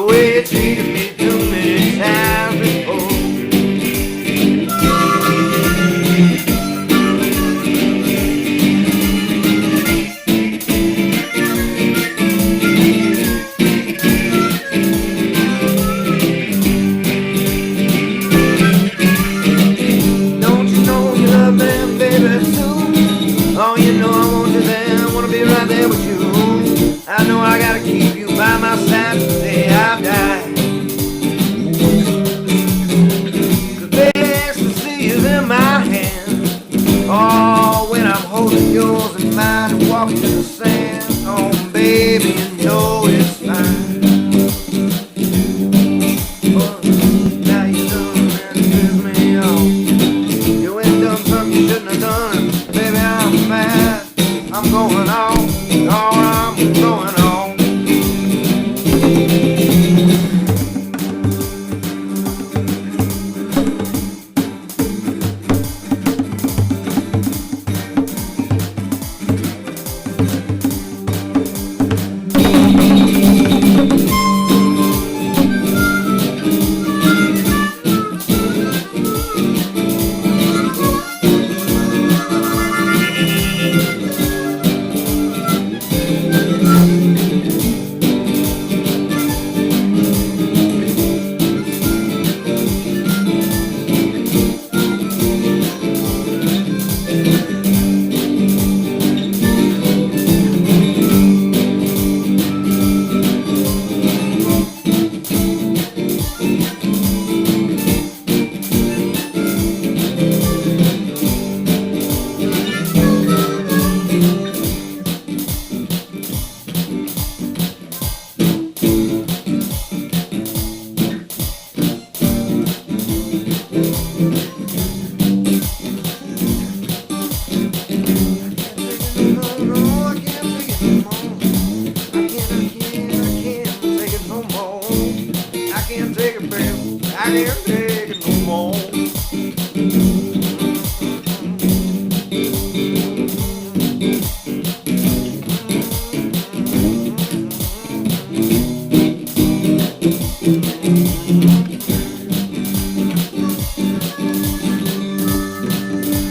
way you treated me too many times before. Don't you know you love me, baby, too? Oh, you know I want you there, I wanna be right there with you. I know I gotta keep you by my side till the day I die. 'Cause baby, ecstasy is in my hand. Oh, when I'm holding yours in mine and walking in the sand. Oh, baby, you know it's fine. But now you done and piss me off. You ain't done something you shouldn't have done. Baby, I'm mad. I'm going on. Oh, I'm going on.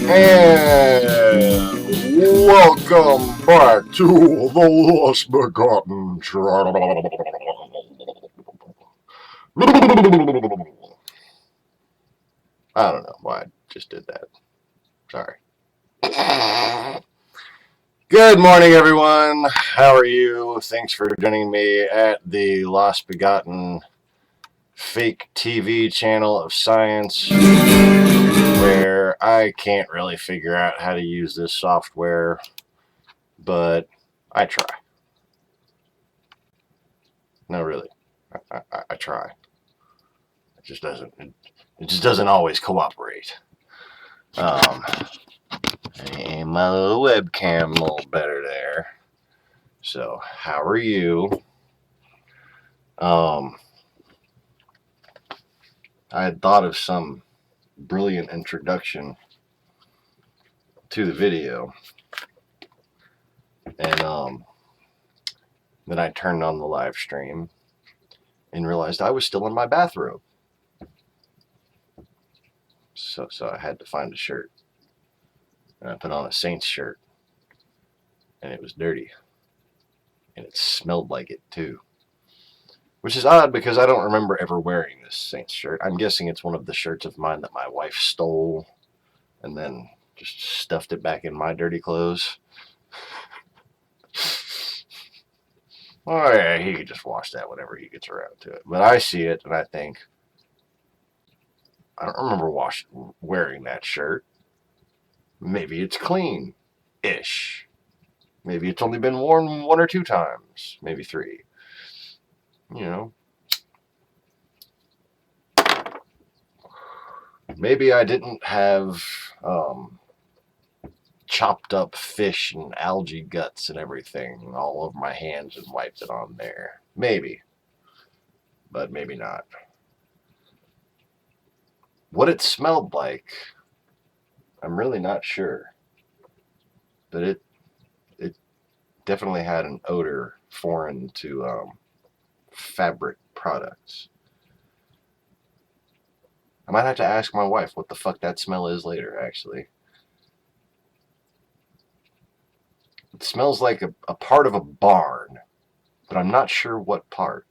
And welcome back to the Lost Begotten Trial. I don't know why I just did that. Sorry. Good morning, everyone. How are you? Thanks for joining me at the Lost Begotten fake TV channel of science, where I can't really figure out how to use this software, but I try. No, really, I try. It just doesn't always cooperate. And my little webcam a little better there. So, how are you? I had thought of some brilliant introduction to the video, and then I turned on the live stream and realized I was still in my bathrobe. So I had to find a shirt, and I put on a Saints shirt, and it was dirty, and it smelled like it too. Which is odd because I don't remember ever wearing this Saints shirt. I'm guessing it's one of the shirts of mine that my wife stole and then just stuffed it back in my dirty clothes. Oh yeah, he could just wash that whenever he gets around to it. But I see it and I think, I don't remember wearing that shirt. Maybe it's clean-ish. Maybe it's only been worn 1 or 2 times. Maybe 3. You know. Maybe I didn't have chopped up fish and algae guts and everything all over my hands and wiped it on there. Maybe. But maybe not. What it smelled like, I'm really not sure. But it definitely had an odor foreign to fabric products. I might have to ask my wife what the fuck that smell is later, actually. It smells like a part of a barn, but I'm not sure what part.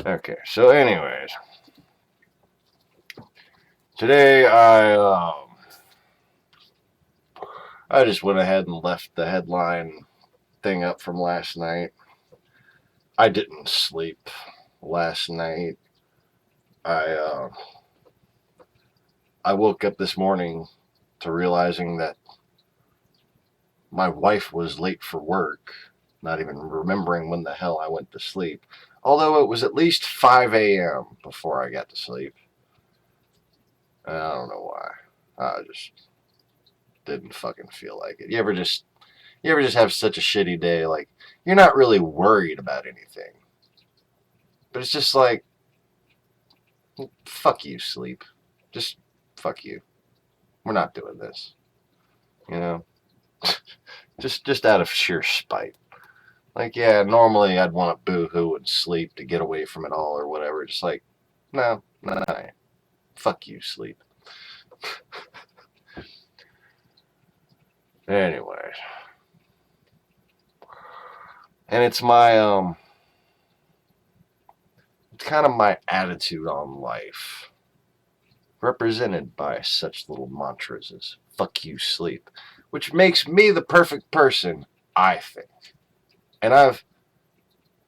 Okay, so anyways. Today I just went ahead and left the headline thing up from last night. I didn't sleep last night. I woke up this morning to realizing that my wife was late for work, not even remembering when the hell I went to sleep. Although it was at least 5 a.m. before I got to sleep. I don't know why. I just didn't fucking feel like it. You ever just have such a shitty day, like you're not really worried about anything, but it's just like, fuck you, sleep. Just fuck you. We're not doing this. You know? just out of sheer spite. Like, yeah, normally I'd want to boo-hoo and sleep to get away from it all or whatever. Just like, no. Fuck you, sleep. Anyway. And it's my, it's kind of my attitude on life, represented by such little mantras as fuck you, sleep, which makes me the perfect person, I think. And I've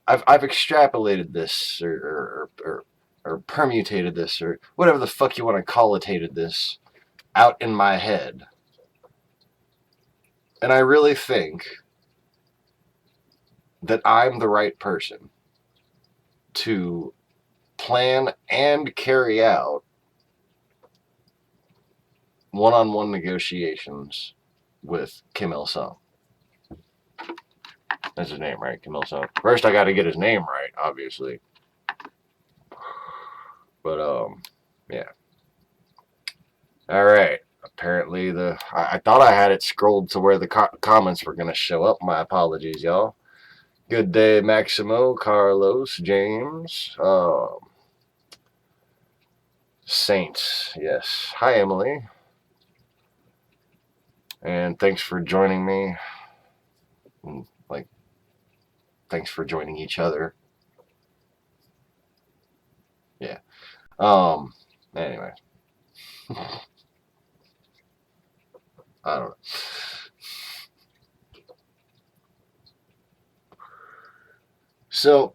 extrapolated this or permutated this or whatever the fuck you want to call it, this out in my head. And I really think that I'm the right person to plan and carry out one-on-one negotiations with Kim Il-sung. That's his name, right? Kim Il-sung. First, I got to get his name right, obviously. But, yeah. All right. Apparently, I thought I had it scrolled to where the comments were going to show up. My apologies, y'all. Good day, Maximo, Carlos, James, Saints. Yes. Hi, Emily. And thanks for joining me. And, like, thanks for joining each other. Yeah. Anyway. I don't know. So,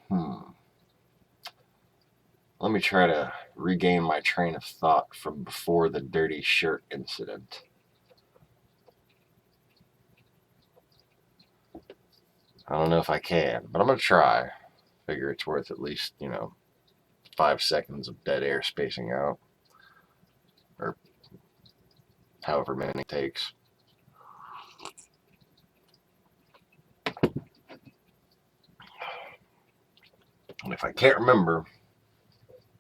let me try to regain my train of thought from before the dirty shirt incident. I don't know if I can, but I'm going to try. Figure it's worth at least, 5 seconds of dead air spacing out. Or however many it takes. And if I can't remember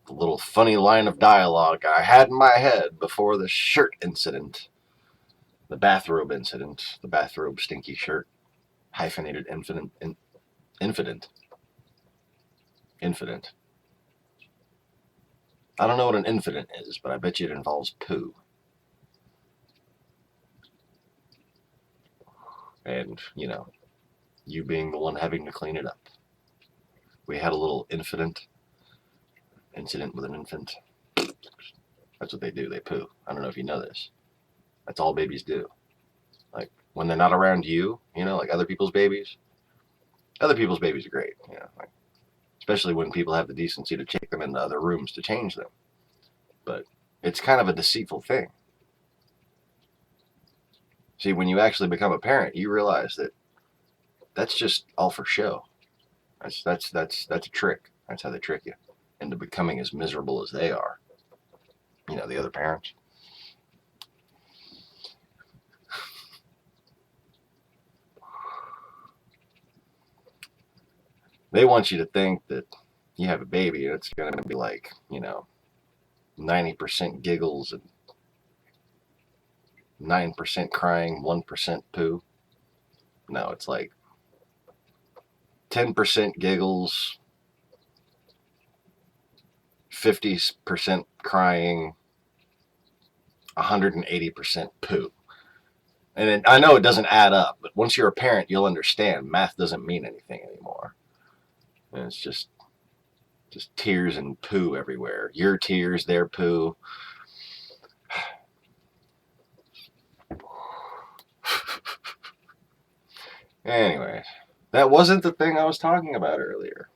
the little funny line of dialogue I had in my head before the shirt incident, the bathrobe incident, the bathrobe stinky shirt, hyphenated infinite. I don't know what an infinite is, but I bet you it involves poo. And, you being the one having to clean it up. We had a little incident with an infant. That's what they do. They poo. I don't know if you know this. That's all babies do. Like, when they're not around you, like other people's babies. Other people's babies are great, like, especially when people have the decency to take them into other rooms to change them. But it's kind of a deceitful thing. See, when you actually become a parent, you realize that that's just all for show. That's a trick. That's how they trick you into becoming as miserable as they are. The other parents. They want you to think that you have a baby and it's going to be like, 90% giggles and 9% crying, 1% poo. No, it's like 10% giggles, 50% crying, 180% poo. And I know it doesn't add up, but once you're a parent, you'll understand math doesn't mean anything anymore. And it's just tears and poo everywhere. Your tears, their poo. Anyway, that wasn't the thing I was talking about earlier.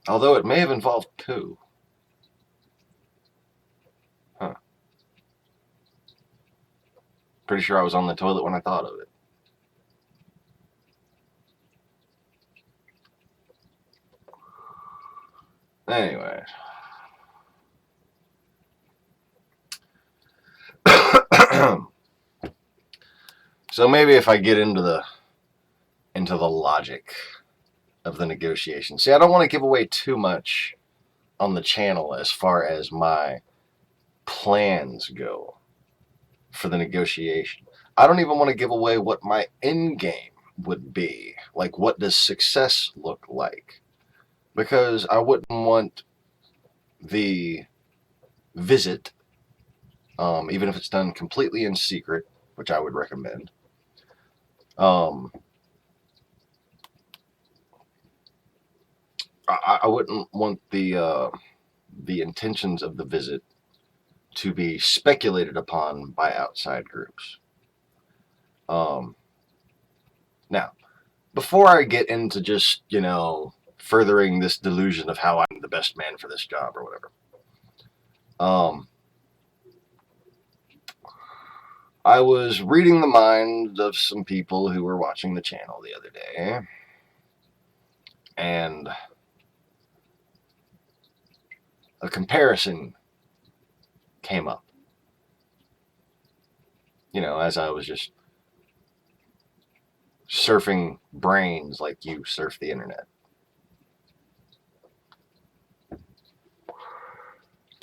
Although it may have involved poo. Huh. Pretty sure I was on the toilet when I thought of it. Anyway. So maybe if I get into the logic of the negotiation. See, I don't want to give away too much on the channel as far as my plans go for the negotiation. I don't even want to give away what my end game would be. Like, what does success look like? Because I wouldn't want the visit, even if it's done completely in secret, which I would recommend. I wouldn't want the intentions of the visit to be speculated upon by outside groups. Now, before I get into just, furthering this delusion of how I'm the best man for this job or whatever, I was reading the minds of some people who were watching the channel the other day, and a comparison came up. As I was just surfing brains like you surf the internet.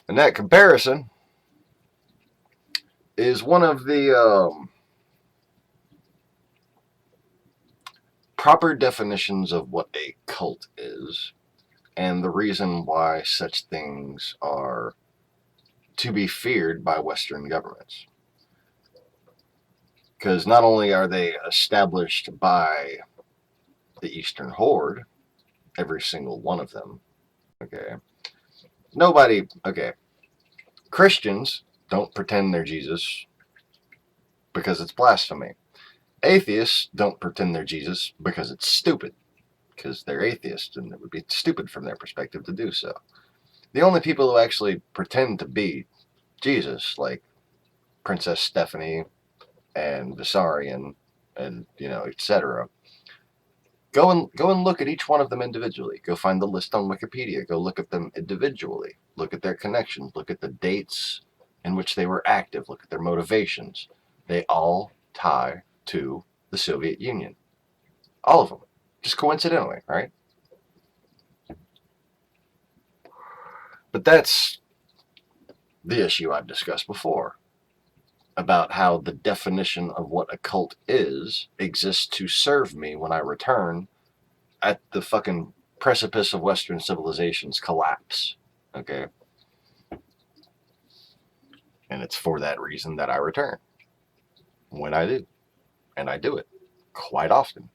And that comparison is one of the proper definitions of what a cult is, and the reason why such things are to be feared by Western governments. Because not only are they established by the Eastern Horde, every single one of them, Christians don't pretend they're Jesus because it's blasphemy. Atheists don't pretend they're Jesus because it's stupid, because they're atheists and it would be stupid from their perspective to do so. The only people who actually pretend to be Jesus, like Princess Stephanie and Visarion and, etc., go and look at each one of them individually. Go find the list on Wikipedia. Go look at them individually. Look at their connections. Look at the dates in which they were active. Look at their motivations. They all tie to the Soviet Union. All of them. Just coincidentally, right? But that's the issue I've discussed before, about how the definition of what a cult is exists to serve me when I return at the fucking precipice of Western civilization's collapse. Okay? And it's for that reason that I return when I do. And I do it quite often.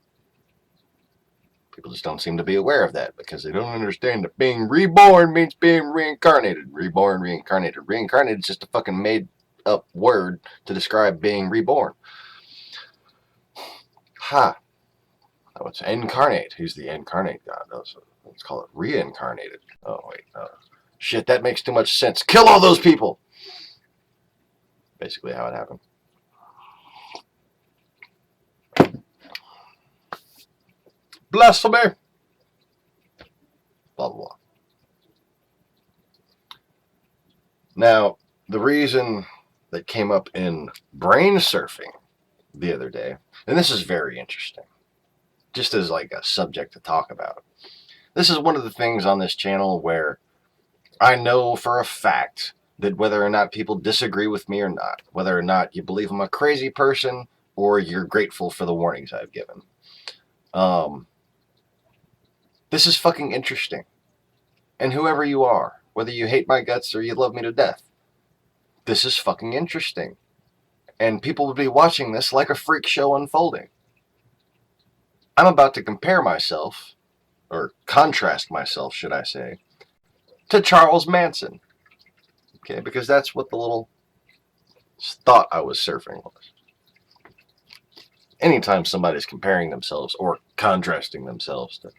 People just don't seem to be aware of that because they don't understand that being reborn means being reincarnated. Reborn, reincarnated. Reincarnated is just a fucking made up word to describe being reborn. Ha. Oh, it's incarnate. Who's the incarnate god? Oh, so let's call it reincarnated. Oh, wait. Shit, that makes too much sense. Kill all those people! Basically how it happened. Blasphemy! Blah, blah, blah. Now, the reason that came up in brain surfing the other day, and this is very interesting, just as like a subject to talk about. This is one of the things on this channel where I know for a fact that whether or not people disagree with me or not, whether or not you believe I'm a crazy person or you're grateful for the warnings I've given, This is fucking interesting. And whoever you are, whether you hate my guts or you love me to death, this is fucking interesting. And people will be watching this like a freak show unfolding. I'm about to compare myself, or contrast myself, should I say, to Charles Manson. Okay, because that's what the little thought I was surfing was. Anytime somebody's comparing themselves or contrasting themselves to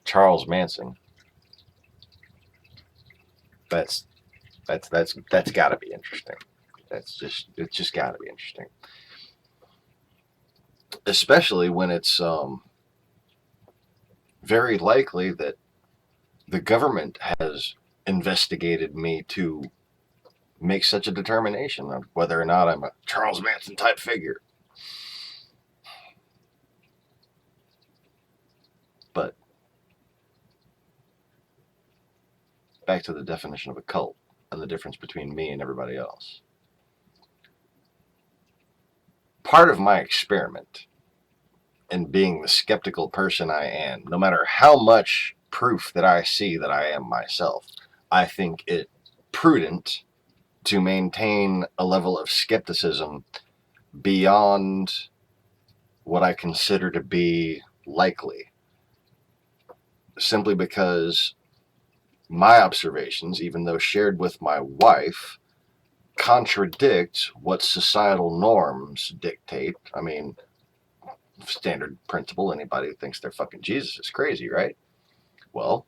Charles Manson, that's got to be interesting. It's just got to be interesting, especially when it's very likely that the government has investigated me to make such a determination of whether or not I'm a Charles Manson type figure. But back to the definition of a cult and the difference between me and everybody else. Part of my experiment in being the skeptical person I am, no matter how much proof that I see that I am myself, I think it prudent to maintain a level of skepticism beyond what I consider to be likely. Simply because my observations, even though shared with my wife, contradict what societal norms dictate. I mean, standard principle, anybody who thinks they're fucking Jesus is crazy, right? Well,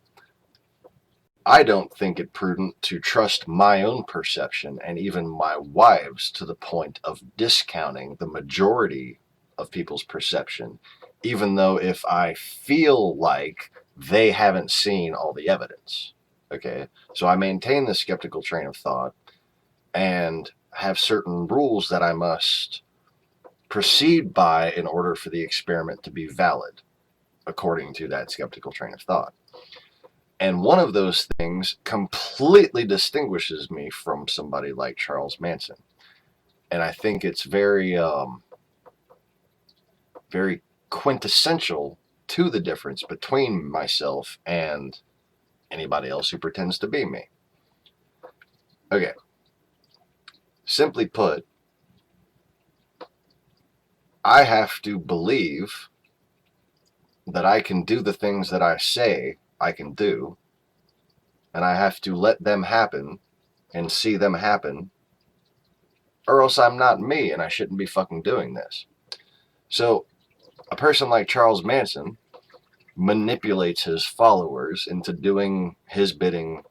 I don't think it prudent to trust my own perception and even my wife's to the point of discounting the majority of people's perception, even though if I feel like they haven't seen all the evidence. Okay, so I maintain the skeptical train of thought and have certain rules that I must proceed by in order for the experiment to be valid, according to that skeptical train of thought. And one of those things completely distinguishes me from somebody like Charles Manson. And I think it's very, very quintessential to the difference between myself and anybody else who pretends to be me. Okay. Simply put, I have to believe that I can do the things that I say I can do, and I have to let them happen and see them happen, or else I'm not me and I shouldn't be fucking doing this. So a person like Charles Manson manipulates his followers into doing his bidding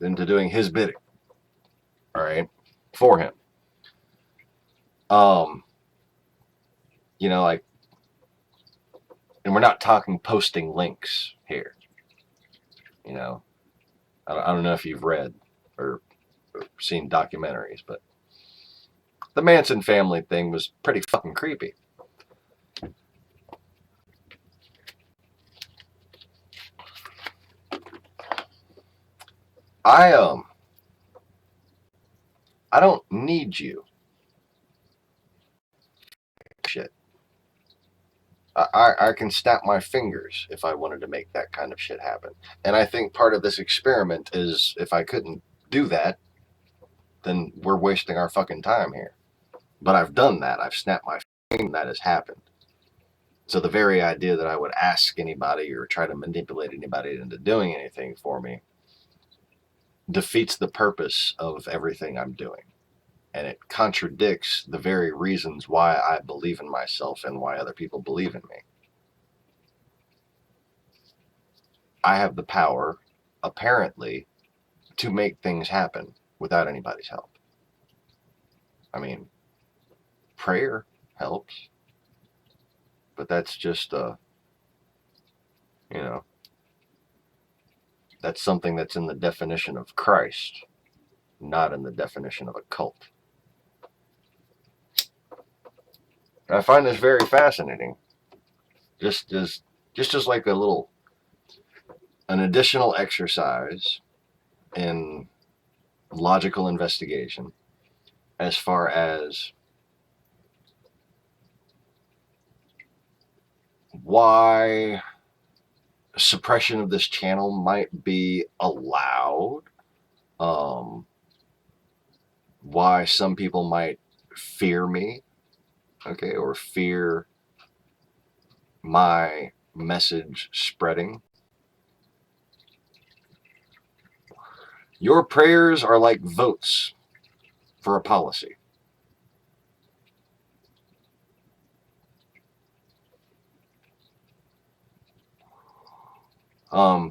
into doing his bidding, all right, for him. Like, and we're not talking posting links here. I don't know if you've read or seen documentaries, but the Manson family thing was pretty fucking creepy. I don't need you. Shit. I can snap my fingers if I wanted to make that kind of shit happen. And I think part of this experiment is if I couldn't do that, then we're wasting our fucking time here. But I've done that. I've snapped my finger and that has happened. So the very idea that I would ask anybody or try to manipulate anybody into doing anything for me defeats the purpose of everything I'm doing. And it contradicts the very reasons why I believe in myself and why other people believe in me. I have the power, apparently, to make things happen without anybody's help. I mean, prayer helps, but that's just, that's something that's in the definition of Christ, not in the definition of a cult. And I find this very fascinating. Just as like an additional exercise in logical investigation as far as why suppression of this channel might be allowed, why some people might fear me, okay, or fear my message spreading. Your prayers are like votes for a policy.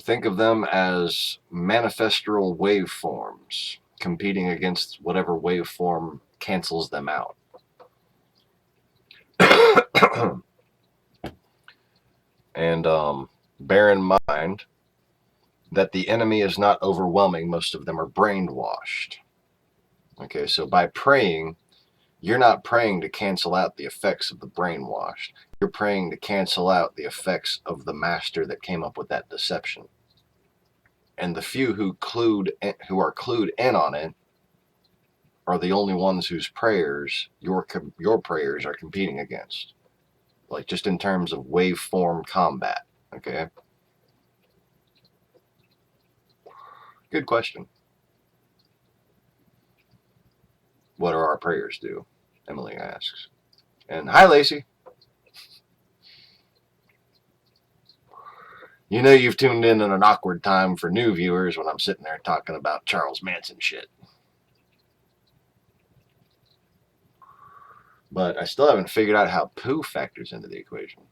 Think of them as manifestal waveforms competing against whatever waveform cancels them out. And bear in mind that the enemy is not overwhelming. Most of them are brainwashed. Okay, so by praying, you're not praying to cancel out the effects of the brainwashed. You're praying to cancel out the effects of the master that came up with that deception. And the few who are clued in on it are the only ones whose prayers your prayers are competing against. Like just in terms of waveform combat, okay? Good question. What do our prayers do? Emily asks. And hi, Lacey. You know you've tuned in at an awkward time for new viewers when I'm sitting there talking about Charles Manson shit. But I still haven't figured out how poo factors into the equation.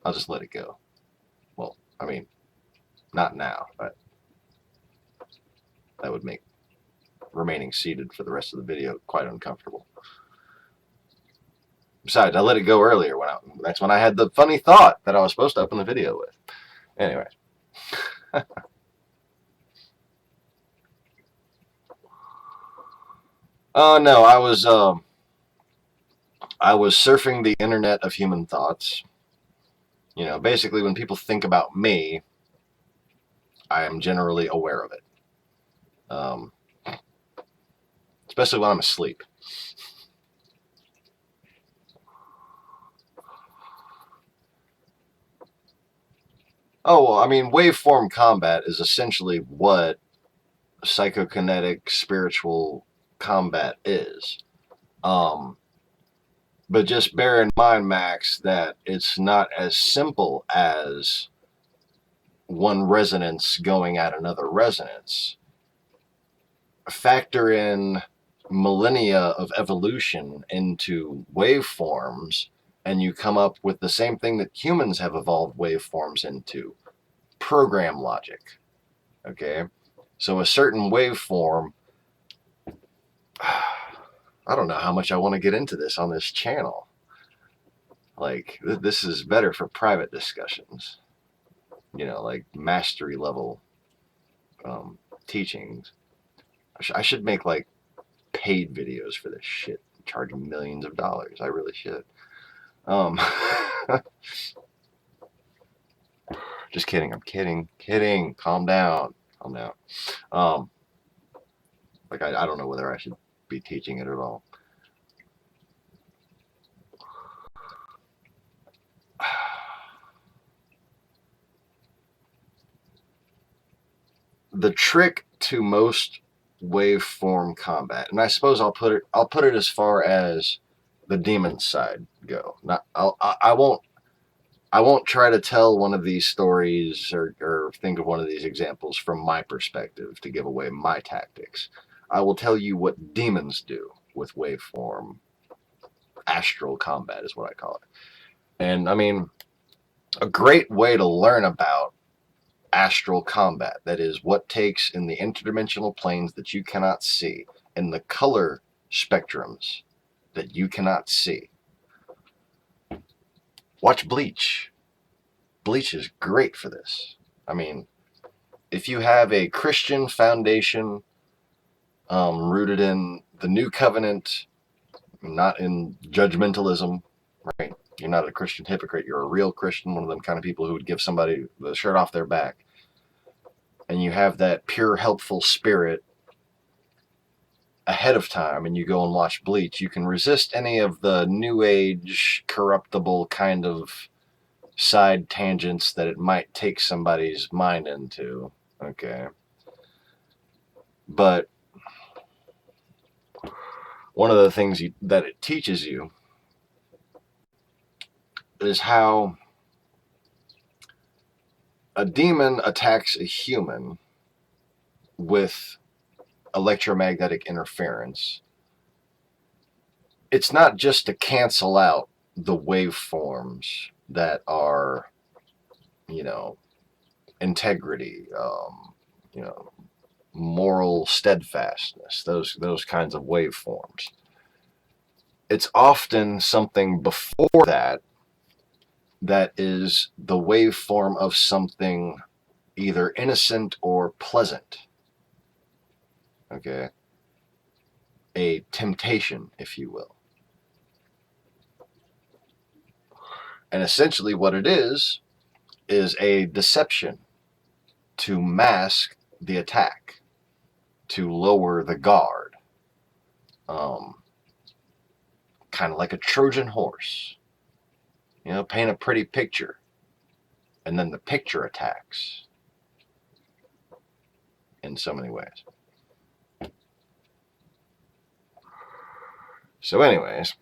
I'll just let it go. Well, I mean, not now, but that would make remaining seated for the rest of the video quite uncomfortable. Besides, I let it go earlier. That's when I had the funny thought that I was supposed to open the video with. Anyway. Oh no, I was surfing the internet of human thoughts. You know, basically when people think about me, I am generally aware of it. Especially when I'm asleep. Oh, well, I mean, waveform combat is essentially what psychokinetic spiritual combat is. But just bear in mind, Max, that it's not as simple as one resonance going at another resonance. Factor in millennia of evolution into waveforms, and you come up with the same thing that humans have evolved waveforms into. Program logic. Okay? So a certain waveform, I don't know how much I want to get into this on this channel. Like, this is better for private discussions. You know, like mastery level teachings. I should make like paid videos for this shit. Charge millions of dollars. I really should. Just kidding. I'm kidding. Calm down. Like I don't know whether I should be teaching it at all. The trick to most waveform combat, and I suppose I'll put it as far as the demon side go. I won't try to tell one of these stories or think of one of these examples from my perspective to give away my tactics. I will tell you what demons do with waveform. Astral combat is what I call it. And I mean, a great way to learn about astral combat, that is what takes in the interdimensional planes that you cannot see, in the color spectrums that you cannot see. Watch Bleach. Bleach is great for this. I mean, if you have a Christian foundation rooted in the New Covenant, not in judgmentalism, right? You're not a Christian hypocrite. You're a real Christian, one of them kind of people who would give somebody the shirt off their back. And you have that pure, helpful spirit, ahead of time and you go and watch Bleach, you can resist any of the new age, corruptible kind of side tangents that it might take somebody's mind into. Okay. But one of the things that it teaches you is how a demon attacks a human with electromagnetic interference. It's not just to cancel out the waveforms that are, integrity, moral steadfastness, those kinds of waveforms. It's often something before that is the waveform of something either innocent or pleasant. Okay? A temptation, if you will. And essentially what it is a deception to mask the attack, to lower the guard. Kind of like a Trojan horse. Paint a pretty picture, and then the picture attacks in so many ways. So anyways,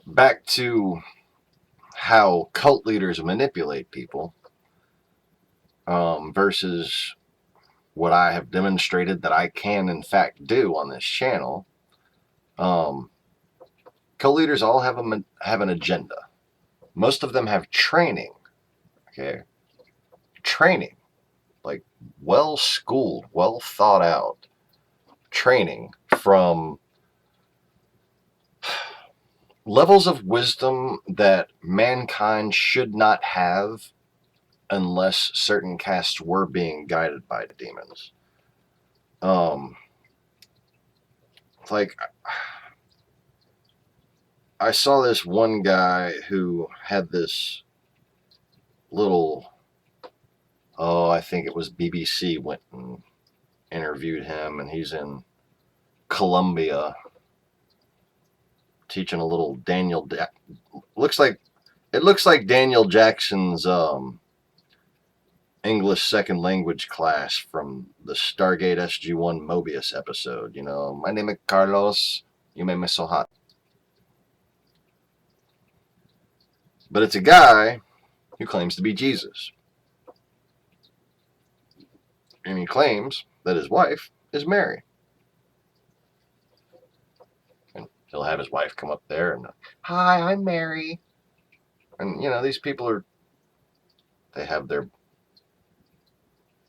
back to how cult leaders manipulate people versus what I have demonstrated that I can in fact do on this channel. Cult leaders all have an agenda. Most of them have training. Okay, training, like well-schooled, well thought out training from levels of wisdom that mankind should not have unless certain castes were being guided by demons. Like, I saw this one guy who had this little, I think it was BBC went and interviewed him, and he's in Colombia teaching a little it looks like Daniel Jackson's English second language class from the Stargate SG-1 Mobius episode. My name is Carlos, you made me so hot. But it's a guy who claims to be Jesus. And he claims that his wife is Mary. And he'll have his wife come up there and, hi, I'm Mary. And, these people they have their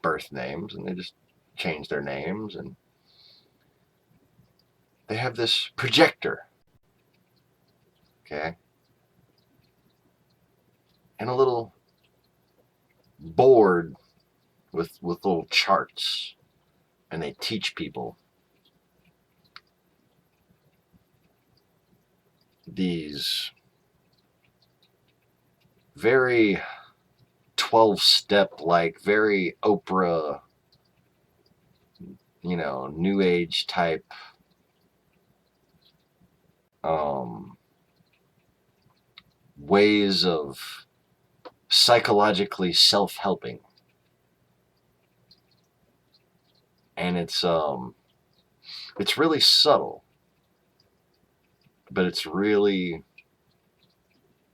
birth names and they just change their names, and they have this projector. Okay? And a little board with little charts, and they teach people these very 12-step, like very Oprah, new age type ways of psychologically self-helping. And it's really subtle, but it's really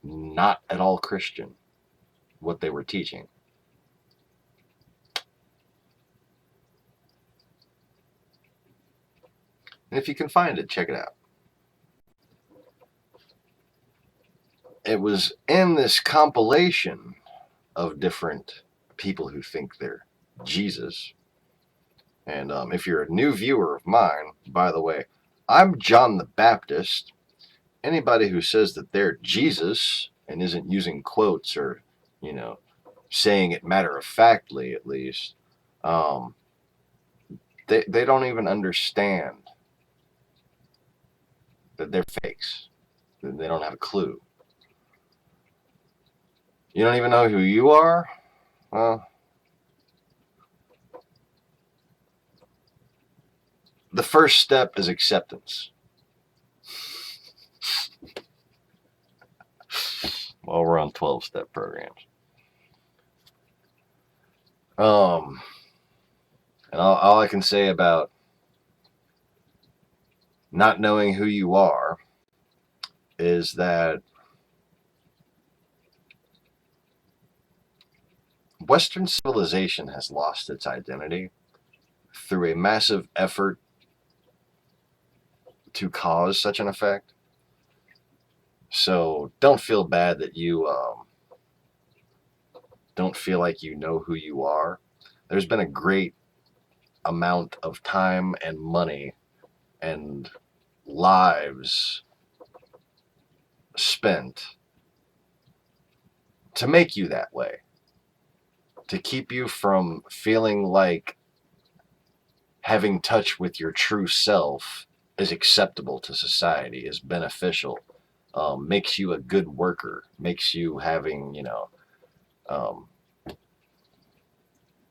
not at all Christian, what they were teaching. And if you can find it, check it out. It was in this compilation of different people who think they're Jesus. And if you're a new viewer of mine, by the way, I'm John the Baptist. Anybody who says that they're Jesus and isn't using quotes or, saying it matter-of-factly at least, they don't even understand that they're fakes. They don't have a clue. You don't even know who you are? Well, the first step is acceptance. Well, we're on 12-step programs. And all I can say about not knowing who you are is that Western civilization has lost its identity through a massive effort to cause such an effect. So don't feel bad that you don't feel like you know who you are. There's been a great amount of time and money and lives spent to make you that way, to keep you from feeling like having touch with your true self is acceptable to society, is beneficial, makes you a good worker, makes you having,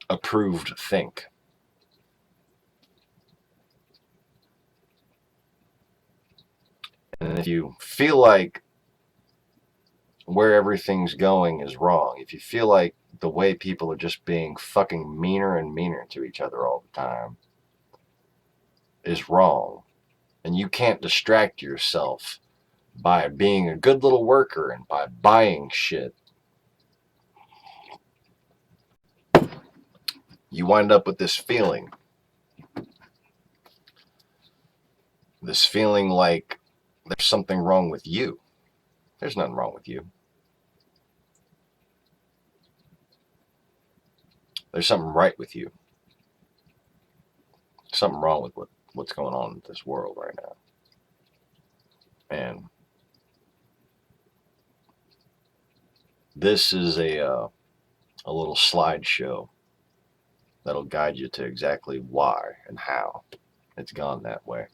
approved think. And if you feel like where everything's going is wrong, if you feel like the way people are just being fucking meaner and meaner to each other all the time is wrong, and you can't distract yourself by being a good little worker and by buying shit, you wind up with this feeling like there's something wrong with you. There's nothing wrong with you. There's something right with you. Something wrong with what's going on in this world right now. And this is a little slideshow that'll guide you to exactly why and how it's gone that way.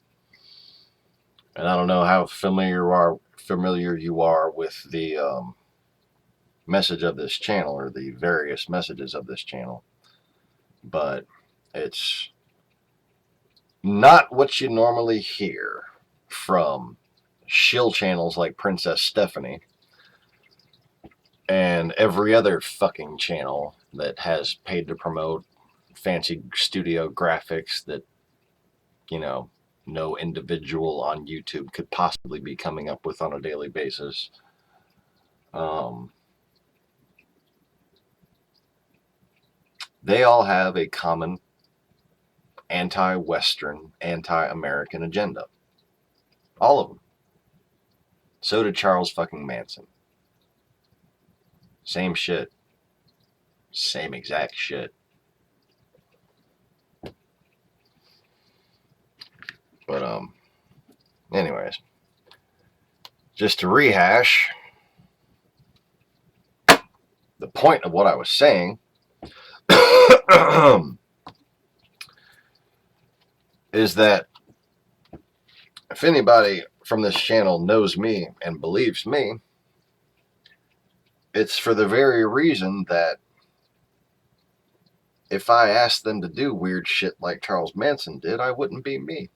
And I don't know how familiar you are with the message of this channel, or the various messages of this channel, but it's not what you normally hear from shill channels like Princess Stephanie and every other fucking channel that has paid to promote fancy studio graphics that, no individual on YouTube could possibly be coming up with on a daily basis. They all have a common anti-Western, anti-American agenda. All of them. So did Charles fucking Manson. Same shit. Same exact shit. But, anyways, just to rehash, the point of what I was saying is that if anybody from this channel knows me and believes me, it's for the very reason that if I asked them to do weird shit like Charles Manson did, I wouldn't be me.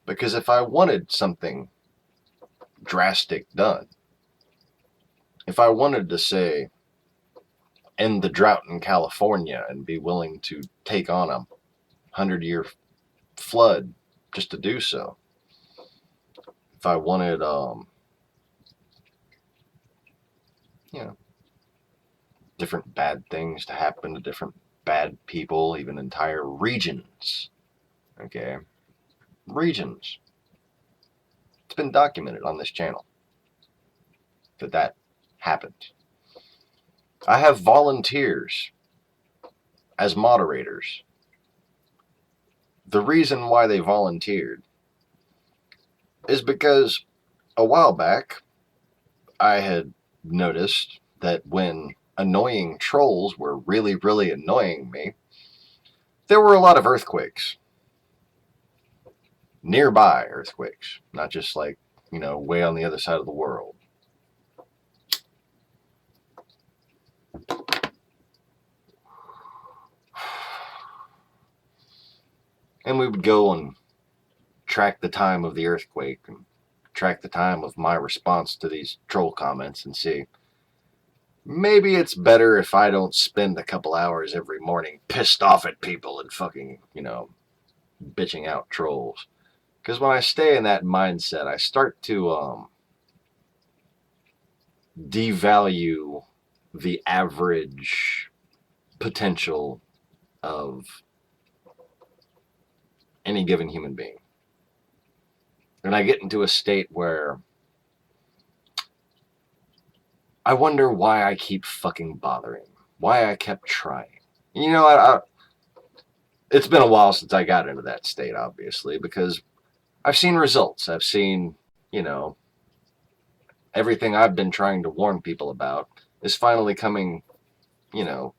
Because if I wanted something drastic done, if I wanted to say, end the drought in California and be willing to take on a 100-year flood just to do so, if I wanted, different bad things to happen to different bad people, even entire regions, okay? Regions. It's been documented on this channel that happened. I have volunteers as moderators. The reason why they volunteered is because a while back I had noticed that when annoying trolls were really, really annoying me, there were a lot of earthquakes. Nearby earthquakes, not just like, way on the other side of the world. And we would go and track the time of the earthquake and track the time of my response to these troll comments and see, maybe it's better if I don't spend a couple hours every morning pissed off at people and fucking, bitching out trolls. Because when I stay in that mindset, I start to devalue the average potential of any given human being. And I get into a state where I wonder why I keep fucking bothering, why I kept trying. It's been a while since I got into that state, obviously, because I've seen results. I've seen, everything I've been trying to warn people about is finally coming, to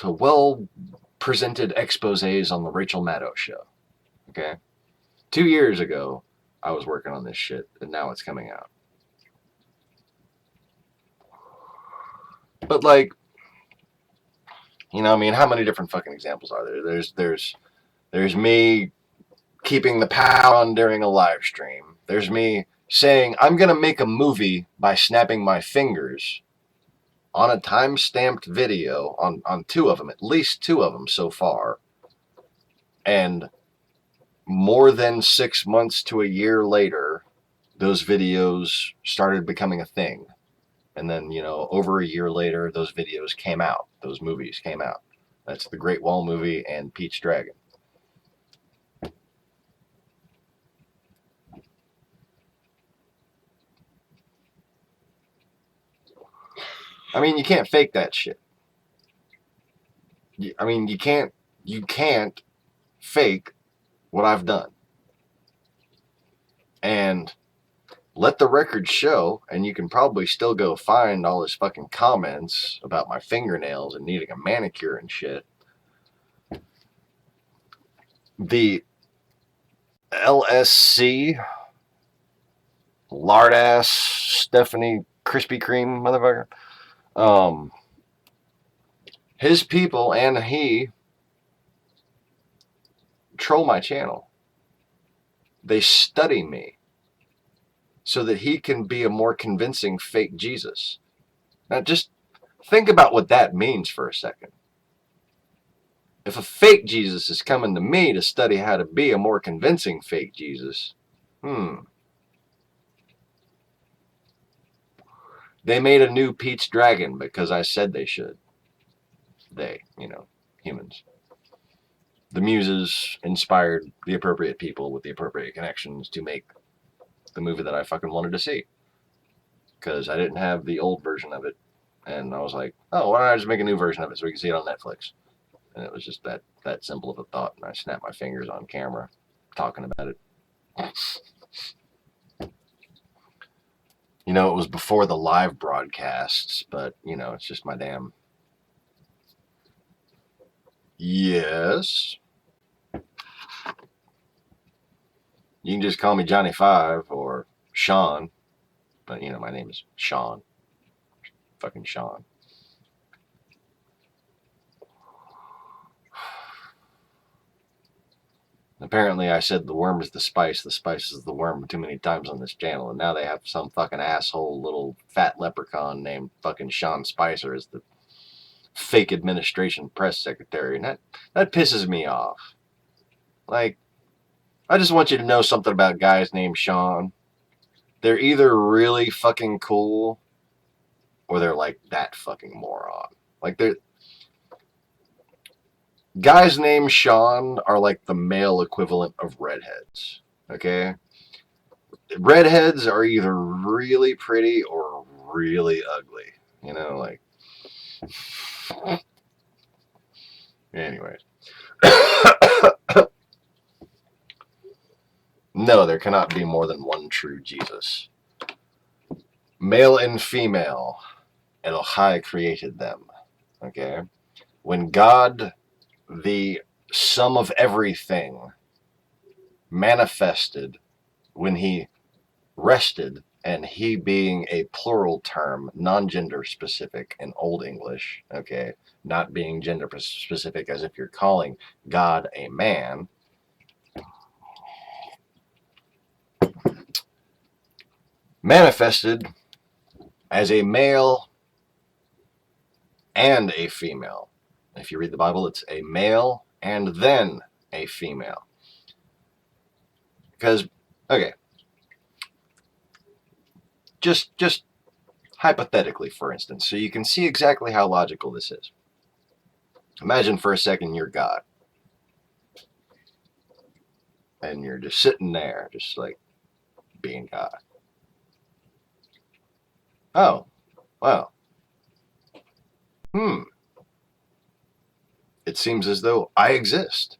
well presented exposés on the Rachel Maddow show. Okay? 2 years ago, I was working on this shit, and now it's coming out. But how many different fucking examples are there? There's me keeping the power on during a live stream. There's me saying I'm gonna make a movie by snapping my fingers on a time-stamped video on two of them, at least two of them so far. And more than 6 months to a year later, those videos started becoming a thing. And then, over a year later, those videos came out. Those movies came out. That's the Great Wall movie and Pete's Dragon. I mean, you can't fake that shit. You can't fake what I've done. And let the record show, and you can probably still go find all his fucking comments about my fingernails and needing a manicure and shit. The LSC, lard-ass Stephanie Krispy Kreme motherfucker, his people and he troll my channel. They study me so that he can be a more convincing fake Jesus. Now just think about what that means for a second. If a fake Jesus is coming to me to study how to be a more convincing fake Jesus, They made a new Pete's Dragon because I said they should. They, humans. The muses inspired the appropriate people with the appropriate connections to make the movie that I fucking wanted to see. Because I didn't have the old version of it. And I was like, oh, why don't I just make a new version of it so we can see it on Netflix? And it was just that simple of a thought. And I snapped my fingers on camera talking about it. It was before the live broadcasts, but, it's just my damn... Yes? You can just call me Johnny Five or Sean. But, my name is Sean. Fucking Sean. Apparently I said the worm is the spice is the worm too many times on this channel, and now they have some fucking asshole little fat leprechaun named fucking Sean Spicer as the fake administration press secretary, and that pisses me off. Like, I just want you to know something about guys named Sean. They're either really fucking cool, or they're like that fucking moron. Like, guys named Sean are like the male equivalent of redheads, okay? Redheads are either really pretty or really ugly, like... Anyways. No, there cannot be more than one true Jesus. Male and female, Elohai created them, okay? When God, the sum of everything, manifested when he rested and he being a plural term, non-gender specific in Old English, okay, not being gender specific as if you're calling God a man, manifested as a male and a female. If you read the Bible, it's a male and then a female. Because, okay, just hypothetically, for instance, so you can see exactly how logical this is. Imagine for a second you're God. And you're just sitting there, just like being God. Oh, well. It seems as though I exist.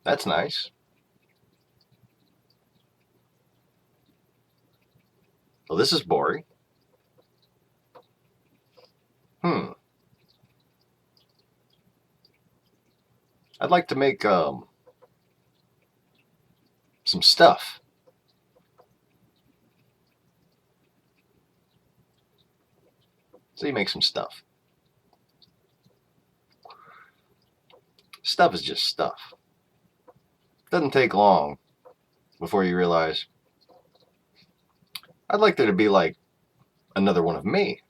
That's nice. Well, this is boring. I'd like to make some stuff. So you make some stuff. Stuff is just stuff. Doesn't take long before you realize I'd like there to be like another one of me.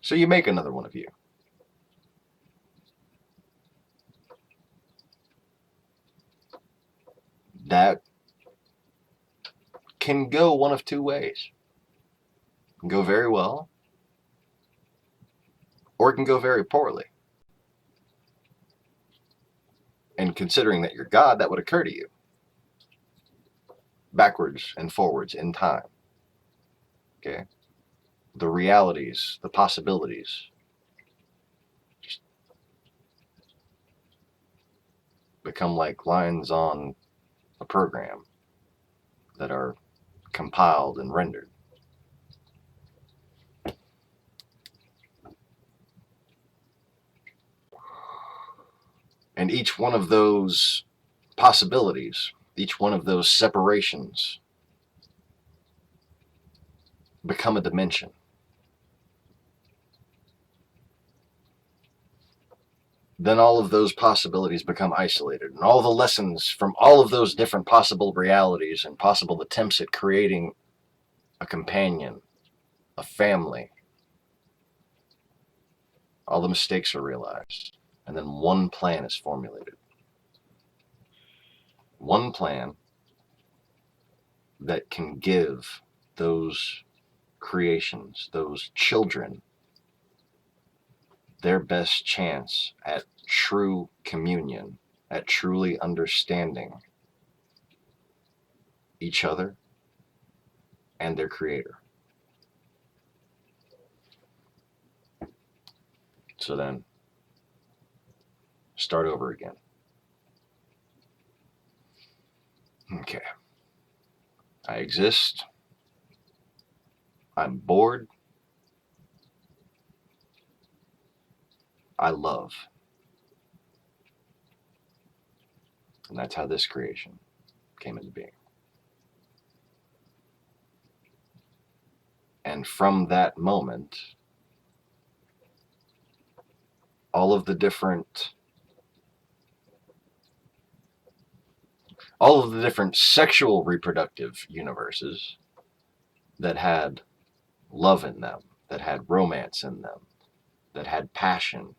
So you make another one of you. That can go one of two ways. It can go very well, or it can go very poorly. And considering that you're God, that would occur to you. Backwards and forwards in time. Okay? The realities, the possibilities, just become like lines on a program that are compiled and rendered. And each one of those possibilities, each one of those separations, become a dimension. Then all of those possibilities become isolated, and all the lessons from all of those different possible realities and possible attempts at creating a companion, a family, all the mistakes are realized, and then one plan is formulated. One plan that can give those creations, those children, their best chance at true communion, at truly understanding each other and their creator. So then, start over again. Okay. I exist. I'm bored. I love. And that's how this creation came into being. And from that moment, all of the different sexual reproductive universes that had love in them, that had romance in them, that had passion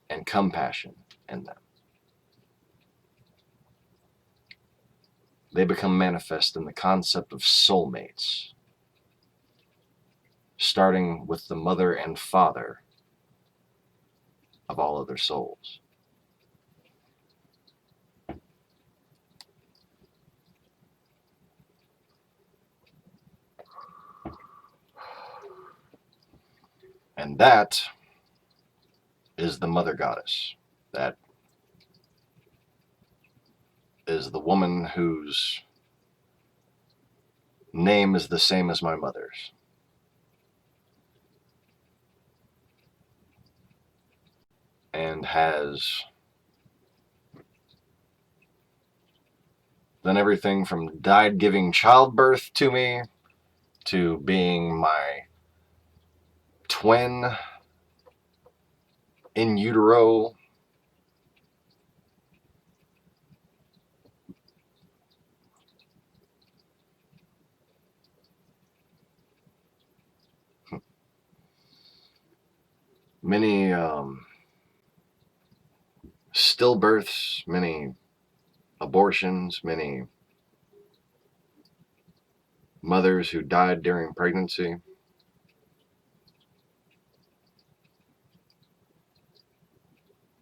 and compassion in them, they become manifest in the concept of soulmates, starting with the mother and father of all other souls. And that is the mother goddess. That is the woman whose name is the same as my mother's. And has done everything from died giving childbirth to me, to being my twin in utero. Many stillbirths, many abortions, many mothers who died during pregnancy.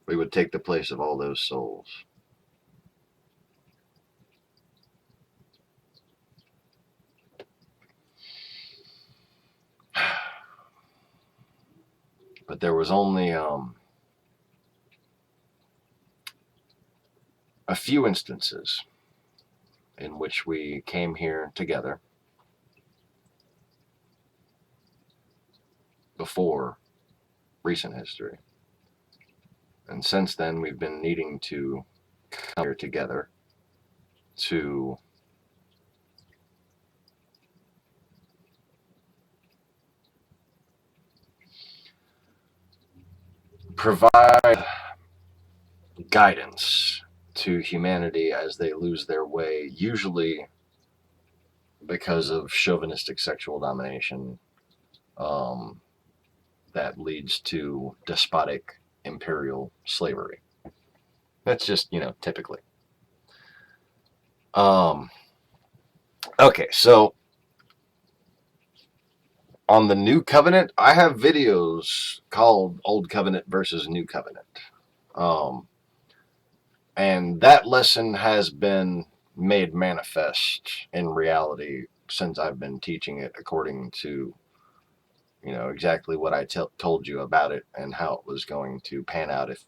We would take the place of all those souls. But there was only a few instances in which we came here together before recent history. And since then, we've been needing to come here together to provide guidance to humanity as they lose their way, usually because of chauvinistic sexual domination that leads to despotic imperial slavery. That's just, typically. Okay, so on the New Covenant, I have videos called Old Covenant versus New Covenant. And that lesson has been made manifest in reality since I've been teaching it according to, exactly what I told you about it and how it was going to pan out if,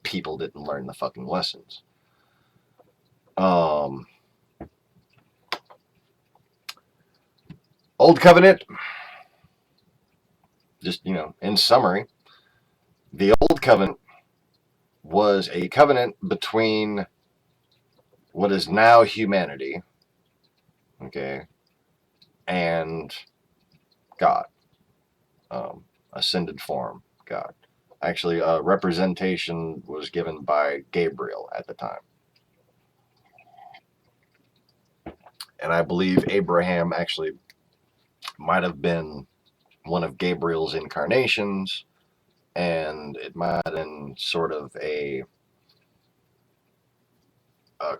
people didn't learn the fucking lessons. Old Covenant, just, in summary, the Old Covenant was a covenant between what is now humanity, okay, and God, ascended form God. Actually, representation was given by Gabriel at the time. And I believe Abraham actually might have been one of Gabriel's incarnations, and it might have been sort of a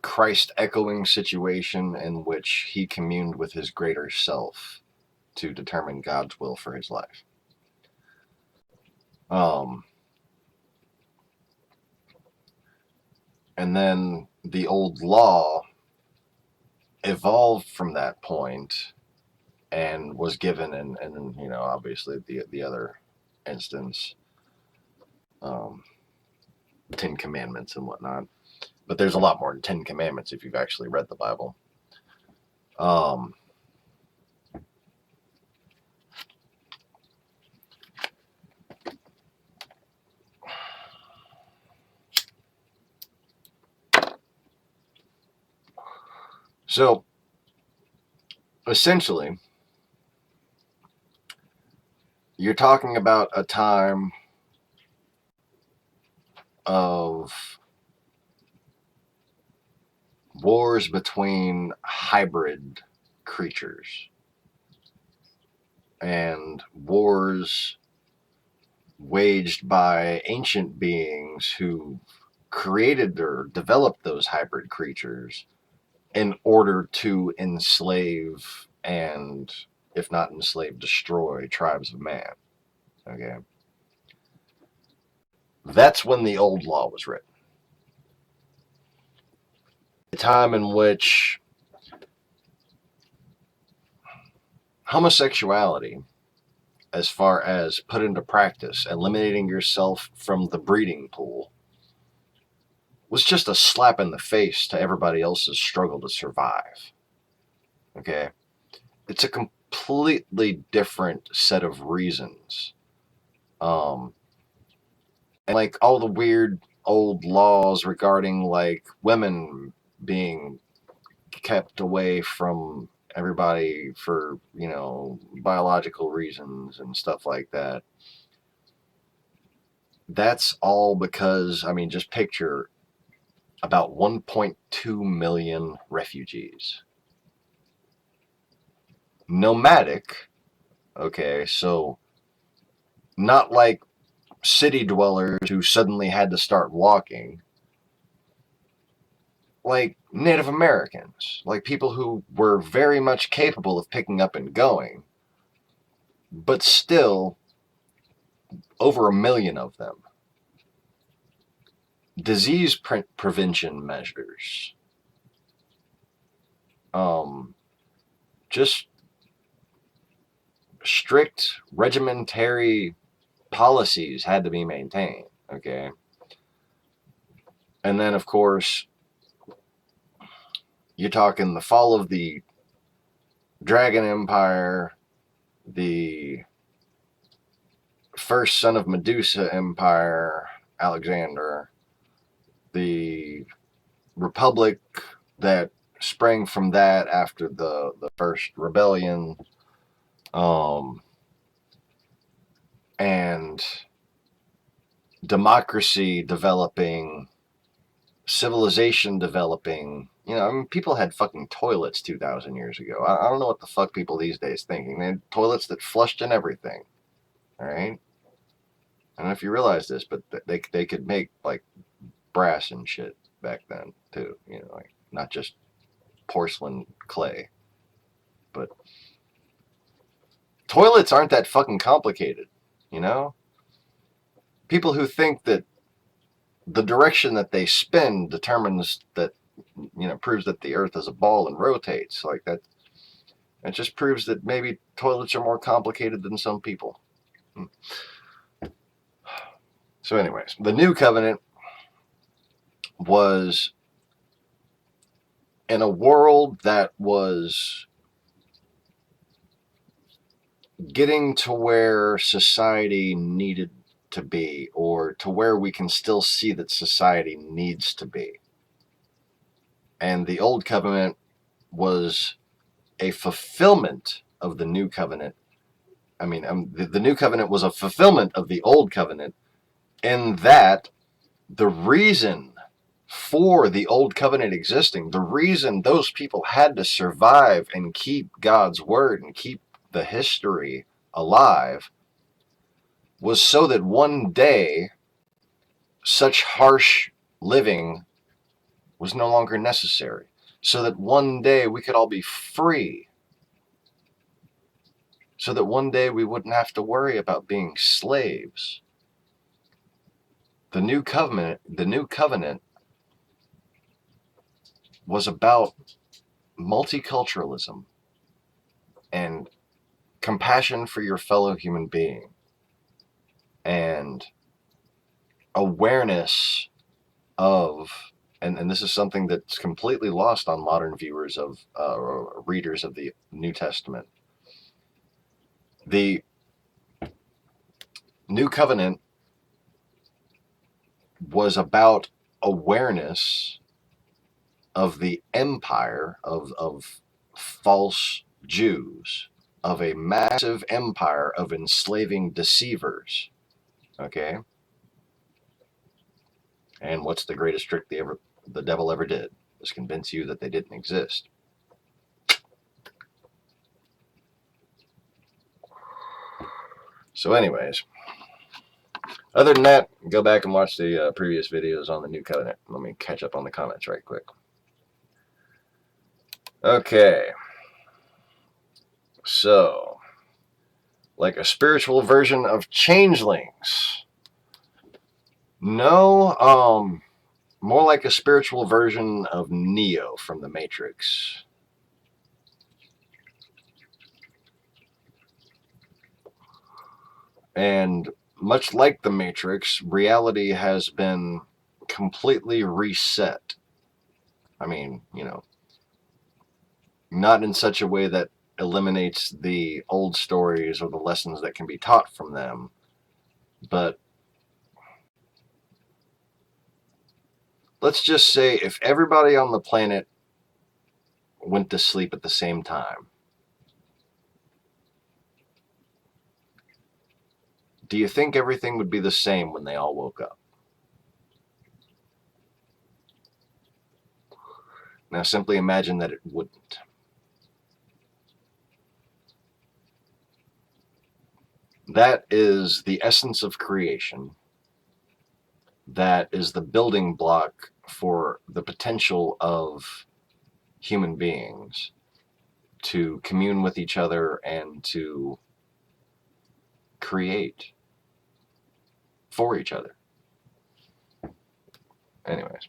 Christ-echoing situation in which he communed with his greater self to determine God's will for his life. And then the old law evolved from that point and was given in obviously the other instance, 10 Commandments and whatnot. But there's a lot more than 10 Commandments if you've actually read the Bible. So, essentially, you're talking about a time of wars between hybrid creatures and wars waged by ancient beings who created or developed those hybrid creatures in order to enslave and, if not enslave, destroy tribes of man. Okay? That's when the old law was written. A time in which homosexuality, as far as put into practice, eliminating yourself from the breeding pool, was just a slap in the face to everybody else's struggle to survive. Okay? It's a completely different set of reasons. And like all the weird old laws regarding like women being kept away from everybody for, you know, biological reasons and stuff like that. That's all because, I mean, just picture about 1.2 million refugees. Nomadic, okay, so not like city dwellers who suddenly had to start walking. Like Native Americans, like people who were very much capable of picking up and going, but still over 1 million of them. Disease prevention measures. Just strict regimentary policies had to be maintained, okay? And then, of course, you're talking the fall of the Dragon Empire, the first son of Medusa Empire, Alexander, the Republic that sprang from that after the first rebellion, and democracy developing, civilization developing. You know, I mean, people had fucking toilets 2,000 years ago. I don't know what the fuck people these days thinking. They had toilets that flushed in everything. All right? I don't know if you realize this, but they could make, like, brass and shit back then, too. You know, like, not just porcelain clay. But toilets aren't that fucking complicated, you know? People who think that the direction that they spin determines that, you know, proves that the earth is a ball and rotates like that. It just proves that maybe toilets are more complicated than some people. So anyways, the new covenant was in a world that was getting to where society needed to be, or to where we can still see that society needs to be. And the old covenant was a fulfillment of the new covenant. I mean, the new covenant was a fulfillment of the old covenant, in that the reason for the old covenant existing, the reason those people had to survive and keep God's word and keep the history alive, was so that one day such harsh living was no longer necessary, so that one day we could all be free, so that one day we wouldn't have to worry about being slaves. The new covenant was about multiculturalism and compassion for your fellow human being and awareness of, and this is something that's completely lost on modern viewers of, readers of the New Testament. The New Covenant was about awareness of the empire of false Jews, of a massive empire of enslaving deceivers. Okay? And what's the greatest trick the devil ever did? Was convince you that they didn't exist. So anyways, other than that, go back and watch the previous videos on the New Covenant. Let me catch up on the comments right quick. Okay. So, like a spiritual version of changelings. No, more like a spiritual version of Neo from the Matrix. And much like the Matrix, reality has been completely reset. I mean, you know, not in such a way that eliminates the old stories or the lessons that can be taught from them, but let's just say if everybody on the planet went to sleep at the same time, do you think everything would be the same when they all woke up? Now simply imagine that it wouldn't. That is the essence of creation. That is the building block for the potential of human beings to commune with each other and to create for each other. Anyways,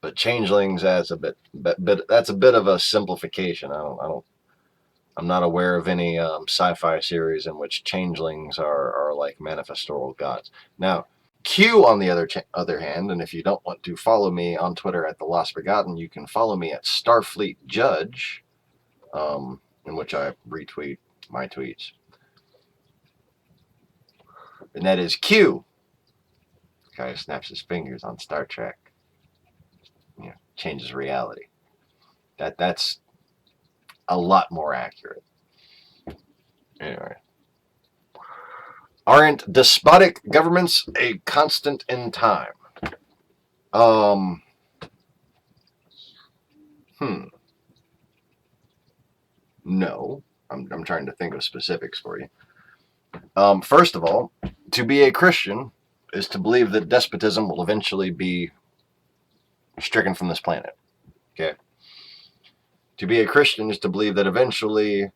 but changelings, that's a bit that's a bit of a simplification. I'm not aware of any sci-fi series in which changelings are like manifestorial gods. Now, Q, on the other hand, and if you don't want to follow me on Twitter at The Lost Forgotten, you can follow me at Starfleet Judge, in which I retweet my tweets. And that is Q. The guy who snaps his fingers on Star Trek. You know, changes reality. That's a lot more accurate. Anyway. Aren't despotic governments a constant in time? No. I'm trying to think of specifics for you. First of all, to be a Christian is to believe that despotism will eventually be stricken from this planet. Okay? To be a Christian is to believe that eventually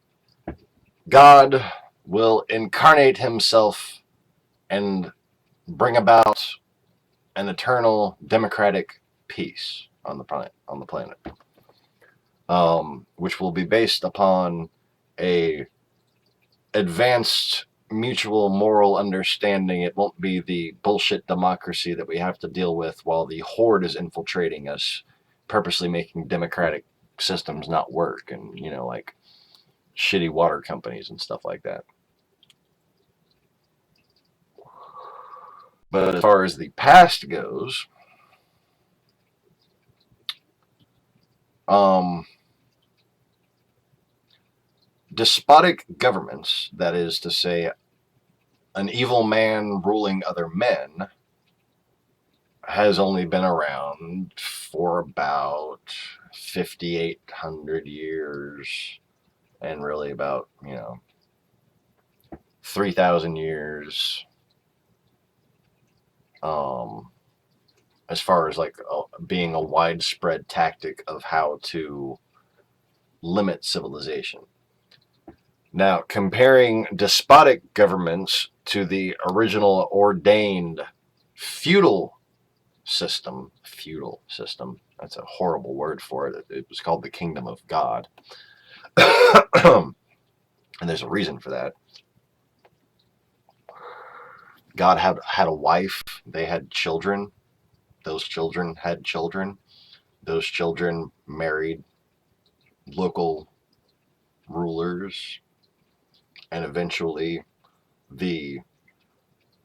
God will incarnate himself and bring about an eternal democratic peace on the planet, which will be based upon a advanced mutual moral understanding. It won't be the bullshit democracy that we have to deal with while the horde is infiltrating us, purposely making democratic systems not work, and, you know, like shitty water companies and stuff like that. But as far as the past goes, despotic governments, that is to say, an evil man ruling other men, has only been around for about 5,800 years, and really about, 3,000 years, as far as like being a widespread tactic of how to limit civilization. Now, comparing despotic governments to the original ordained feudal system, that's a horrible word for it. It was called the Kingdom of God. And there's a reason for that. God had a wife. They had children. Those children had children. Those children married local rulers. And eventually the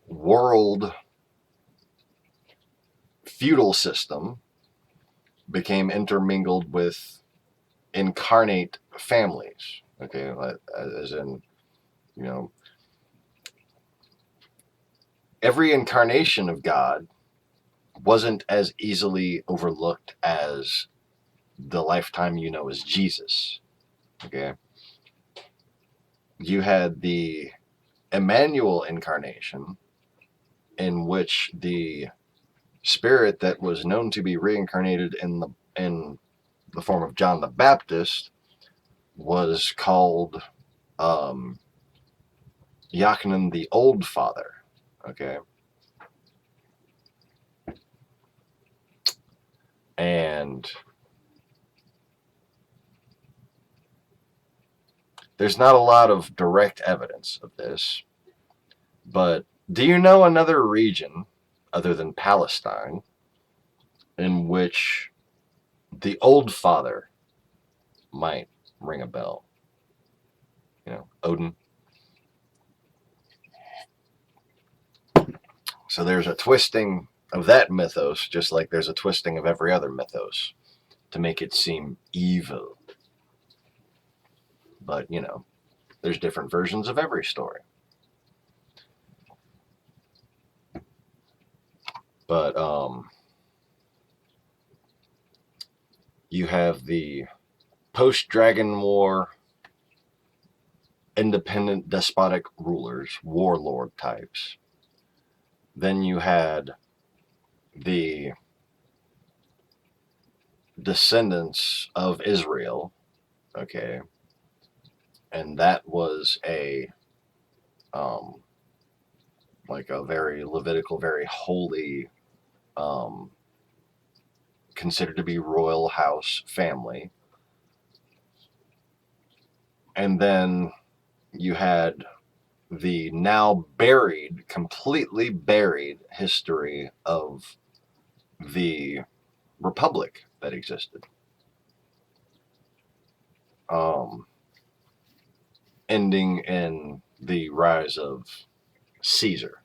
world feudal system became intermingled with incarnate families. Okay, as in, every incarnation of God wasn't as easily overlooked as the lifetime you know as Jesus. Okay, you had the Emmanuel incarnation, in which the spirit that was known to be reincarnated in the form of John the Baptist was called Yachanan the Old Father. Okay, and there's not a lot of direct evidence of this, but do you know another region other than Palestine in which the Old Father might ring a bell? Odin. So there's a twisting of that mythos, just like there's a twisting of every other mythos, to make it seem evil. But, you know, there's different versions of every story. But you have the post-Dragon War independent despotic rulers, warlord types. Then you had the descendants of Israel, okay, and that was a like a very Levitical, very holy, considered to be royal house family. And then you had the now buried, completely buried history of the republic that existed. Ending in the rise of Caesar.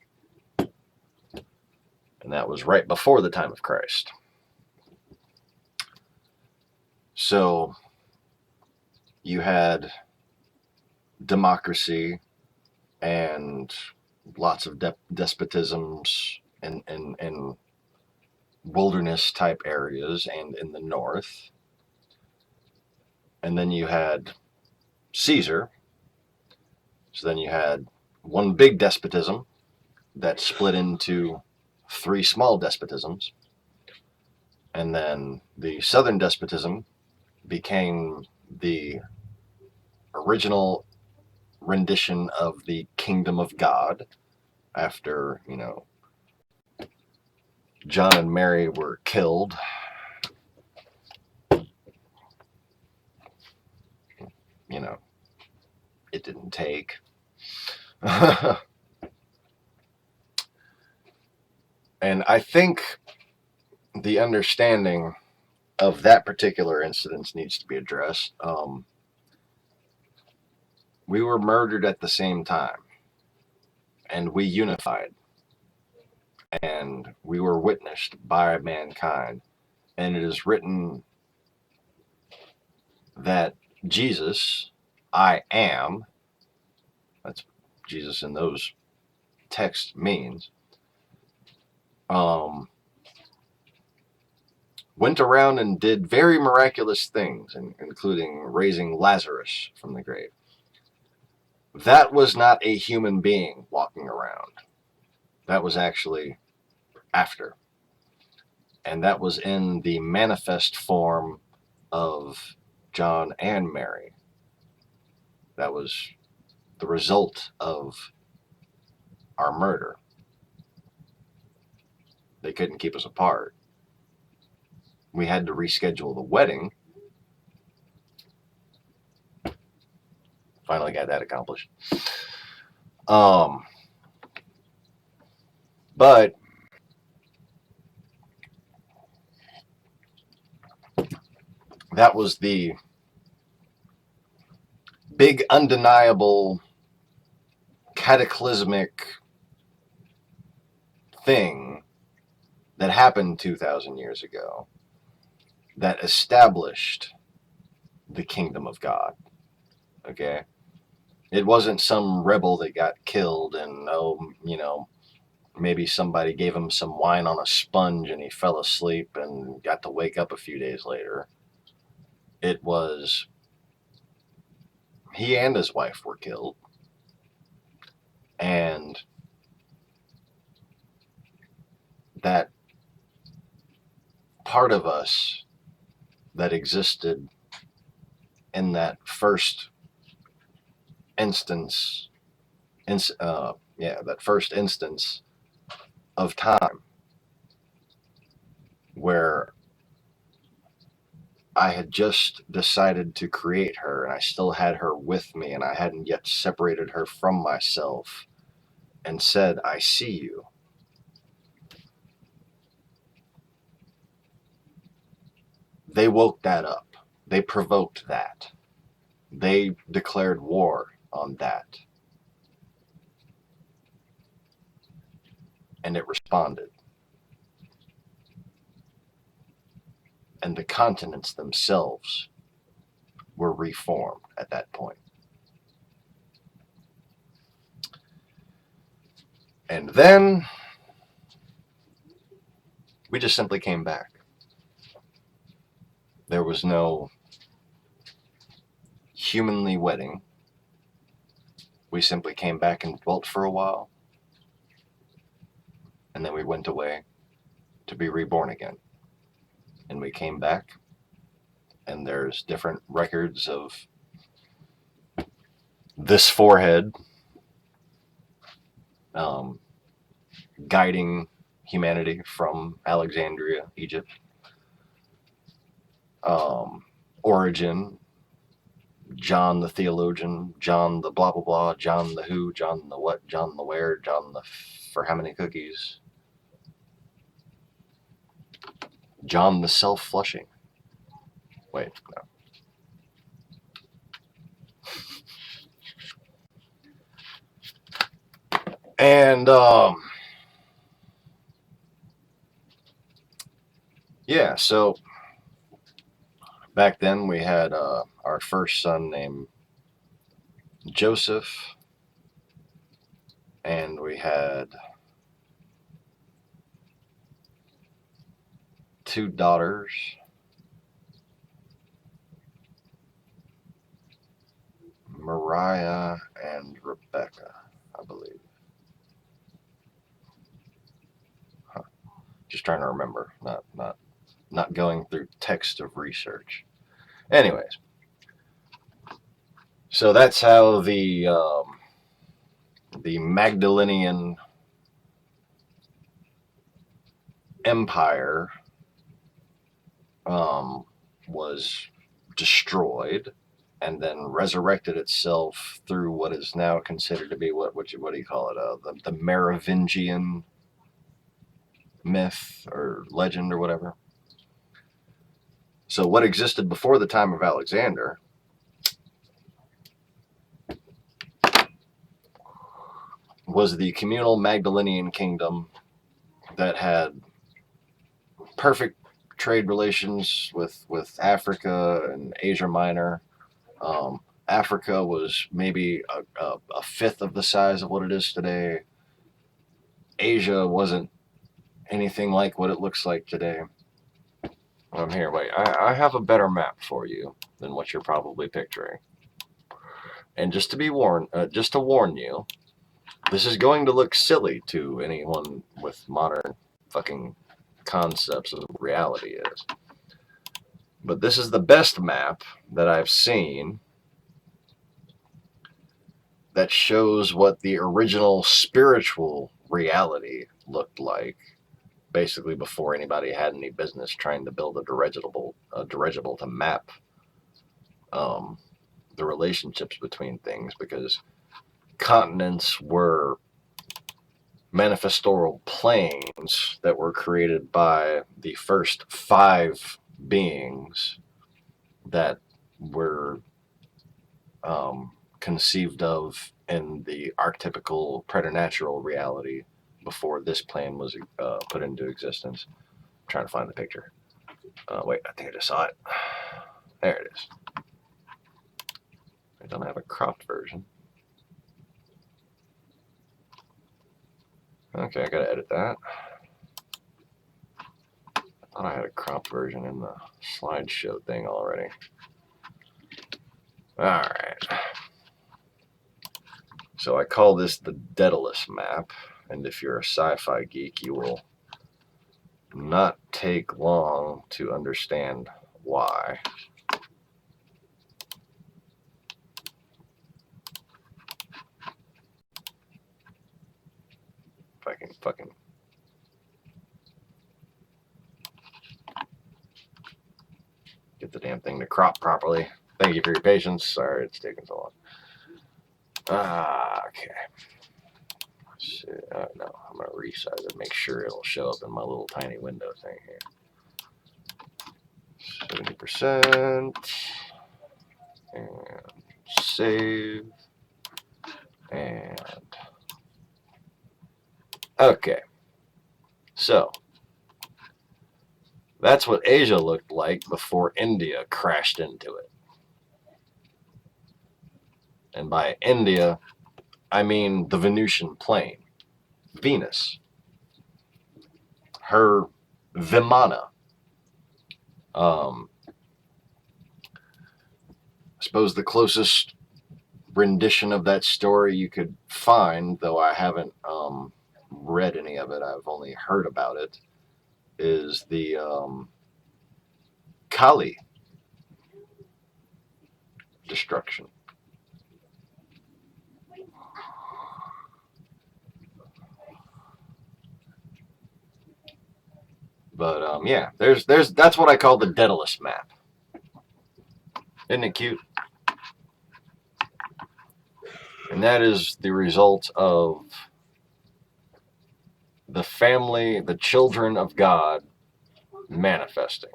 And that was right before the time of Christ. So you had democracy and lots of despotisms in wilderness type areas and in the north. And then you had Caesar. So then you had one big despotism that split into 3 small despotisms. And then the southern despotism became the original rendition of the kingdom of God after, you know, John and Mary were killed. You know, it didn't take. And I think the understanding of that particular incident needs to be addressed. We were murdered at the same time, and we unified, and we were witnessed by mankind. And it is written that Jesus, I am, that's Jesus in those texts means, went around and did very miraculous things, including raising Lazarus from the grave. That was not a human being walking around. That was actually after. And that was in the manifest form of John and Mary. That was the result of our murder. They couldn't keep us apart. We had to reschedule the wedding. Finally got that accomplished. But that was the big, undeniable, cataclysmic thing that happened 2,000 years ago that established the kingdom of God. Okay? It wasn't some rebel that got killed and, you know, maybe somebody gave him some wine on a sponge and he fell asleep and got to wake up a few days later. It was he and his wife were killed. And that part of us that existed in that first instance, that first instance of time where I had just decided to create her and I still had her with me and I hadn't yet separated her from myself and said, I see you. They woke that up. They provoked that. They declared war on that. And it responded. and the continents themselves were reformed at that point. And then we just simply came back. There was no humanly wedding. We simply came back and dwelt for a while, and then we went away to be reborn again. And we came back, and there's different records of this forehead guiding humanity from Alexandria, Egypt. Origin, John the theologian, John the blah blah blah, John the who, John the what, John the where, John the for how many cookies, John the self-flushing. Wait, no. And yeah, so back then we had our first son named Joseph, and we had 2 daughters, Mariah and Rebecca, I believe. Just trying to remember, not going through text of research. Anyways, so that's how the Magdalenian Empire was destroyed and then resurrected itself through what is now considered to be what do you call it? The Merovingian myth or legend or whatever. So what existed before the time of Alexander was the communal Magdalenian kingdom that had perfect trade relations with Africa and Asia Minor. Africa was maybe a fifth of the size of what it is today. Asia wasn't anything like what it looks like today. Here, wait, I have a better map for you than what you're probably picturing. And just to be warned, just to warn you, this is going to look silly to anyone with modern fucking concepts of what reality is. But this is the best map that I've seen that shows what the original spiritual reality looked like, basically before anybody had any business trying to build a dirigible to map the relationships between things, because continents were manifestorial planes that were created by the first 5 beings that were conceived of in the archetypical preternatural reality before this plane was put into existence. I'm trying to find the picture. Wait, I think I just saw it. There it is. I don't have a cropped version. Okay, I gotta edit that. I thought I had a cropped version in the slideshow thing already. Alright. So I call this the Daedalus map, and if you're a sci-fi geek, you will not take long to understand why. If I can fucking get the damn thing to crop properly. Thank you for your patience. Sorry it's taking so long. Okay. Let's see. No, I'm going to resize it, make sure it'll show up in my little tiny window thing here. 70%. And save. And okay. So That's what Asia looked like before India crashed into it. And by India, I mean the Venusian plain, Venus, her Vimana. I suppose the closest rendition of that story you could find, though I haven't read any of it, I've only heard about it, is the Kali destruction. But yeah, there's that's what I call the Daedalus map. Isn't it cute? And that is the result of the family, the children of God, manifesting.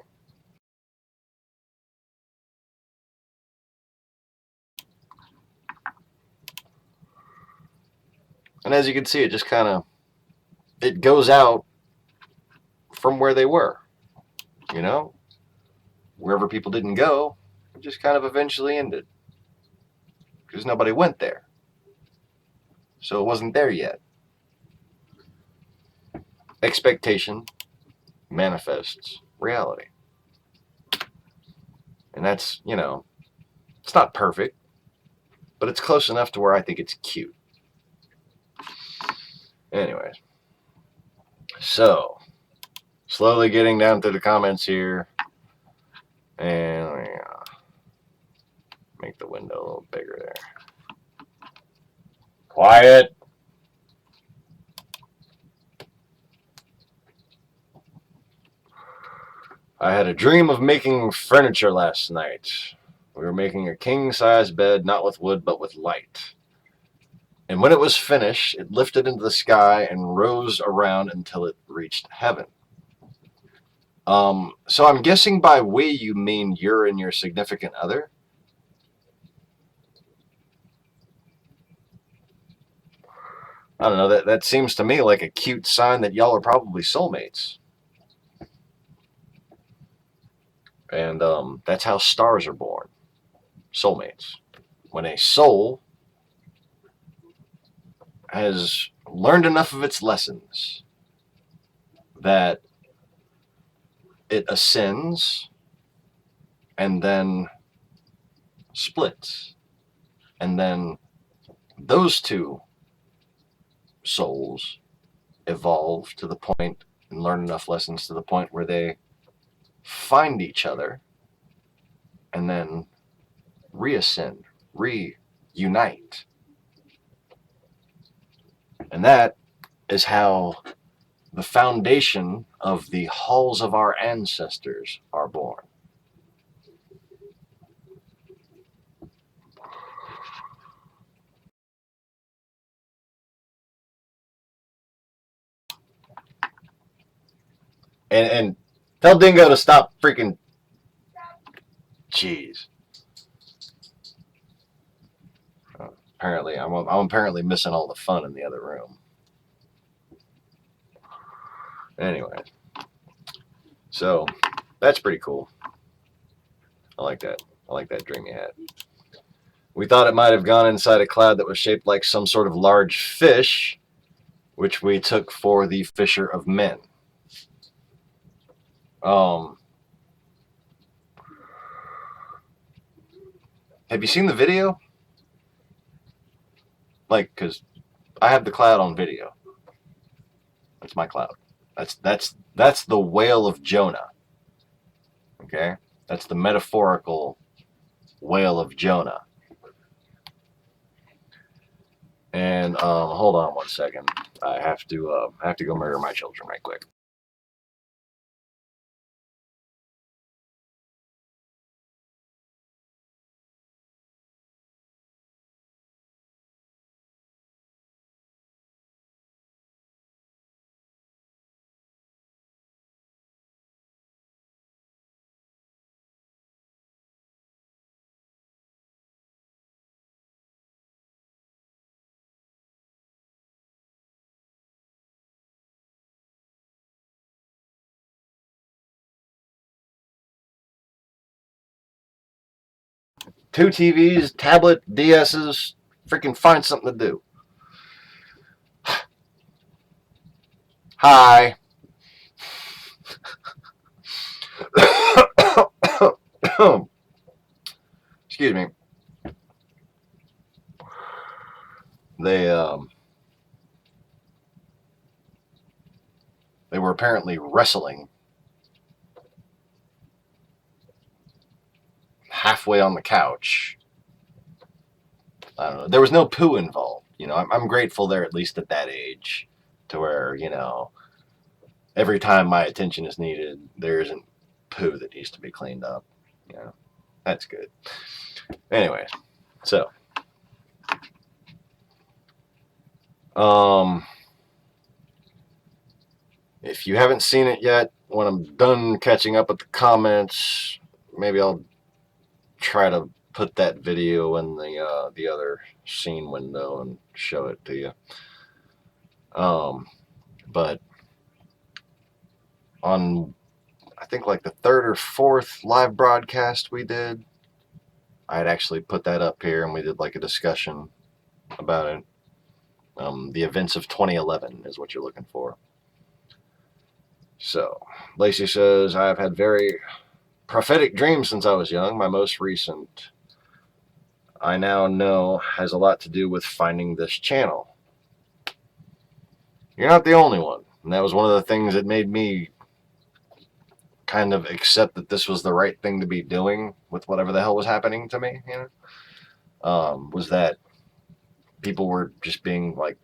And as you can see, it just kind of, it goes out from where they were, you know? Wherever people didn't go, it just kind of eventually ended. Because nobody went there. So it wasn't there yet. Expectation manifests reality. And that's, you know, it's not perfect, but it's close enough to where I think it's cute. Anyways. So, slowly getting down to the comments here. And make the window a little bigger there. Quiet. I had a dream of making furniture last night. We were making a king-size bed, not with wood, but with light. And when it was finished, it lifted into the sky and rose around until it reached heaven. So I'm guessing by we you mean you're and your significant other? I don't know, that seems to me like a cute sign that y'all are probably soulmates. And that's how stars are born. Soulmates. When a soul has learned enough of its lessons that it ascends and then splits. And then those two souls evolve to the point and learn enough lessons to the point where they find each other and then reascend, reunite. And that is how the foundation of the halls of our ancestors are born. And tell Dingo to stop freaking. Jeez. Apparently, I'm apparently missing all the fun in the other room. Anyway, so that's pretty cool. I like that. I like that dream you had. We thought it might have gone inside a cloud that was shaped like some sort of large fish, which we took for the Fisher of Men. Have you seen the video? Like, because I have the cloud on video. That's my cloud. That's the whale of Jonah. Okay, that's the metaphorical whale of Jonah. And hold on one second. I have to go murder my children right quick. 2 TVs, tablet, DSs, freaking find something to do. Hi. Excuse me. They were apparently wrestling halfway on the couch. I don't know. There was no poo involved. You know, I'm grateful they're at least at that age to where, you know, every time my attention is needed, there isn't poo that needs to be cleaned up. You know, that's good. Anyway, so if you haven't seen it yet, when I'm done catching up with the comments, maybe I'll try to put that video in the other scene window and show it to you. But on, I think like the 3rd or 4th live broadcast we did, I had actually put that up here and we did like a discussion about it. The events of 2011 is what you're looking for. So, Lacey says, I have had very prophetic dreams since I was young. My most recent, I now know, has a lot to do with finding this channel. You're not the only one. And that was one of the things that made me kind of accept that this was the right thing to be doing with whatever the hell was happening to me, you know, was that people were just being like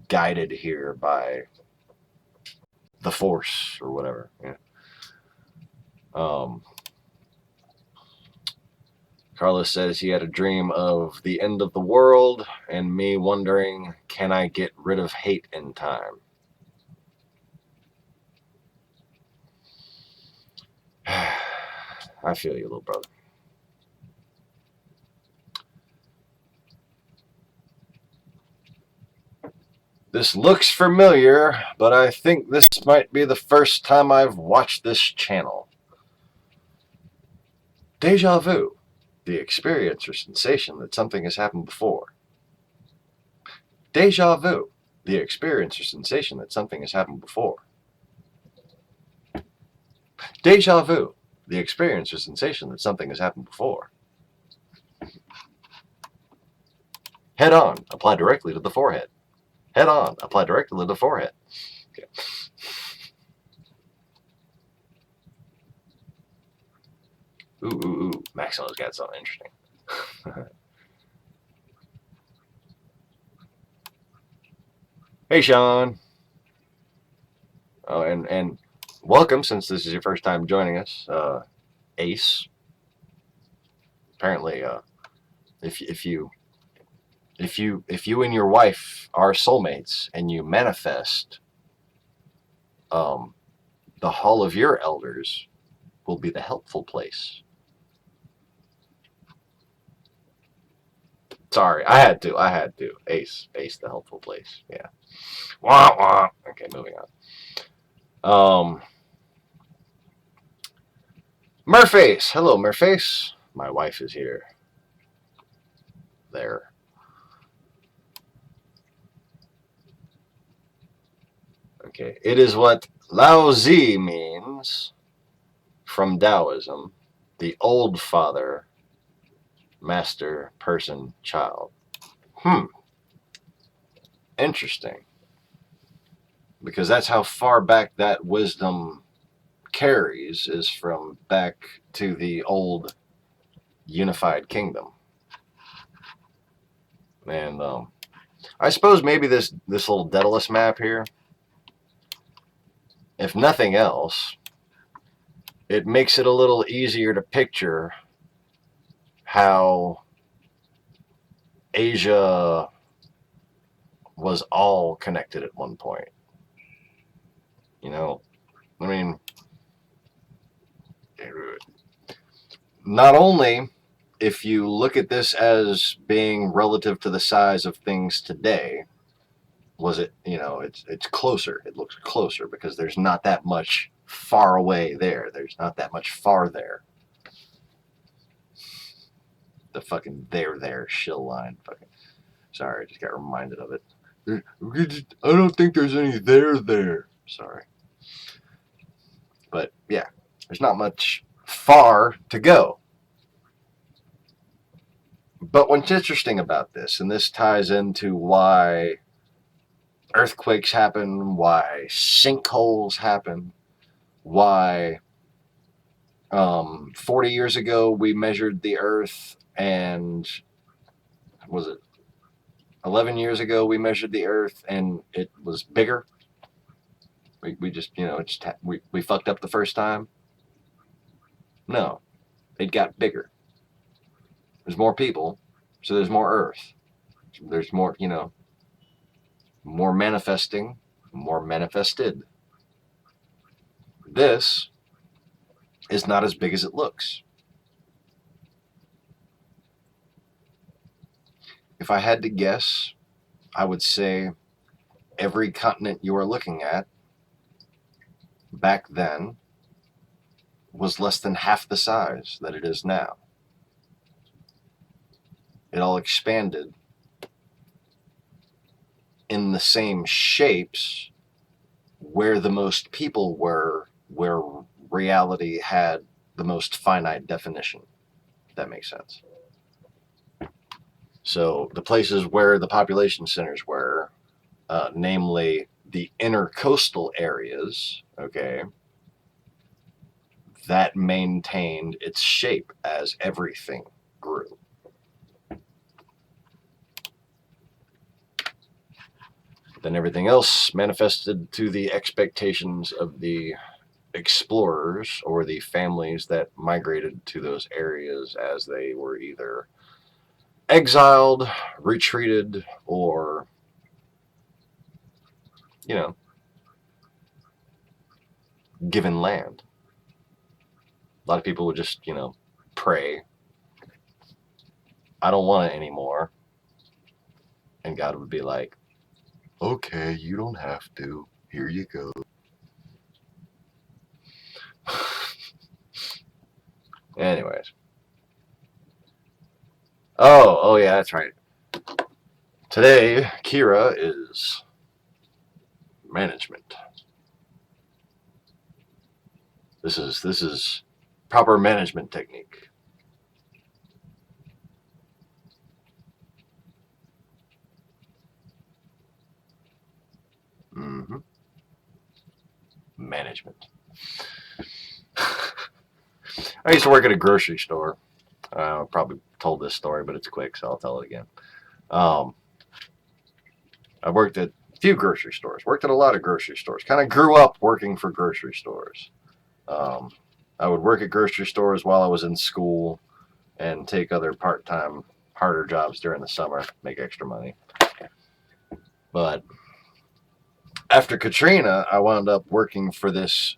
guided here by the force or whatever. Yeah. Carlos says he had a dream of the end of the world and me wondering, can I get rid of hate in time? I feel you, little brother. This looks familiar, but I think this might be the first time I've watched this channel. Deja vu, the experience or sensation that something has happened before. Deja vu, the experience or sensation that something has happened before. Deja vu, the experience or sensation that something has happened before. Head on, apply directly to the forehead. Head on, apply directly to the forehead. Okay. Ooh, Maxilo's got something interesting. Hey, Sean. Oh, and welcome, since this is your first time joining us, Ace. Apparently, if you and your wife are soulmates and you manifest, the hall of your elders will be the helpful place. Sorry, I had to. Ace, the helpful place. Yeah. Wah, wah. Okay, moving on. Murface. Hello, Murface. My wife is here. There. Okay. It is what Lao Tzu means from Taoism. The old father, master, person, child. Interesting. Because that's how far back that wisdom carries, is from back to the old unified kingdom. And I suppose maybe this little Daedalus map here, if nothing else, it makes it a little easier to picture how Asia was all connected at one point. You know, I mean, not only if you look at this as being relative to the size of things today, was it, you know, it's closer. It looks closer because there's not that much far away there. There's not that much far there. The fucking there shill line. Fucking sorry, I just got reminded of it. I don't think there's any there. Sorry. But yeah, there's not much far to go. But what's interesting about this, and this ties into why earthquakes happen, why sinkholes happen, why 40 years ago we measured the earth, and was it 11 years ago we measured the earth and it was bigger. We just, we fucked up the first time. No, it got bigger. There's more people, so there's more earth. There's more, more manifesting, more manifested. This is not as big as it looks. If I had to guess, I would say every continent you are looking at back then was less than half the size that it is now. It all expanded in the same shapes where the most people were, where reality had the most finite definition, if that makes sense. So the places where the population centers were, namely the intercoastal areas, okay, that maintained its shape as everything grew. Then everything else manifested to the expectations of the explorers or the families that migrated to those areas as they were either exiled, retreated, or, given land. A lot of people would just, pray, I don't want it anymore. And God would be like, okay, you don't have to. Here you go. Anyways. Oh yeah, that's right. Today, Kira is management. This is proper management technique. Mm-hmm. Management. I used to work at a grocery store. I probably told this story, but it's quick, so I'll tell it again. I worked at a few grocery stores. Worked at a lot of grocery stores. Kind of grew up working for grocery stores. I would work at grocery stores while I was in school and take other part-time, harder jobs during the summer, make extra money. But after Katrina, I wound up working for this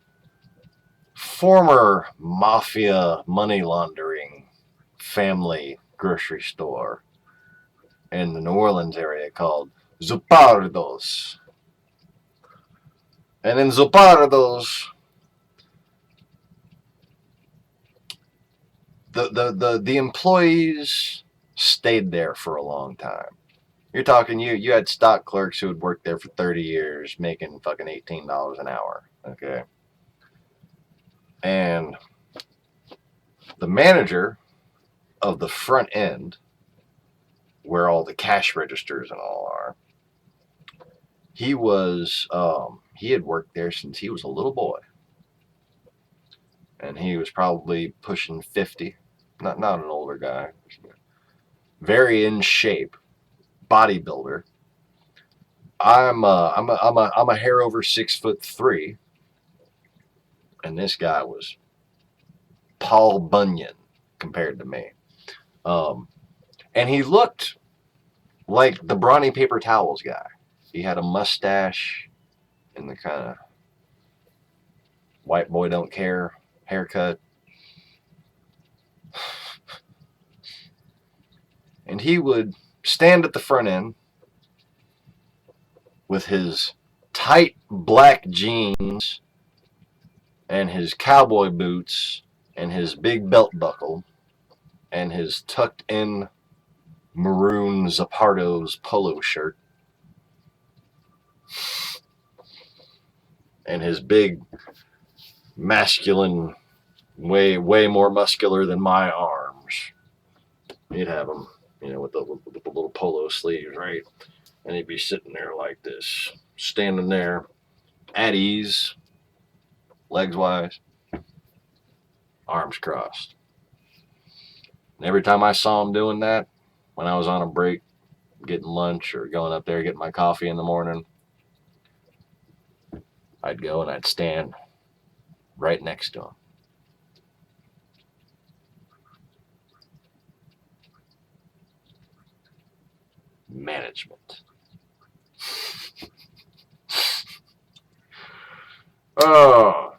former mafia money laundering family grocery store in the New Orleans area called Zupardo's. And in Zupardo's, the employees stayed there for a long time. You're talking, you had stock clerks who had worked there for 30 years making fucking $18 an hour, okay? And the manager of the front end, where all the cash registers and all are, he had worked there since he was a little boy. And he was probably pushing 50, not an older guy, very in shape, bodybuilder. I'm a hair over 6'3", and this guy was Paul Bunyan compared to me. And he looked like the Brawny Paper Towels guy. He had a mustache and the kind of white boy don't care haircut. And he would stand at the front end with his tight black jeans and his cowboy boots and his big belt buckle and his tucked in maroon Zappardo's polo shirt, and his big masculine, way more muscular than my arms. He'd have him, with the little polo sleeves, right? And he'd be sitting there like this, standing there at ease, legs wise, arms crossed. And every time I saw him doing that, when I was on a break, getting lunch or going up there getting my coffee in the morning, I'd go and I'd stand right next to him. Management. Oh,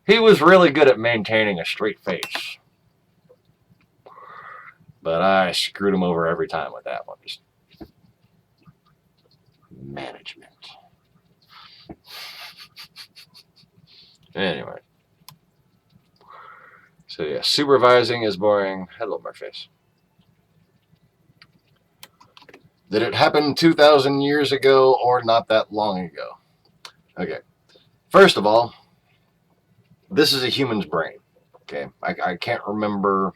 he was really good at maintaining a straight face, but I screwed him over every time with that one. Just management. Anyway, so yeah, supervising is boring. Hello, Murphy's. Did it happen 2,000 years ago or not that long ago? Okay. First of all, this is a human's brain. Okay. I can't remember,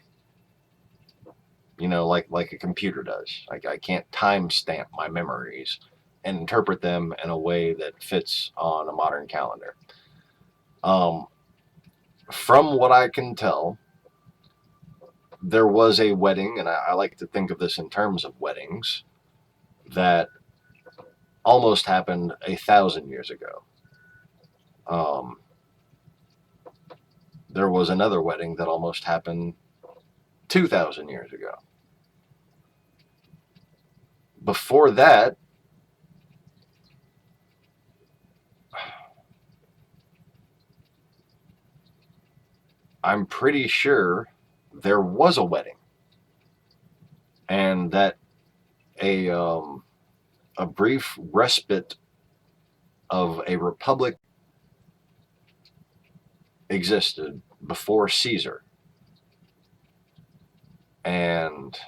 like a computer does. I can't timestamp my memories and interpret them in a way that fits on a modern calendar. From what I can tell, there was a wedding, and I like to think of this in terms of weddings, that almost happened 1,000 years ago. There was another wedding that almost happened 2,000 years ago. Before that, I'm pretty sure there was a wedding, and that a brief respite of a republic existed before Caesar. And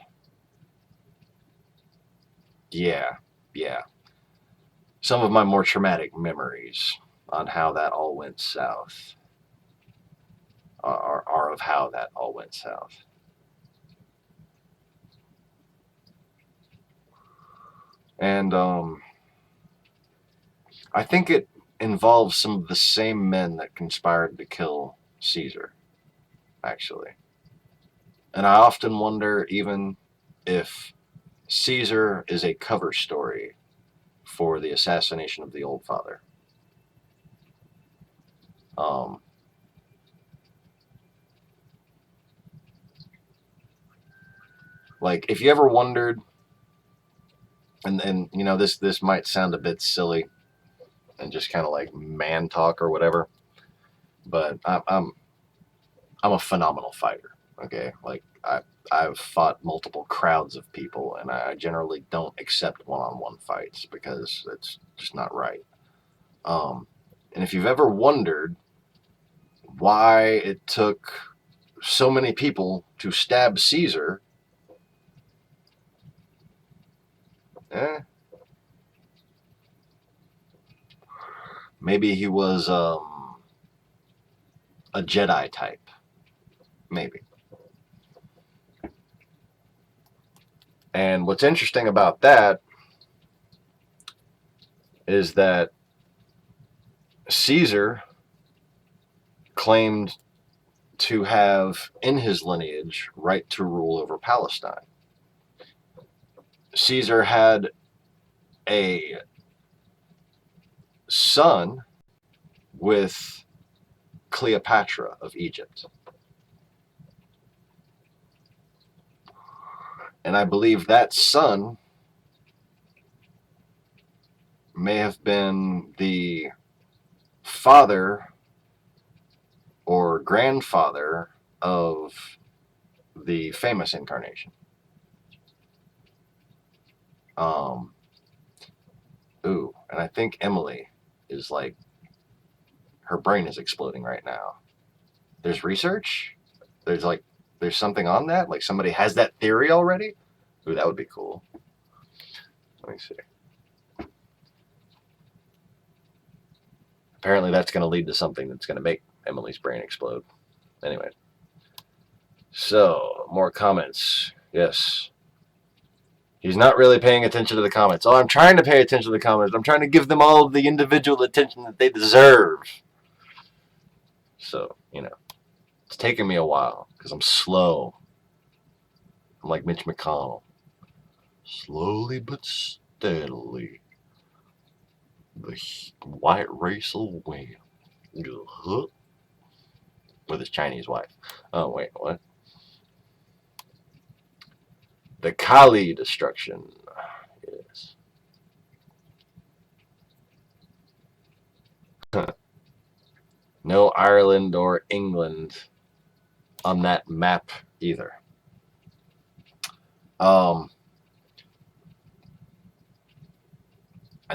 yeah. Some of my more traumatic memories on how that all went south are of how that all went south. And I think it involves some of the same men that conspired to kill Caesar, actually. And I often wonder even if Caesar is a cover story for the assassination of the Old Father. Like, if you ever wondered, and this might sound a bit silly and just kind of like man talk or whatever, but I'm a phenomenal fighter. Okay, like I've fought multiple crowds of people, and I generally don't accept one-on-one fights because it's just not right. And if you've ever wondered why it took so many people to stab Caesar, maybe he was a Jedi type. Maybe. And what's interesting about that is that Caesar claimed to have in his lineage right to rule over Palestine. Caesar had a son with Cleopatra of Egypt. And I believe that son may have been the father or grandfather of the famous incarnation. And I think Emily is like, her brain is exploding right now. There's research. There's like there's something on that? Like somebody has that theory already? Ooh, that would be cool. Let me see. Apparently that's going to lead to something that's going to make Emily's brain explode. Anyway. So, more comments. Yes. He's not really paying attention to the comments. Oh, I'm trying to pay attention to the comments. I'm trying to give them all the individual attention that they deserve. So, you know, it's taking me a while because I'm slow. I'm like Mitch McConnell. Slowly but steadily, the white race will win. With his Chinese wife. Oh, wait, what? The Kali destruction. Yes. No Ireland or England on that map either. I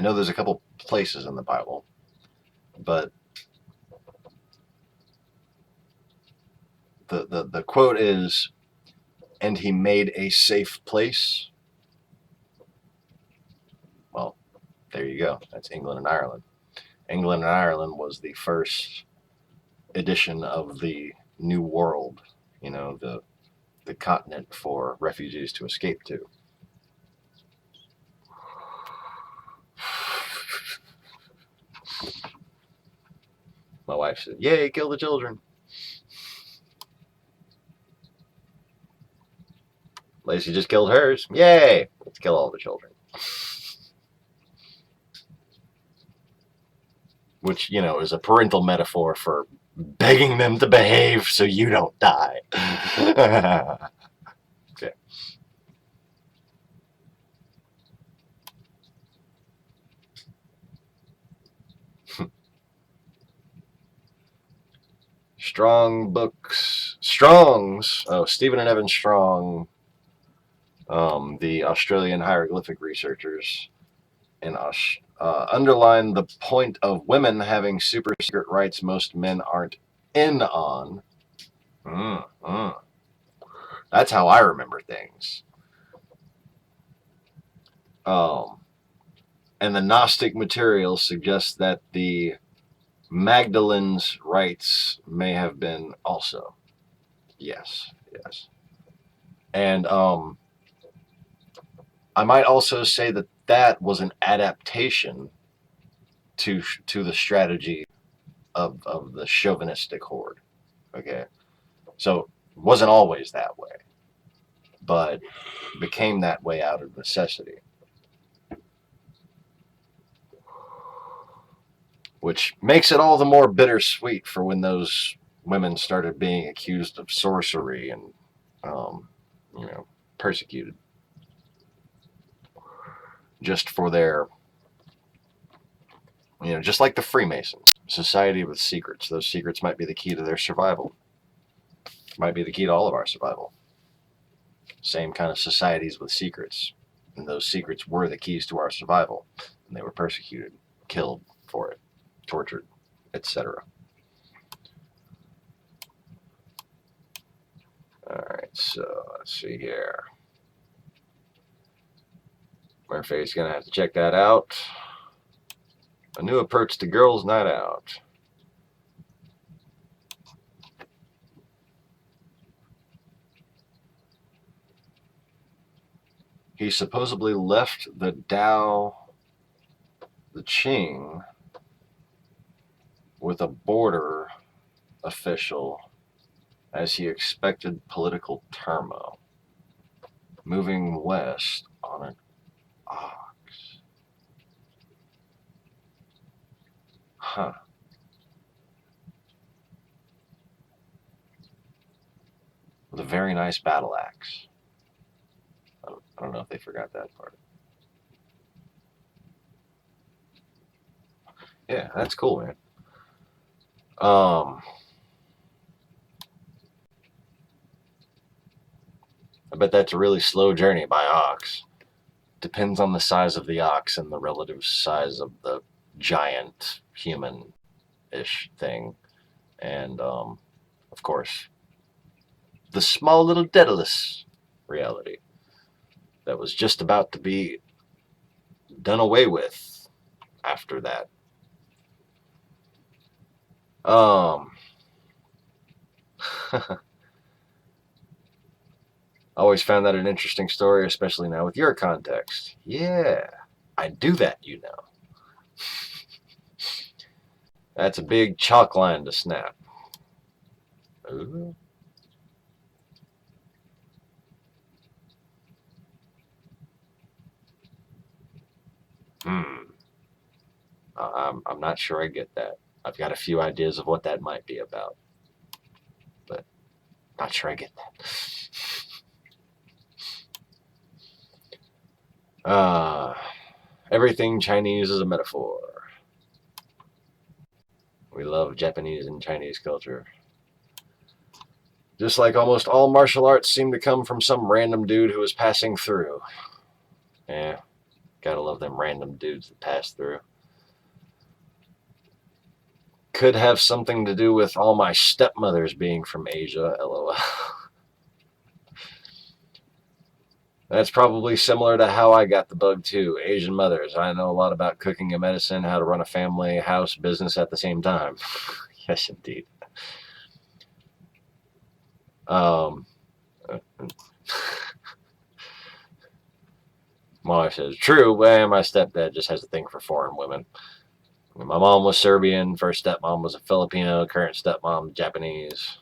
know there's a couple places in the Bible, but the quote is, "And he made a safe place." Well, there you go. That's England and Ireland. England and Ireland was the first edition of the New World, you know, the continent for refugees to escape to. My wife said, "Yay, kill the children." Lacey just killed hers. Yay, let's kill all the children. Which, you know, is a parental metaphor for begging them to behave so you don't die. Okay. Strong books. Strong's. Oh, Stephen and Evan Strong, the Australian hieroglyphic researchers, underline the point of women having super secret rights most men aren't in on. That's how I remember things. And the Gnostic material suggests that the Magdalene's rights may have been also. Yes. And I might also say that that was an adaptation to the strategy of the chauvinistic horde. Okay. So it wasn't always that way, but became that way out of necessity. Which makes it all the more bittersweet for when those women started being accused of sorcery and, you know, persecuted just for their, you know, just like the Freemasons, society with secrets. Those secrets might be the key to their survival. Might be the key to all of our survival. Same kind of societies with secrets. And those secrets were the keys to our survival. And they were persecuted, killed for it, tortured, etc. All right, so let's see here. Murphy's going to have to check that out. A new approach to girls' night out. He supposedly left the Tao, the Qing, with a border official as he expected political turmoil, moving west on an ox. Huh. With a very nice battle axe. I don't know if they forgot that part. Yeah, that's cool, man. I bet that's a really slow journey by ox. Depends on the size of the ox and the relative size of the giant human-ish thing. And, of course, the small little Daedalus reality that was just about to be done away with after that. I always found that an interesting story, especially now with your context. Yeah, I do that, you know. That's a big chalk line to snap. Ooh. I'm not sure I get that. I've got a few ideas of what that might be about, but not sure I get that. Everything Chinese is a metaphor. We love Japanese and Chinese culture. Just like almost all martial arts seem to come from some random dude who is passing through. Yeah, gotta love them random dudes that pass through. Could have something to do with all my stepmothers being from Asia, lol. That's probably similar to how I got the bug too. Asian mothers. I know a lot about cooking and medicine, how to run a family, house, business at the same time. Yes, indeed. My wife says, true, well, my stepdad just has a thing for foreign women. My mom was Serbian, first stepmom was a Filipino, current stepmom Japanese.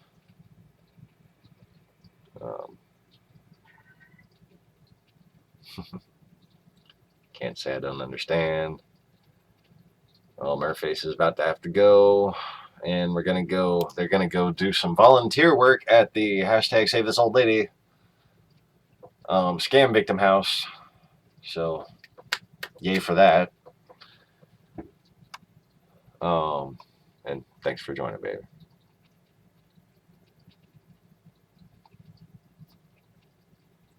Can't say I don't understand. Well, Murphyface is about to have to go, and they're gonna go do some volunteer work at the hashtag Save This Old Lady scam victim house. So, yay for that. And thanks for joining, baby.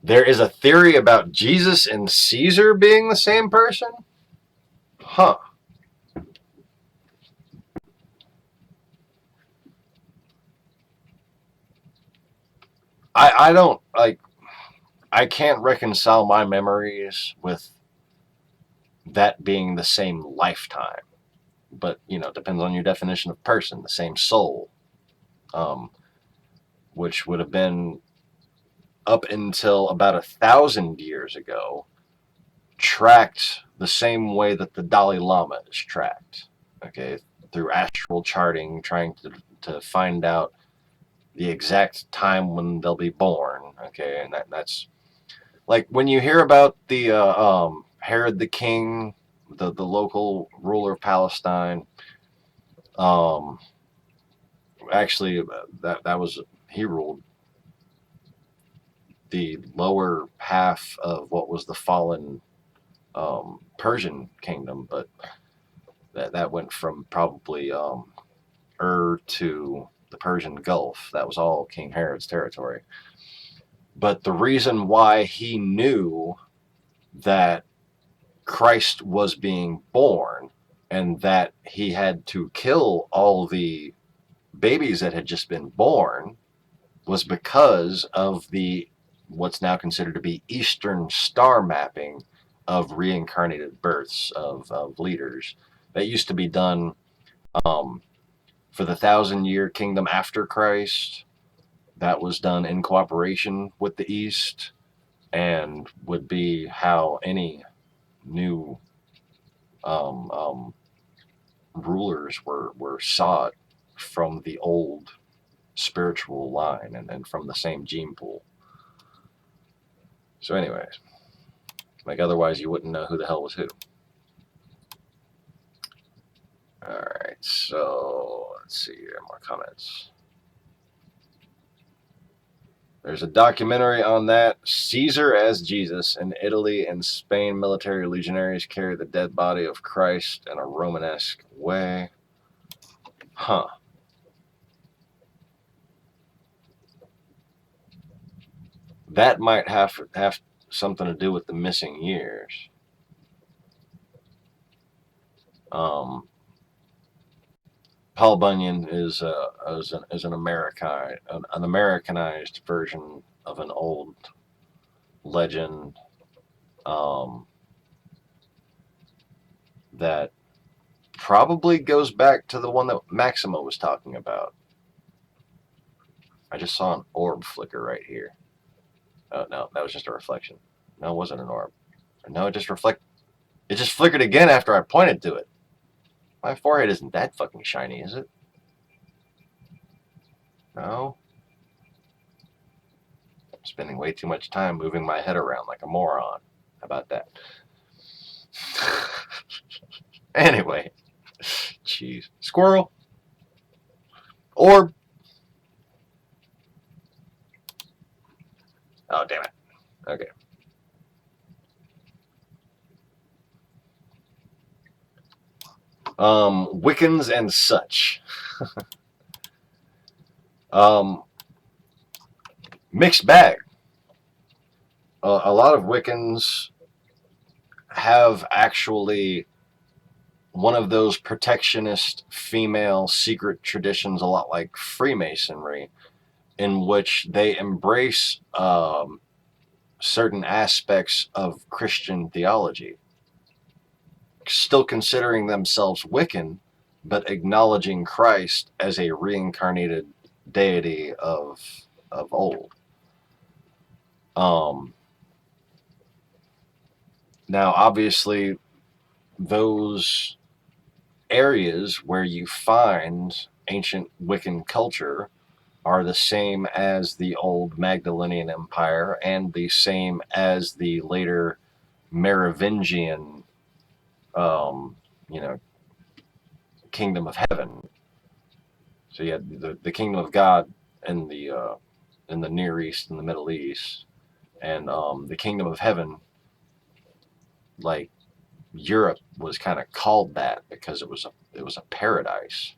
There is a theory about Jesus and Caesar being the same person? Huh. I don't, like, I can't reconcile my memories with that being the same lifetime. But, you know, it depends on your definition of person, the same soul. Which would have been up until about 1,000 years ago, tracked the same way that the Dalai Lama is tracked. Okay, through astral charting, trying to find out the exact time when they'll be born. Okay, and that's like when you hear about the Herod the King, the local ruler of Palestine. Actually, that was, he ruled the lower half of what was the fallen Persian kingdom, but that went from probably to the Persian Gulf. That was all King Herod's territory. But the reason why he knew that Christ was being born and that he had to kill all the babies that had just been born was because of the what's now considered to be Eastern star mapping of reincarnated births of leaders. That used to be done for the 1,000-year kingdom after Christ. That was done in cooperation with the East and would be how any new rulers were sought from the old spiritual line and from the same gene pool. So anyways, like otherwise you wouldn't know who the hell was who. Alright, so let's see here, more comments. There's a documentary on that. Caesar as Jesus. In Italy and Spain, military legionaries carry the dead body of Christ in a Romanesque way. Huh. That might have something to do with the missing years. Paul Bunyan is an Americanized version of an old legend that probably goes back to the one that Maximo was talking about. I just saw an orb flicker right here. Oh no, that was just a reflection. No, it wasn't an orb. No, it just flickered again after I pointed to it. My forehead isn't that fucking shiny, is it? No. I'm spending way too much time moving my head around like a moron. How about that? Anyway. Jeez. Squirrel. Orb. Oh, damn it. Okay. Wiccans and such. Mixed bag. A lot of Wiccans have actually one of those protectionist female secret traditions, a lot like Freemasonry, in which they embrace certain aspects of Christian theology, still considering themselves Wiccan, but acknowledging Christ as a reincarnated deity of old. Now, obviously, those areas where you find ancient Wiccan culture are the same as the old Magdalenian Empire and the same as the later Merovingian, kingdom of heaven. So you had the kingdom of God in the Near East and the Middle East, and the kingdom of heaven, like Europe, was kind of called that because it was a paradise,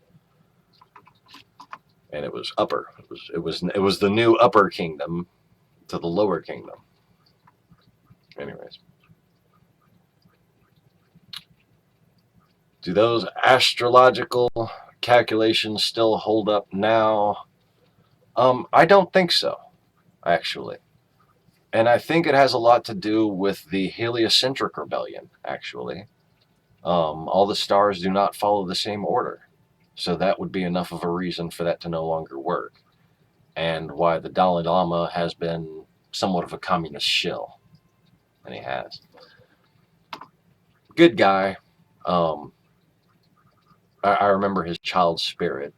and it was upper. It was the new upper kingdom to the lower kingdom. Anyways, do those astrological calculations still hold up now? I don't think so, actually. And I think it has a lot to do with the heliocentric rebellion, actually. All the stars do not follow the same order. So that would be enough of a reason for that to no longer work. And why the Dalai Lama has been somewhat of a communist shill. And he has. Good guy. I remember his child spirit.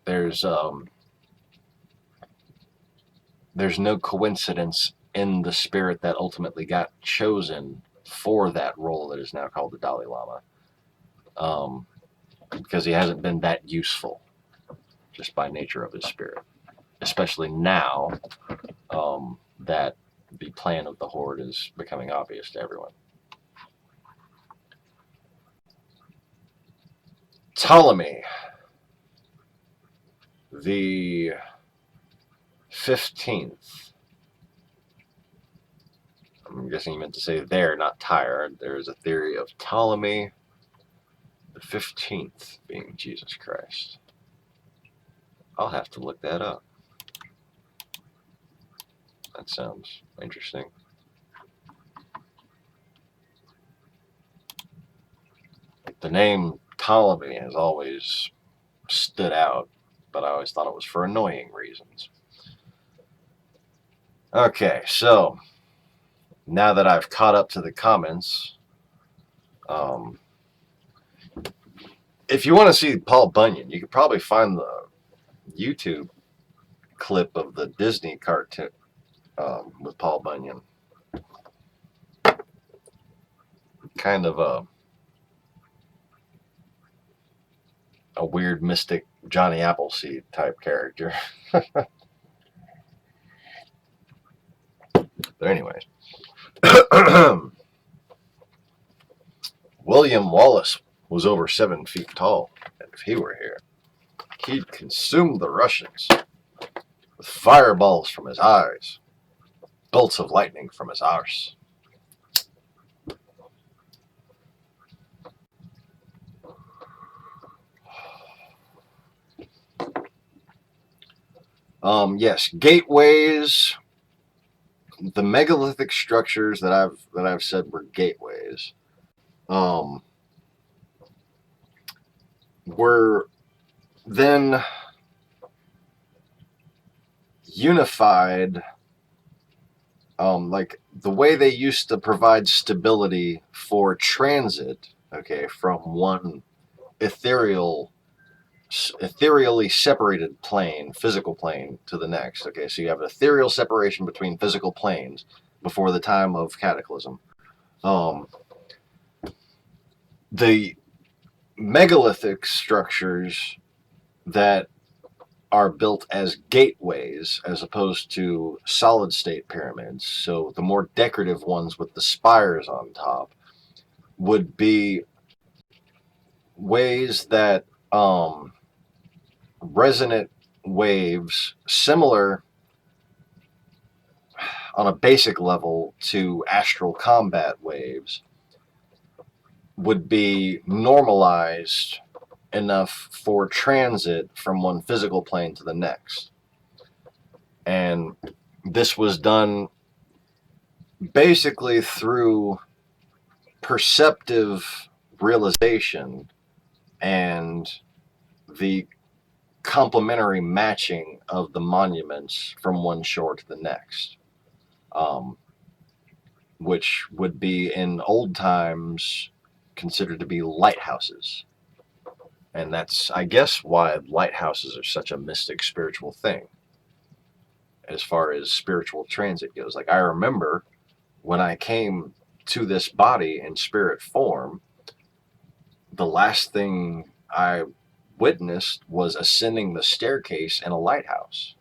There's no coincidence in the spirit that ultimately got chosen for that role that is now called the Dalai Lama, because he hasn't been that useful just by nature of his spirit, especially now that the plan of the Horde is becoming obvious to everyone. Ptolemy the 15th. I'm guessing you meant to say there, not tired. There's a theory of Ptolemy the 15th being Jesus Christ. I'll have to look that up. That sounds interesting. The name Ptolemy has always stood out, but I always thought it was for annoying reasons. Okay, so now that I've caught up to the comments, if you want to see Paul Bunyan, you could probably find the YouTube clip of the Disney cartoon with Paul Bunyan. Kind of a weird mystic Johnny Appleseed type character. But anyways, William Wallace was over 7 feet tall, and if he were here, he'd consume the Russians with fireballs from his eyes, bolts of lightning from his arse. Yes, gateways. The megalithic structures that I've said were gateways, were then unified. Like the way they used to provide stability for transit, okay, from one ethereally separated plane, physical plane, to the next. Okay, so you have an ethereal separation between physical planes before the time of cataclysm. The megalithic structures that are built as gateways as opposed to solid state pyramids, so the more decorative ones with the spires on top, would be ways that resonant waves similar on a basic level to astral combat waves would be normalized enough for transit from one physical plane to the next. And this was done basically through perceptive realization and the complementary matching of the monuments from one shore to the next, which would be in old times considered to be lighthouses. And that's, I guess, why lighthouses are such a mystic spiritual thing as far as spiritual transit goes. Like, I remember when I came to this body in spirit form, the last thing I witnessed was ascending the staircase in a lighthouse.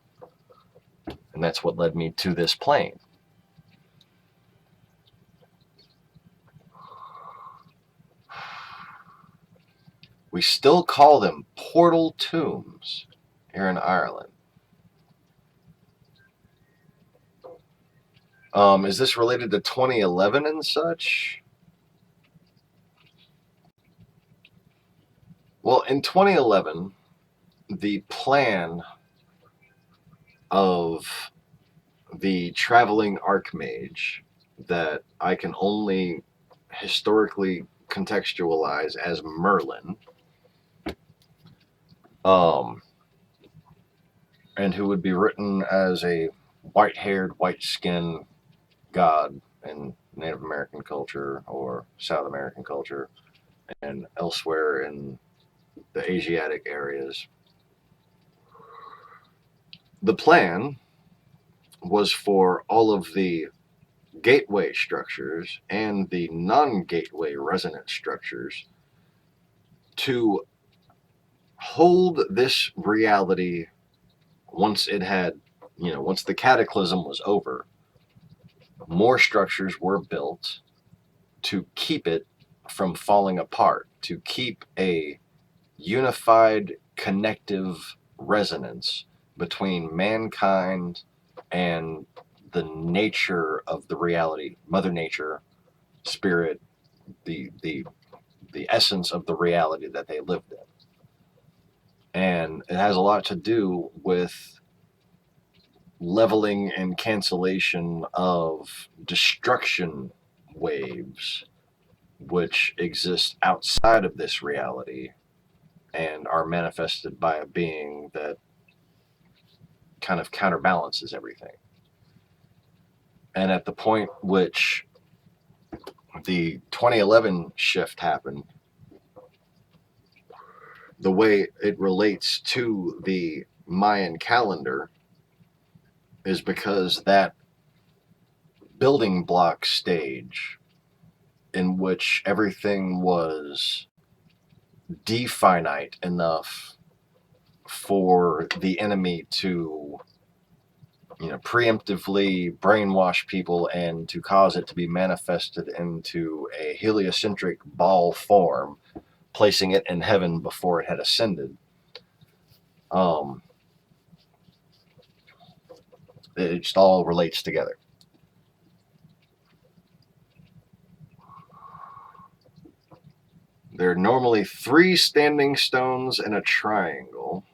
And that's what led me to this plane. We still call them portal tombs here in Ireland. Is this related to 2011 and such? Well, in 2011, the plan of the traveling archmage that I can only historically contextualize as Merlin, and who would be written as a white-haired, white-skinned god in Native American culture or South American culture and elsewhere in the Asiatic areas. The plan was for all of the gateway structures and the non-gateway resonant structures to hold this reality once it had, once the cataclysm was over. More structures were built to keep it from falling apart, to keep a unified connective resonance between mankind and the nature of the reality, Mother Nature, Spirit, the essence of the reality that they lived in. And it has a lot to do with leveling and cancellation of destruction waves which exist outside of this reality and are manifested by a being that kind of counterbalances everything. And at the point which the 2011 shift happened, the way it relates to the Mayan calendar is because that building block stage in which everything was definite enough for the enemy to preemptively brainwash people and to cause it to be manifested into a heliocentric ball form, placing it in heaven before it had ascended. It just all relates together. There are normally 3 standing stones in a triangle.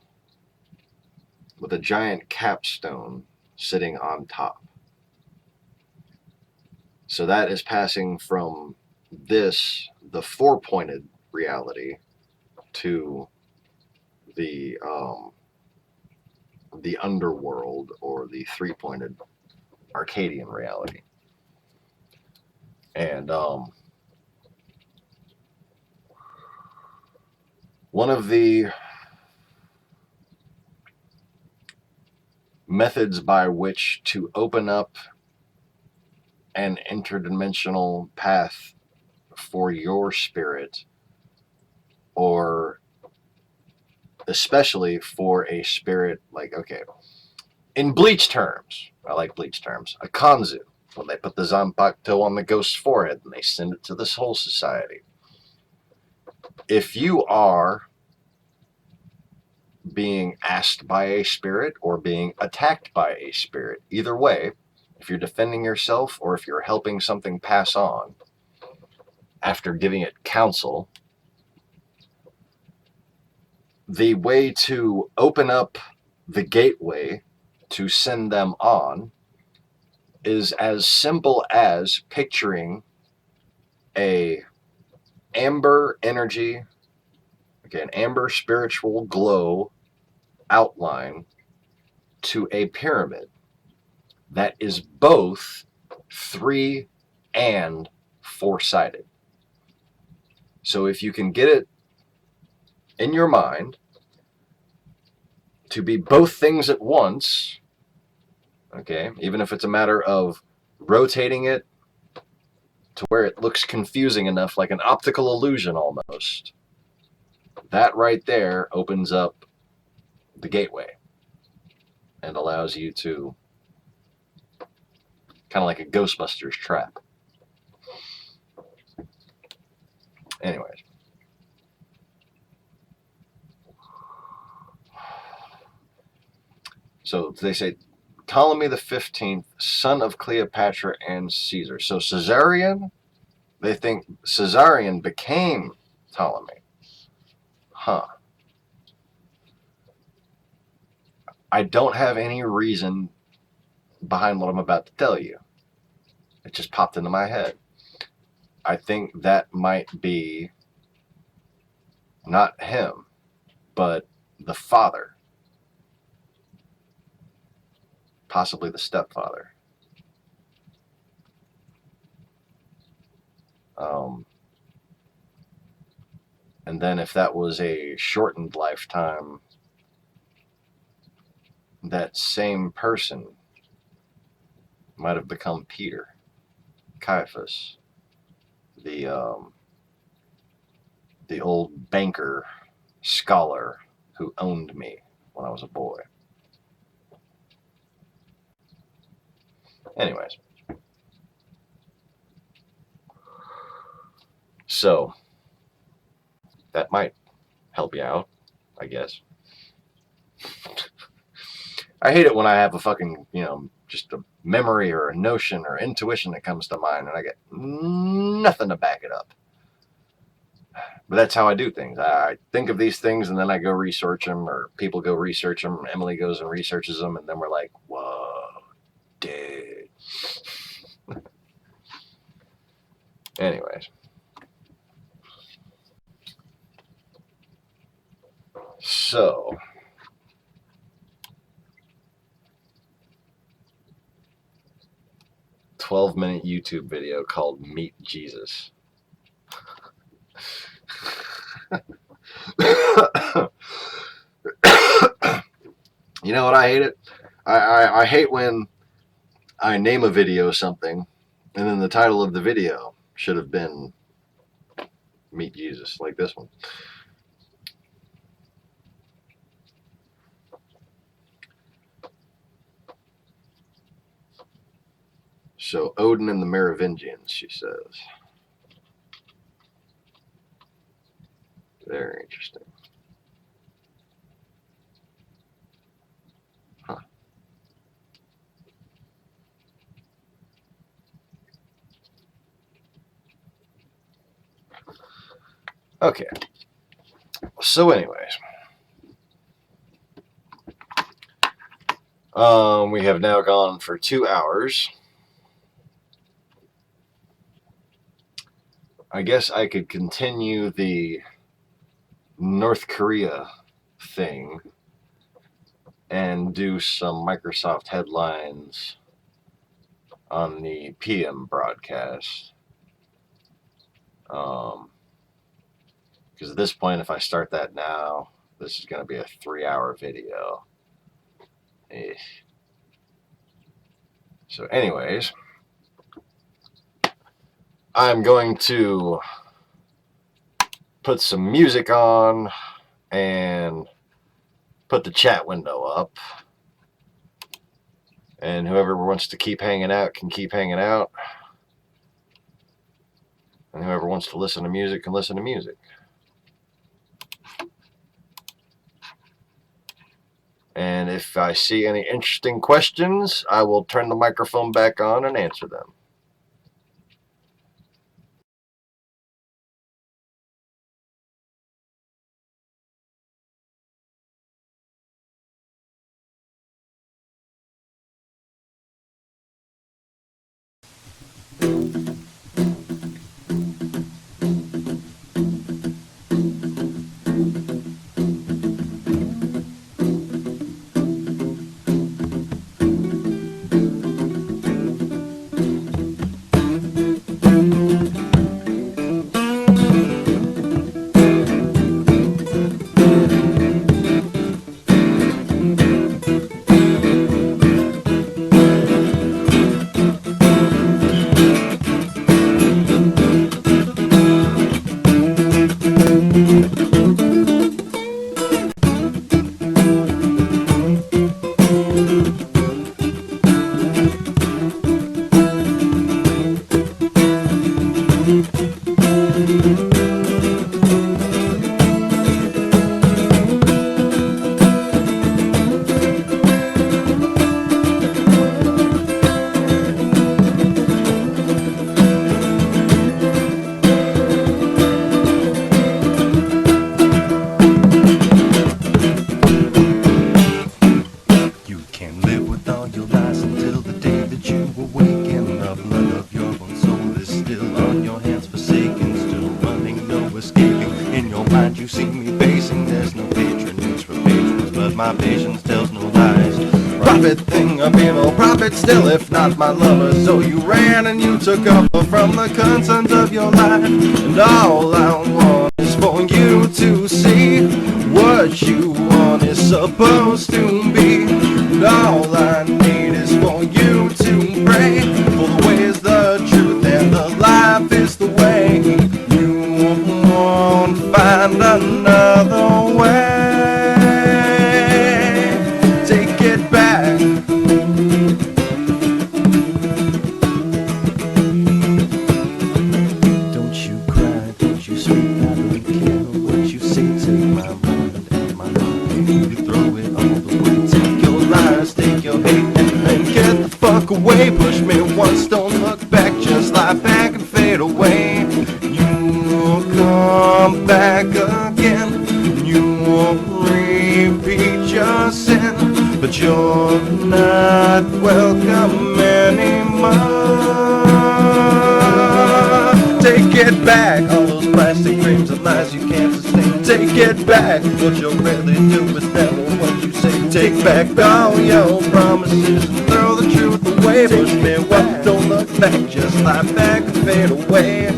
The with a giant capstone sitting on top. So that is passing from this, the four-pointed reality, to the underworld, or the three-pointed Arcadian reality. And one of the methods by which to open up an interdimensional path for your spirit, or especially for a spirit, like, okay, in Bleach terms, I like Bleach terms, a Kanzu, when they put the Zanpakuto on the ghost's forehead and they send it to the Soul Society. If you are being asked by a spirit or being attacked by a spirit, either way, if you're defending yourself or if you're helping something pass on after giving it counsel, the way to open up the gateway to send them on is as simple as picturing a amber energy, okay, an amber spiritual glow outline to a pyramid that is both 3 and 4-sided. So if you can get it in your mind to be both things at once, okay, even if it's a matter of rotating it to where it looks confusing enough, like an optical illusion almost, that right there opens up the gateway and allows you to, kind of like a Ghostbusters trap. Anyways. So they say, Ptolemy the 15th, son of Cleopatra and Caesar. So Caesarion, they think Caesarion became Ptolemy. Huh. I don't have any reason behind what I'm about to tell you. It just popped into my head. I think that might be not him, but the father. Possibly the stepfather. And then if that was a shortened lifetime, that same person might have become Peter, Caiaphas, the old banker scholar who owned me when I was a boy. Anyways. So, that might help you out, I guess. I hate it when I have a fucking, just a memory or a notion or intuition that comes to mind and I get nothing to back it up. But that's how I do things. I think of these things and then I go research them, or people go research them. Emily goes and researches them, and then we're like, whoa, dude. Anyways. So, -minute YouTube video called Meet Jesus. You know what I hate it? I hate when I name a video something and then the title of the video should have been Meet Jesus, like this one. So, Odin and the Merovingians, she says. Very interesting. Huh. Okay. So anyways. We have now gone for 2 hours. I guess I could continue the North Korea thing and do some Microsoft headlines on the PM broadcast. Because at this point, if I start that now, this is going to be a 3-hour video. So anyways, I'm going to put some music on and put the chat window up. And whoever wants to keep hanging out can keep hanging out. And whoever wants to listen to music can listen to music. And if I see any interesting questions, I will turn the microphone back on and answer them. Still, if not my lover, so you ran and you took up from the concerns of your life. And all I want is for you to see what you want is supposed to be. And all I need is for you to pray, for the way is the truth and the life is the way. You won't find another way. Take it back. Away, push me once, don't look back, just lie back and fade away. You will come back again, you won't repeat your sin, but you're not welcome anymore. Take it back, all those plastic dreams and lies you can't sustain. Take it back, what you'll really do is never what you say. Take back all your promises and throw the truth away. Push me well, don't look back, just lie back and fade away.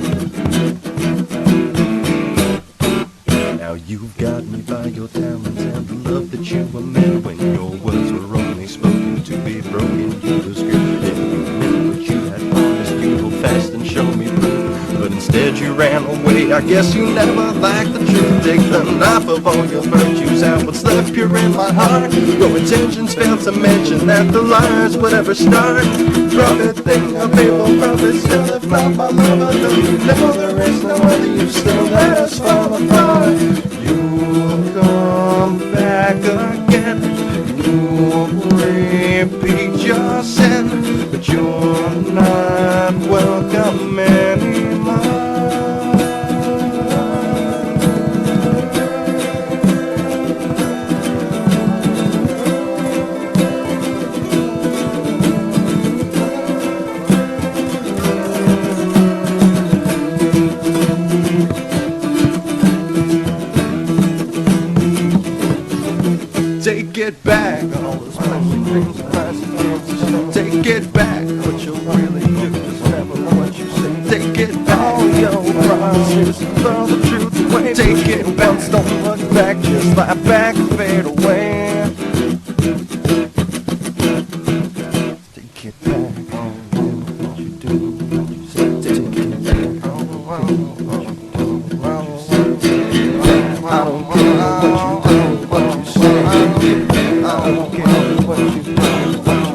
Now you've got me by your talents and the love that you were meant when your words were only spoken to be broken. You were scripted, you meant what you had promised. You hold fast and show me proof, but instead you ran away. I guess you never liked the truth. Take the knife of all your virtues out, what's left pure in my heart. Your intentions fail to mention that the lies would ever start. Prophet thing, a faithful prophet, still if not my lover. Don't you know there is no other, you still let us fall apart. You'll come back again, you won't repeat your sin, but you're not welcome anymore. it back. All those plastic dreams and plastic chances. Take it back. What you really do is never what you say. Take it back. All your promises, throw the truth away. Take it back. Once don't look back, just lie back and fade away. Take it back. What you do, what you say. Take it back. What you do, what you say. I don't care what you do, what you say. I don't care what you do, what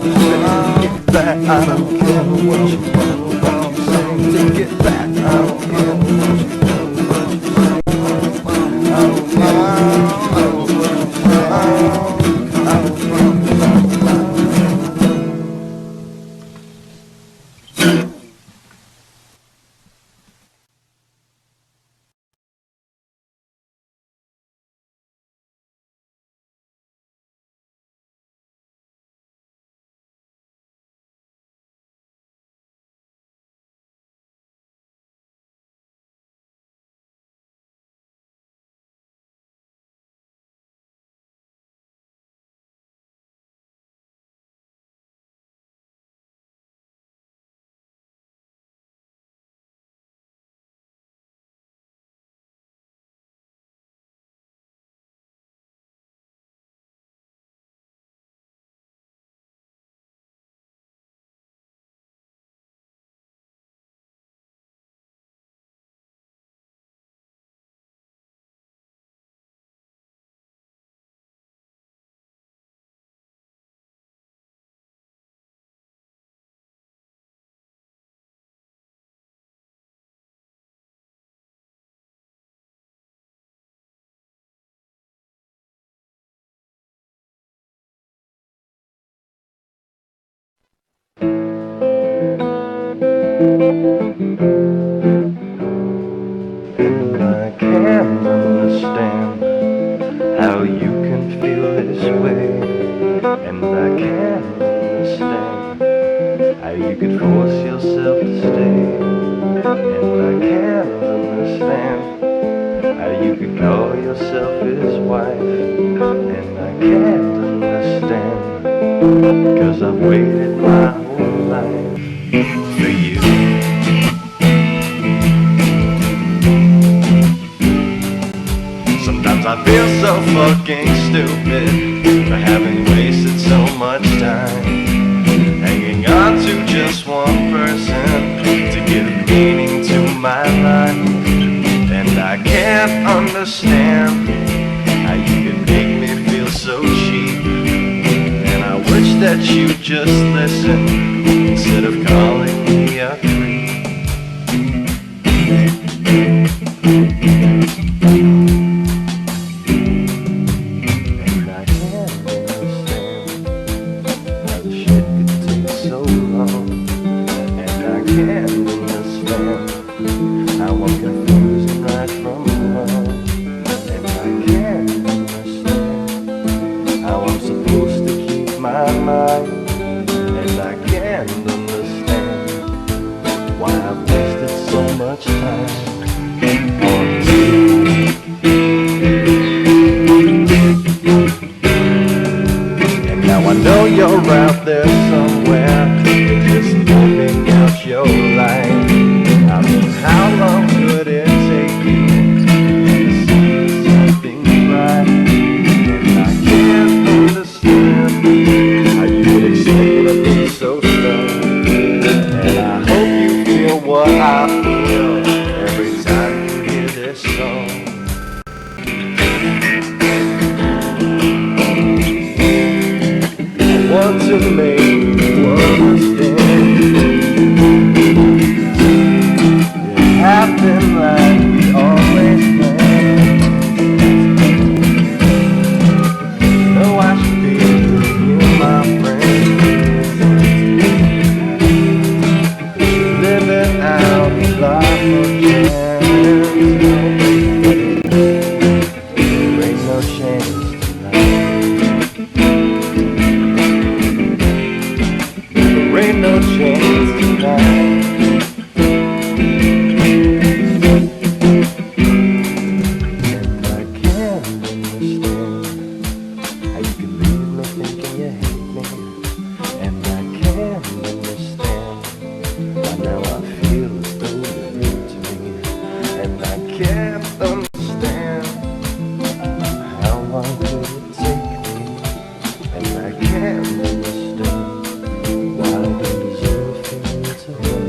you say. Take it back. I don't care what you do, what you say. Take it back. I don't care what you do, what you say. I don't care what you say. I don't care. And I can't understand how you can feel this way. And I can't understand how you could force yourself to stay. And I can't understand how you could call yourself his wife. And I can't understand, 'cause I've waited my whole life for you. Sometimes I feel so fucking stupid for having wasted so much time hanging on to just one person to give meaning to my life. And I can't understand how you can make me feel so cheap. And I wish that you'd just listen instead of calling me a creep. And I can't understand how the shit could take so long. And I can't understand how I'm confusing right from wrong. And I can't understand how I'm supposed to keep my mind. And I can't understand why I've wasted so much time on you. And now I know you're out there somewhere, just living out your life. I mean, how long could it take you to see something right? And I can't understand how you would expect to be so slow. And I hope you feel what I feel every time you hear this song. I want to make you understand. It happened like we always planned. No, I should be you, my friend. Living out the life of chance. There ain't no chance tonight. There ain't no chance tonight. I can't understand how long could it take me, and I can't understand why does it feel to love me?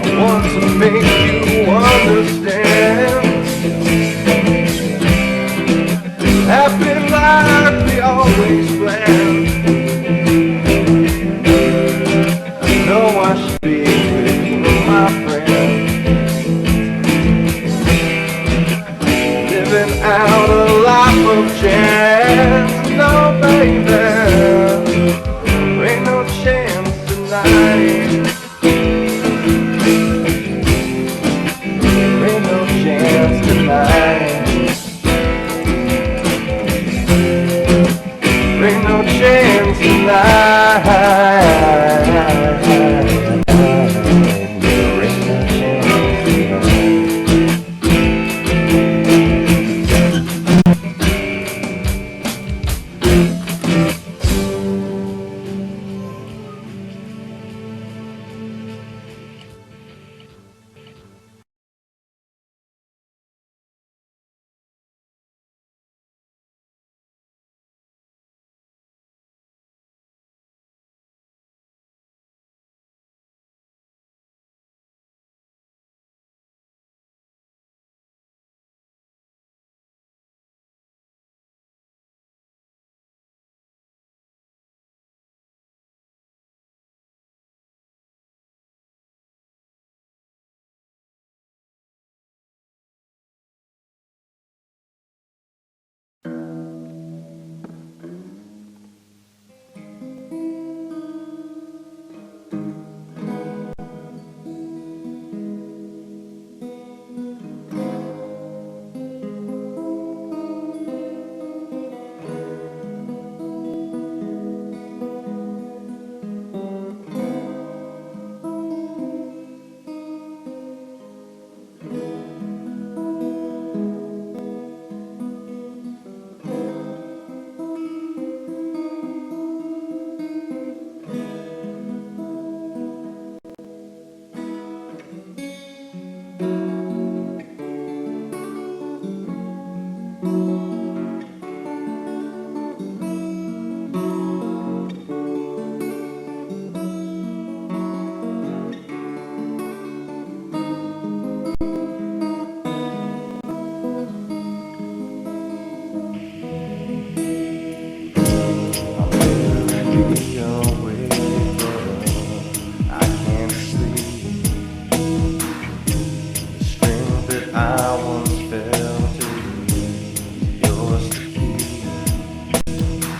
I want to make you understand. Happy life we always planned. I know I should be with you, my friend, living out a life of chance. No, baby, there ain't no chance tonight. There ain't no chance tonight. Ain't no chance tonight. There ain't no chance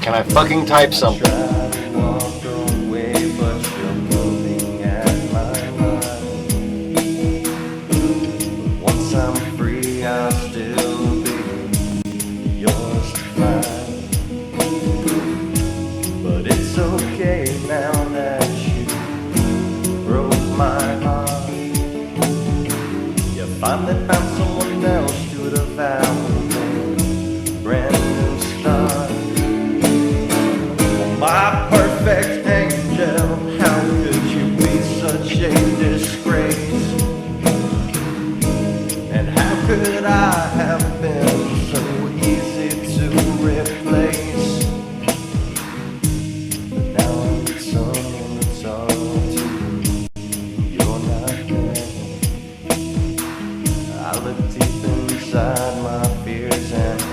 Can I fucking type something? try to walk away, but you're moving at my mind. Once I'm free, I'll still be yours to find. But it's okay now that you broke my heart. You finally found someone else to devour me. Brand new start. My perfect angel, how could you be such a disgrace? And how could I have been so easy to replace? But now I need someone to talk to. You're not there. I look deep inside my fears and I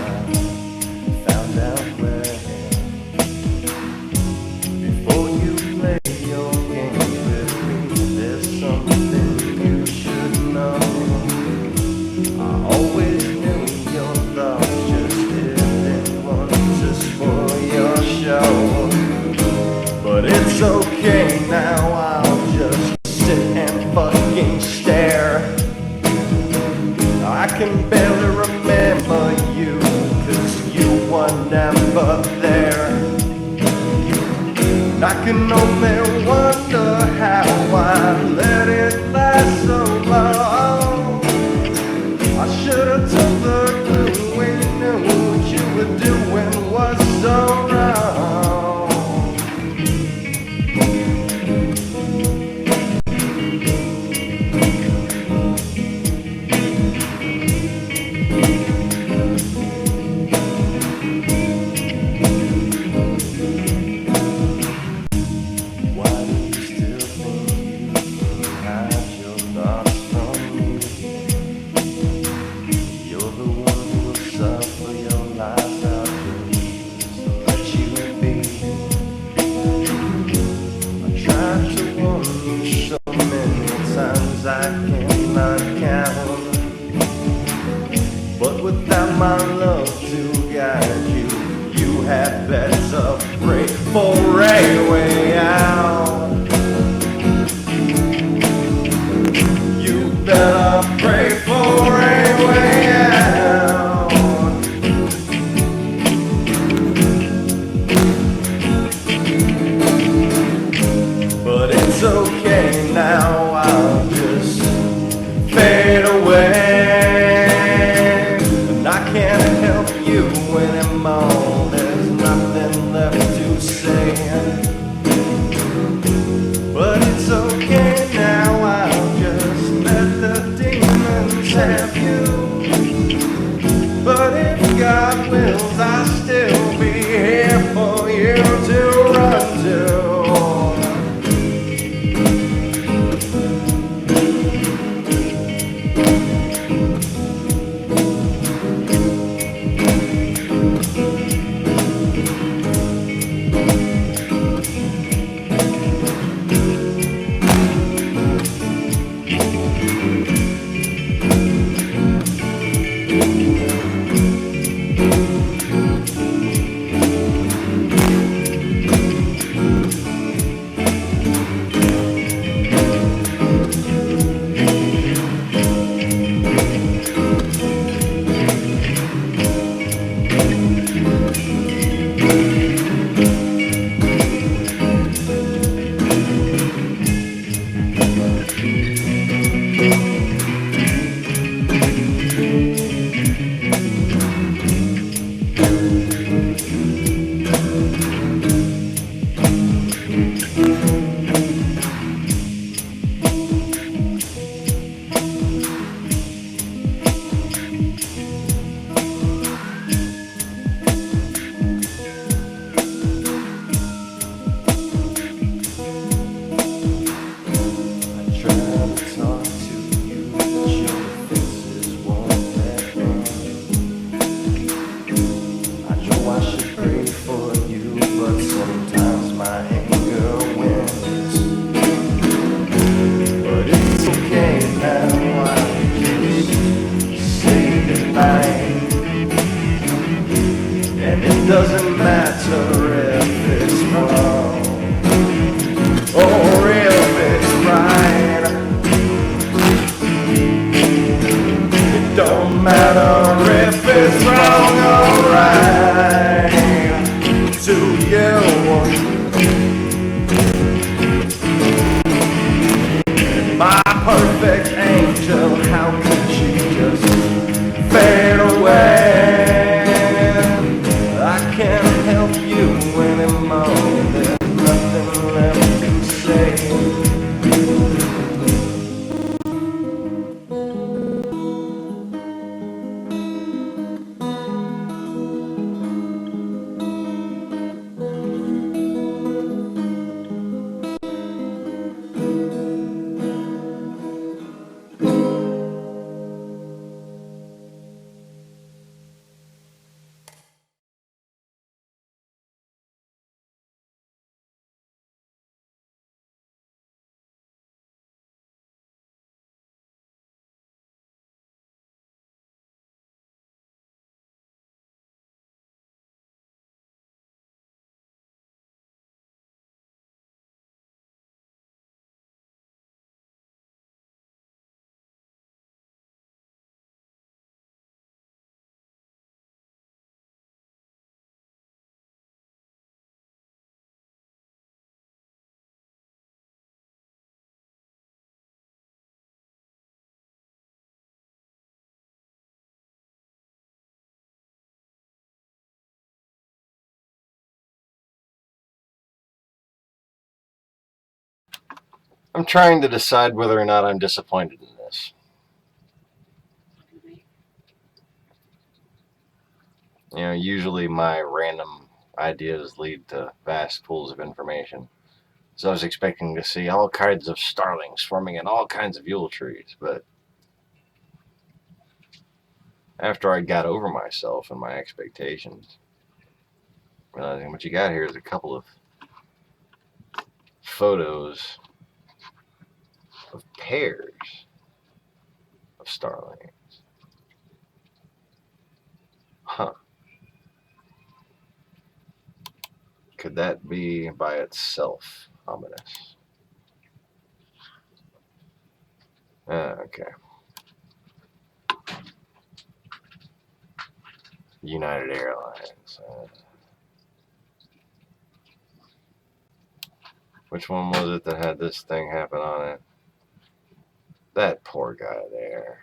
found out where. Before you play your game with me, there's something you should know. I always knew your thoughts just didn't want to spoil your show. But it's okay now, I'll just sit and fucking stare. I can barely remember you, 'cause you were never there. I can only wonder how I let it last so long. I should have took the clue when you knew what you were doing was so wrong. blessings I cannot count. But without my love to guide you, you had better pray for a way out. You better pray for a way out. But it's okay now, I'll just fade away. And I can't help you anymore, there's nothing left to say. But it's okay now, I'll just let the demons have you. But if God wills, I'll still be here for you to run to. Doesn't matter if it's wrong or if it's right. It don't matter if it's wrong or right to you. My perfect angel, how could you just fade away? I can't help you anymore, there's nothing left to say. I'm trying to decide whether or not I'm disappointed in this. You know, usually my random ideas lead to vast pools of information. So I was expecting to see all kinds of starlings forming in all kinds of yule trees, but after I got over myself and my expectations, realizing what you got here is a couple of photos of pears of starlings. Huh. Could that be by itself ominous? Okay. United Airlines. Which one was it that had this thing happen on it? That poor guy there.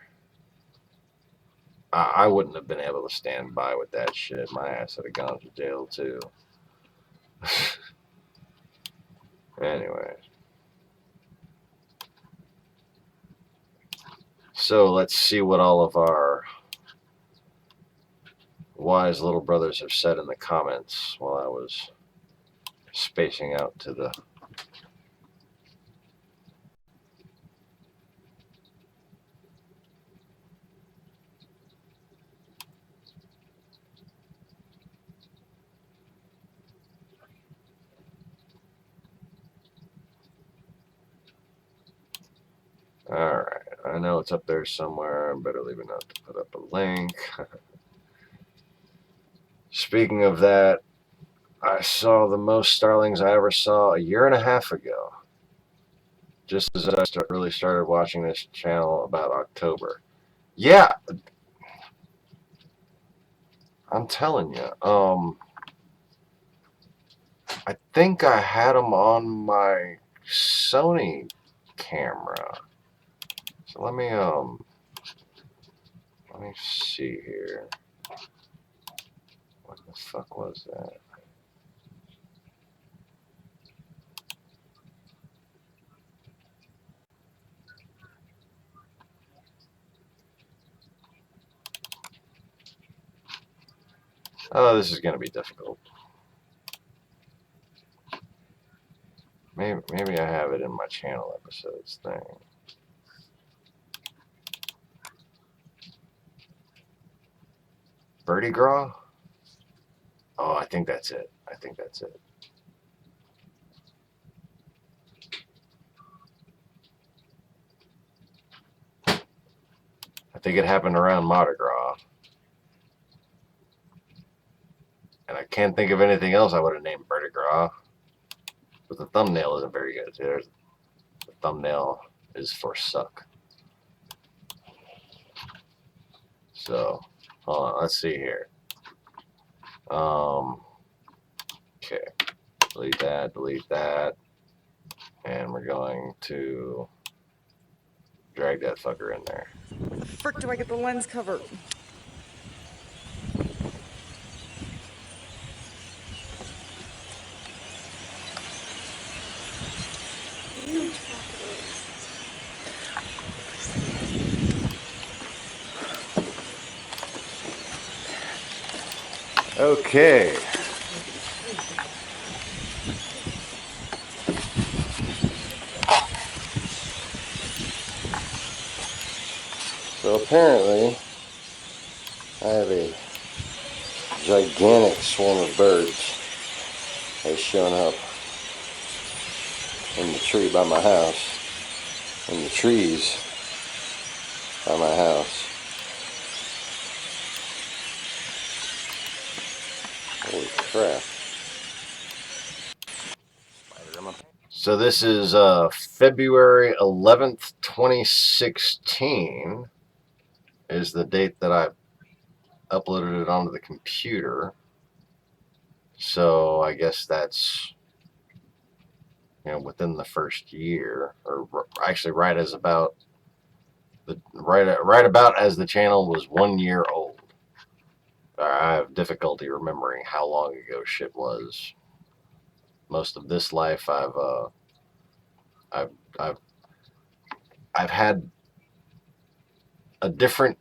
I wouldn't have been able to stand by with that shit. My ass would have gone to jail too. Anyway. So let's see what all of our wise little brothers have said in the comments while I was spacing out to the... Alright, I know it's up there somewhere. I better leave a note to put up a link. Speaking of that, I saw the most starlings I ever saw a year and a half ago. Just as I really started watching this channel about October. Yeah, I'm telling you. I think I had them on my Sony camera. So let me see here. What the fuck was that? Oh, this is going to be difficult. Maybe I have it in my channel episodes thing. Vertigraw? Oh, I think that's it. I think that's it. I think it happened around Mardi Gras. And I can't think of anything else I would have named Vertigraw. But the thumbnail isn't very good. The thumbnail is for suck. So, hold on. Let's see here. Okay. Delete that. And we're going to drag that fucker in there. Where the frick do I get the lens cover? Okay. So apparently, I have a gigantic swarm of birds that's shown up in the tree by my house, in the trees by my house. Holy crap. So this is February 11th, 2016 is the date that I uploaded it onto the computer. So I guess that's, within the first year, or actually right about as the channel was 1 year old. I have difficulty remembering how long ago shit was. Most of this life, I've had a different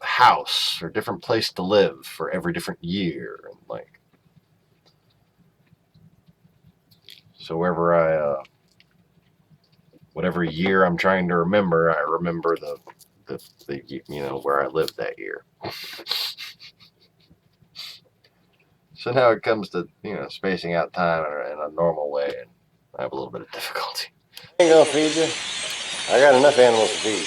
house or different place to live for every different year, so whatever year I'm trying to remember, I remember the where I lived that year. So now it comes to, spacing out time in a normal way, and I have a little bit of difficulty. I ain't gonna feed you. I got enough animals to feed.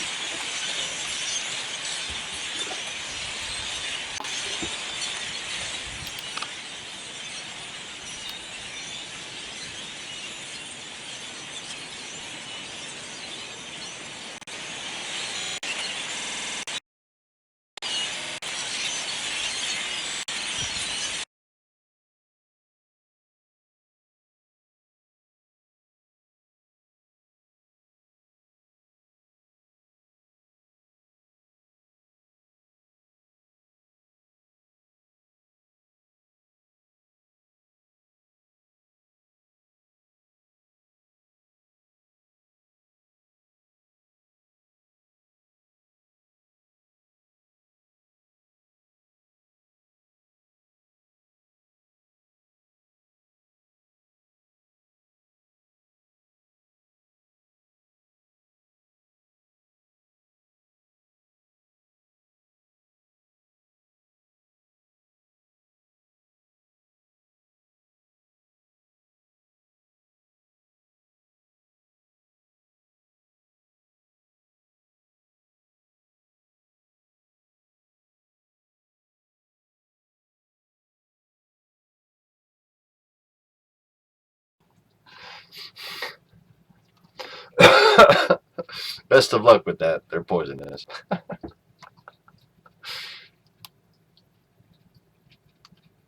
Best of luck with that. They're poisonous.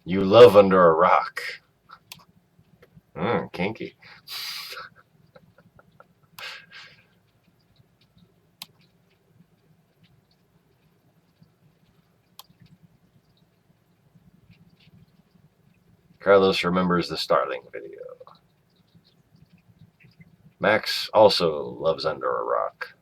You love under a rock. Kinky. Carlos remembers the Starling video. Max also loves under a rock.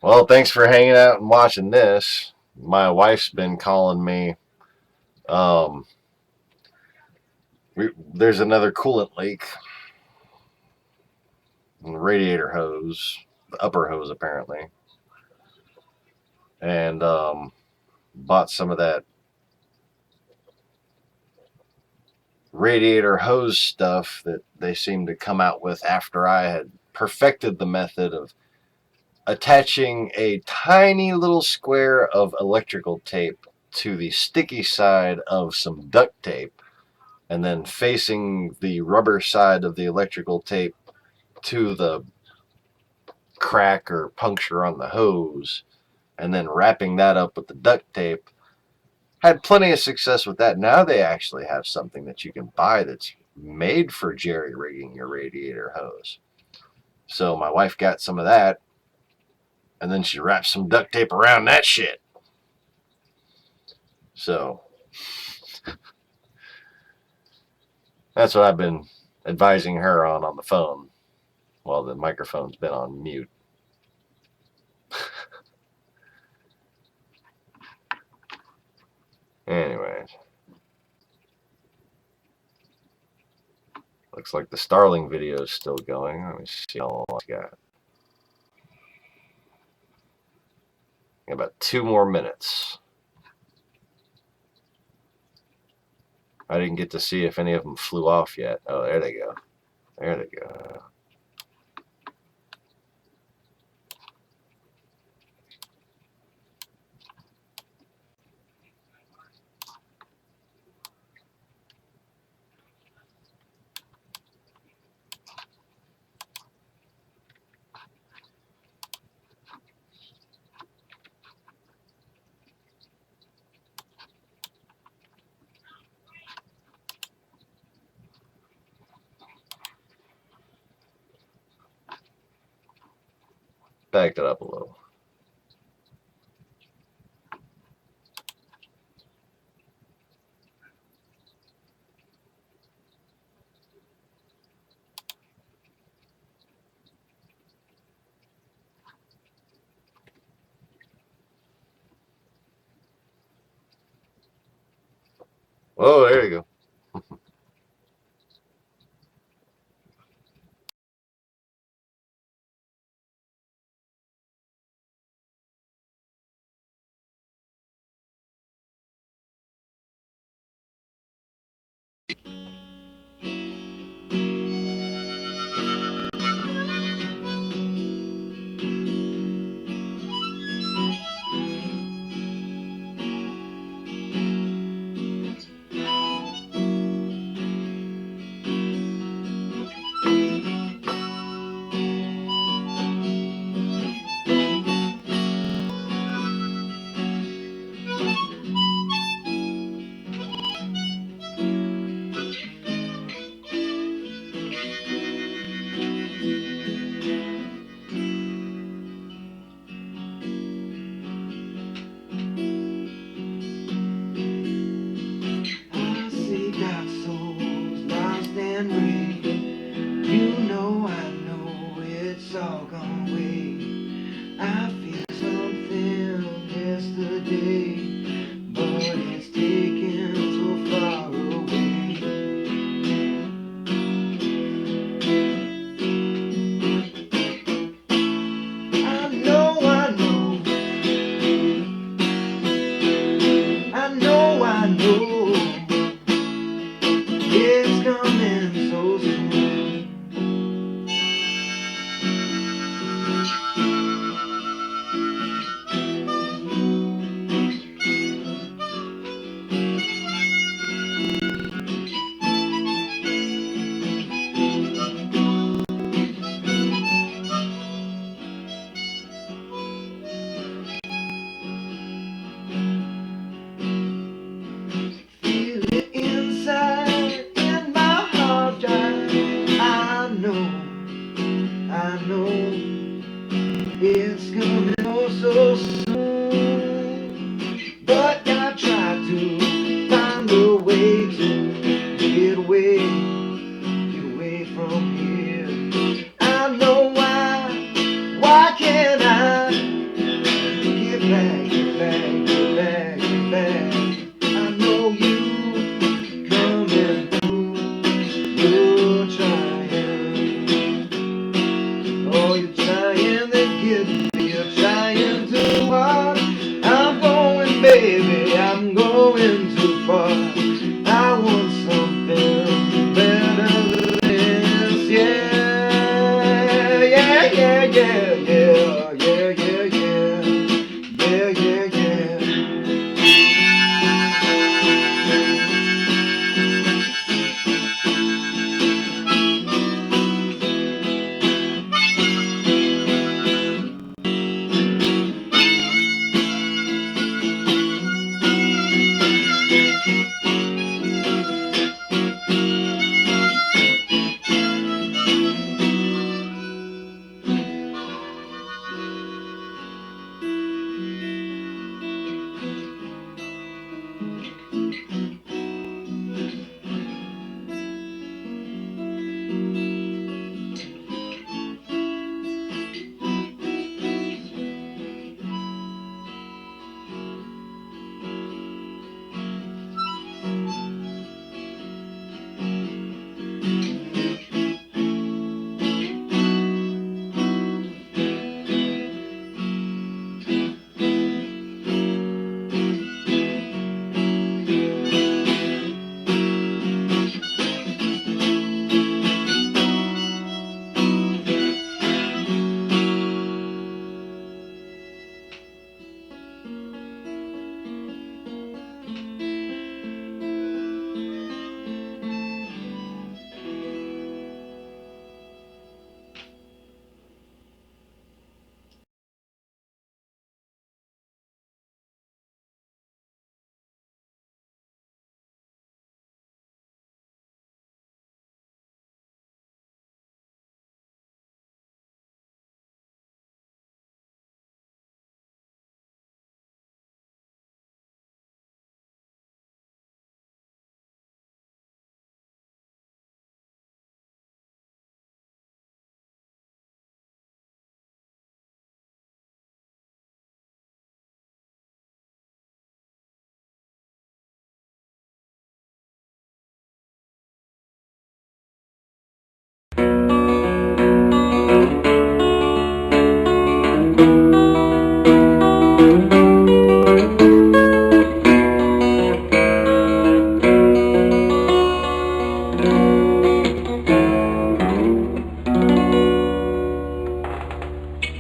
Well, thanks for hanging out and watching this. My wife's been calling me. There's another coolant leak in the radiator hose, the upper hose apparently, and bought some of that radiator hose stuff that they seemed to come out with after I had perfected the method of attaching a tiny little square of electrical tape to the sticky side of some duct tape, and then facing the rubber side of the electrical tape to the crack or puncture on the hose, and then wrapping that up with the duct tape. Had plenty of success with that. Now they actually have something that you can buy that's made for jerry-rigging your radiator hose. So my wife got some of that, and then she wrapped some duct tape around that shit. So that's what I've been advising her on the phone while the microphone's been on mute. Anyways. Looks like the Starling video is still going. Let me see how long I got. About 2 more minutes. I didn't get to see if any of them flew off yet. Oh, there they go. There they go. Backed it up a little. Oh, there you go. I see God's souls lost and ring. You know I know it's all gone away. I feel something yesterday, but it's taken so far away. I know it's coming so soon. Feel it inside in my hard drive. I know it's coming oh so soon. But I try to find a way to get away from here. I know why can't I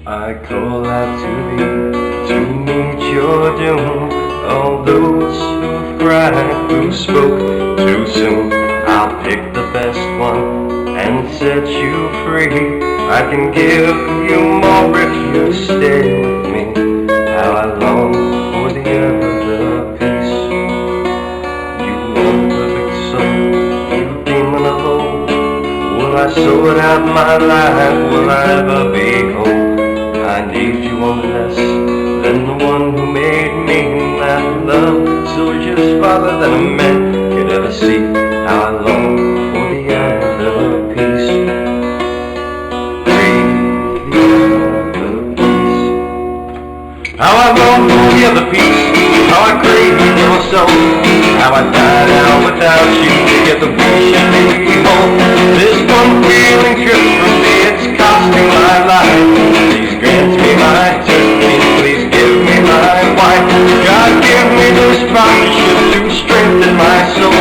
I call out to thee to meet your doom. All those who've cried, who spoke too soon, I'll pick the best one and set you free. I can give you more if you stay with me. How I long for the other peace. You unperfect soul, you demon of old. Will I sort out my life? Will I ever be whole? I need you one less than the one who made me. That love so just farther than a man could ever see. How I long for the other piece. Breathe the other piece. How I long for the other piece. How I crave your soul. How I die now without you to get the wish and me home. This one feeling trips from me, it's costing my life. Please grant me my destiny, please give me my wife. God give me this partnership to strengthen my soul.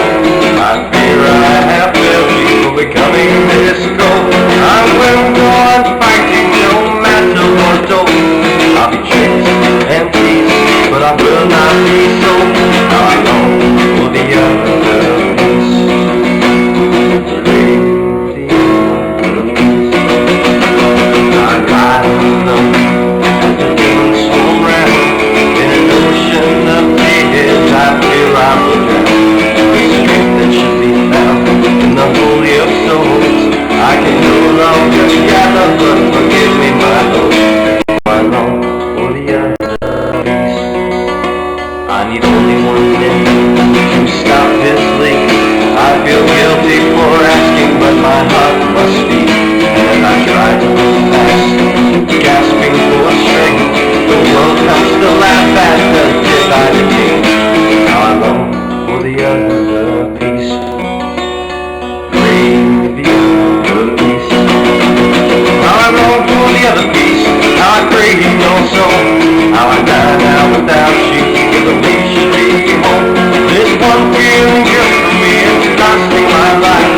I fear I have failed you for becoming this goal. I will go on fighting no matter what toll. I'll be tricked and teased, but I will not be sold. How I long for the other piece. I ride alone as the demons swarm round. In an ocean of tears I feel I will drown. The strength that should be found in the holy of souls. I can no longer gather, but forgive me my Lord. I long for the other piece. I need only one thing to stop this leak. I feel guilty for asking, but my heart must speak. And I try to look past, gasping for strength. The world comes to laugh at the divided king. Now I long for the other piece. Crave the other piece. Now I long for the other piece. How I crave your soul. How I die now without you. Give a wish to be home. This one feeling just for me, it's costing my life.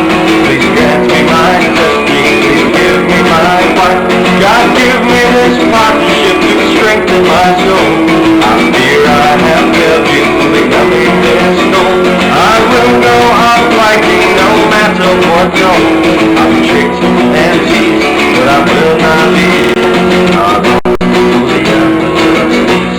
Please grant me my destiny. Please give me my wife. God give me this partnership to strengthen my soul. I fear I have failed you for becoming this goal. I will go on fighting no matter what goal. I'll be tricked and teased, but I will not be. I'll go for the other piece.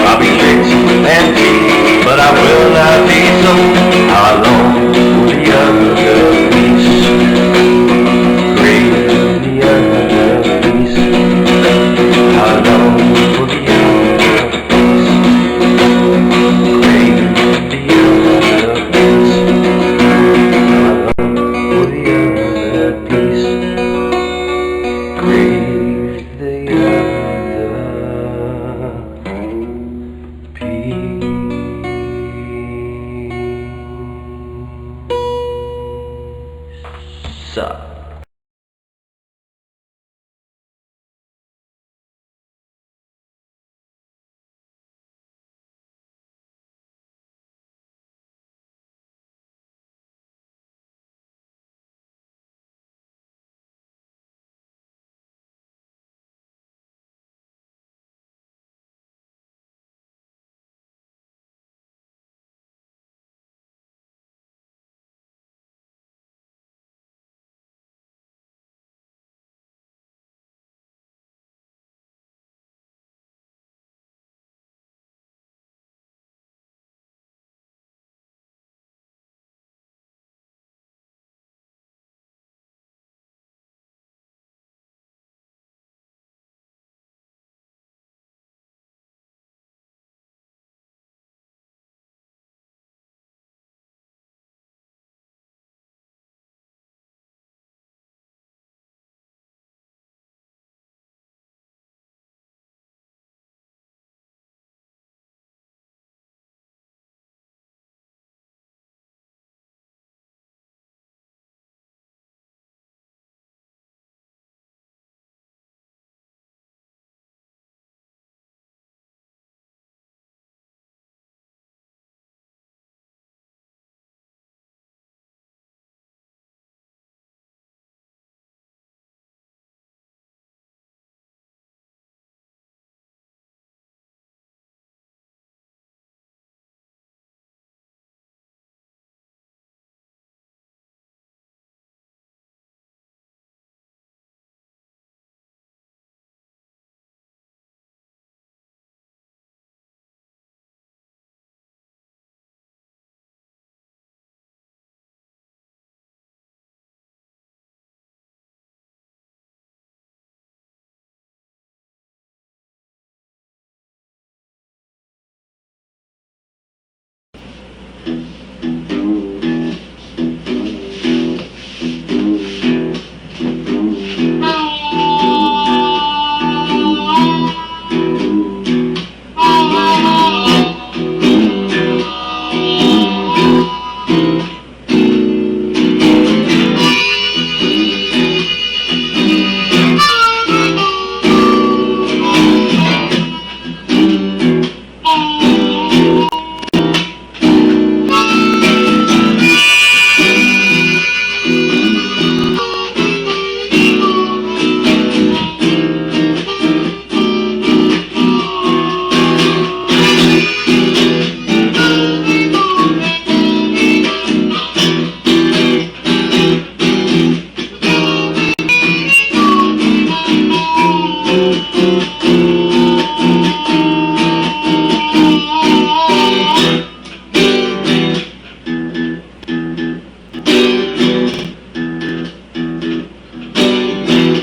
I'll be tricked and teased, but I will not be sold. How I long for the other piece. Crave the other piece. How I long for the other piece. Crave the other piece. How I long for the other piece. Crave the other. Sup.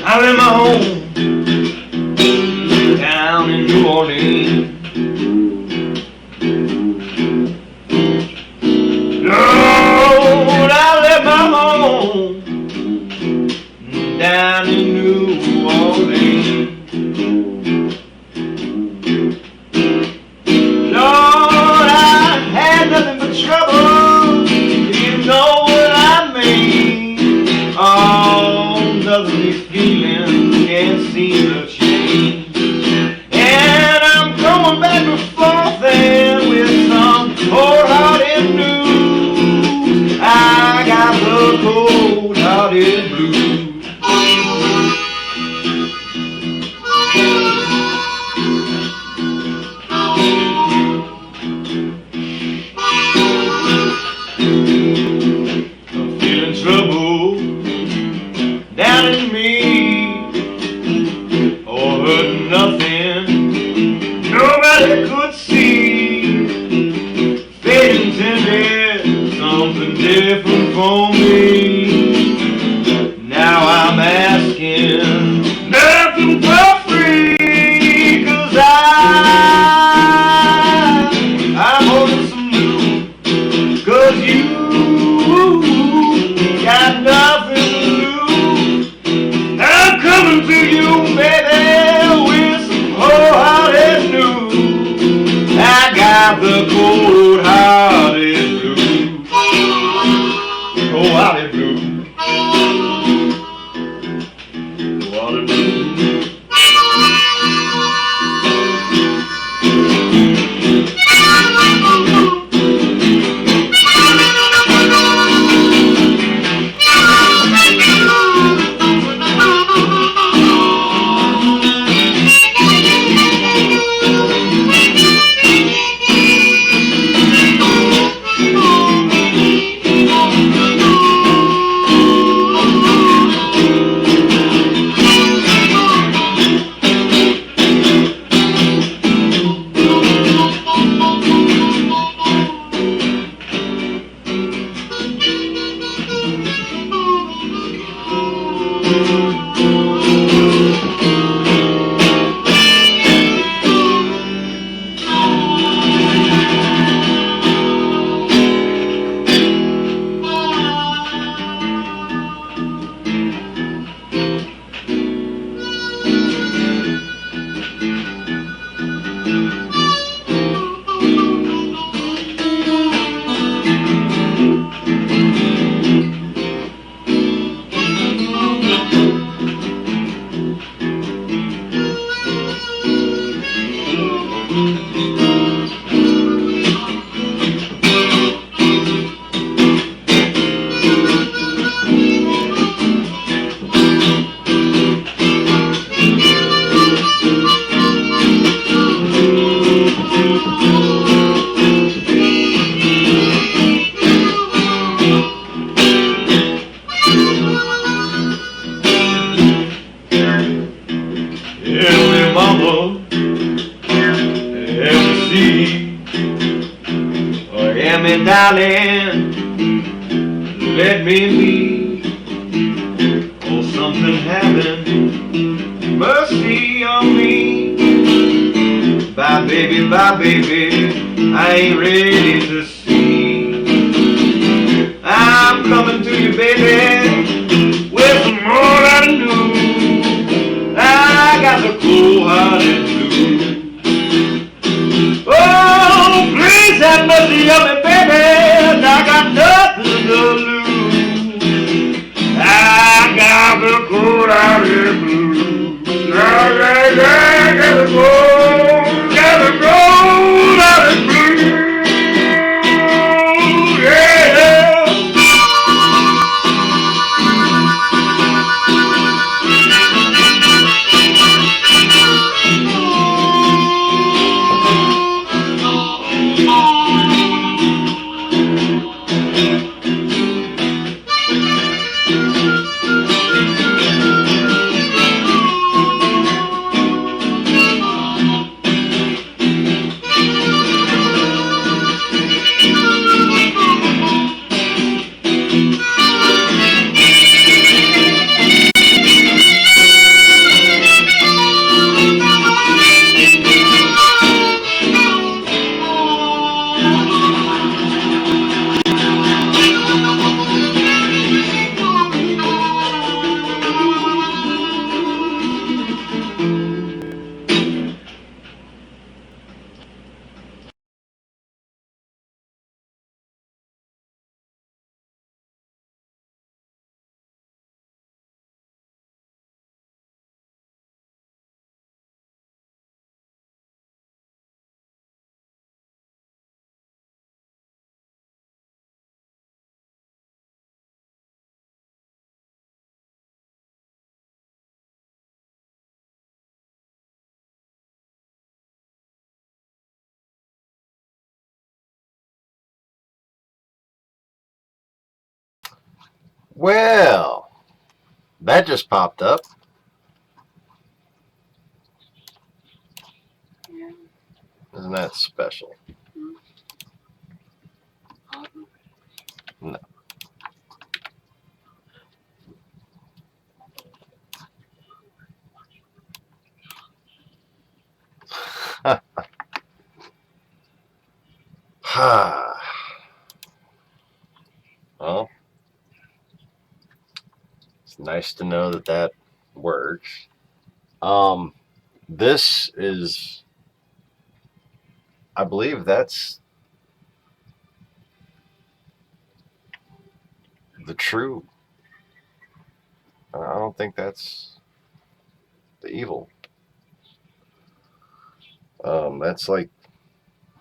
I'm in my home down in New Orleans. Lord, I left my home down in New Orleans. Lord, I had nothing but trouble. You know what I mean. Oh, nothing is feeling can't seem to change. And I'm going back and forth then with some cold-hearted news. I got the cold-hearted blues. I'm feeling trouble down in me, or hurting nothing nobody could see. Fate intended something different for me. Now I'm asking nothing for free, 'cause I'm holding some news, 'cause you got nothing to lose. I'm coming to you, baby, with some wholehearted news. I got the cold-hearted blues. Cold-hearted blues. Cold-hearted blues. Darling, let me be. Oh, something happened. Mercy on me. Bye, baby, I ain't ready to see. me, baby, with some more than I knew. I got the cold-hearted blues. Oh, please have mercy on me, baby. I got nothing to lose. I got the cold-hearted blues. I got the cold-hearted blues. Yeah. Well, that just popped up. Isn't that special? No. Well, it's nice to know that that works. This is, I believe that's the true. I don't think that's the evil. That's like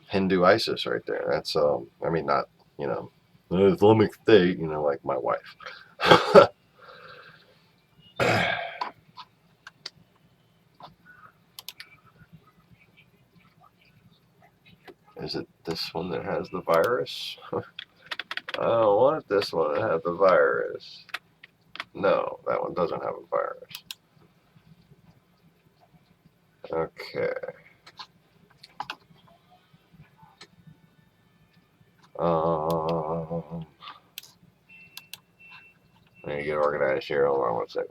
Hindu ISIS right there. That's I mean, not, you know, the Islamic State, you know, like my wife. Is it this one that has the virus? I don't want this one to have the virus. No, that one doesn't have a virus. Okay. I need to get organized here. Hold on one sec.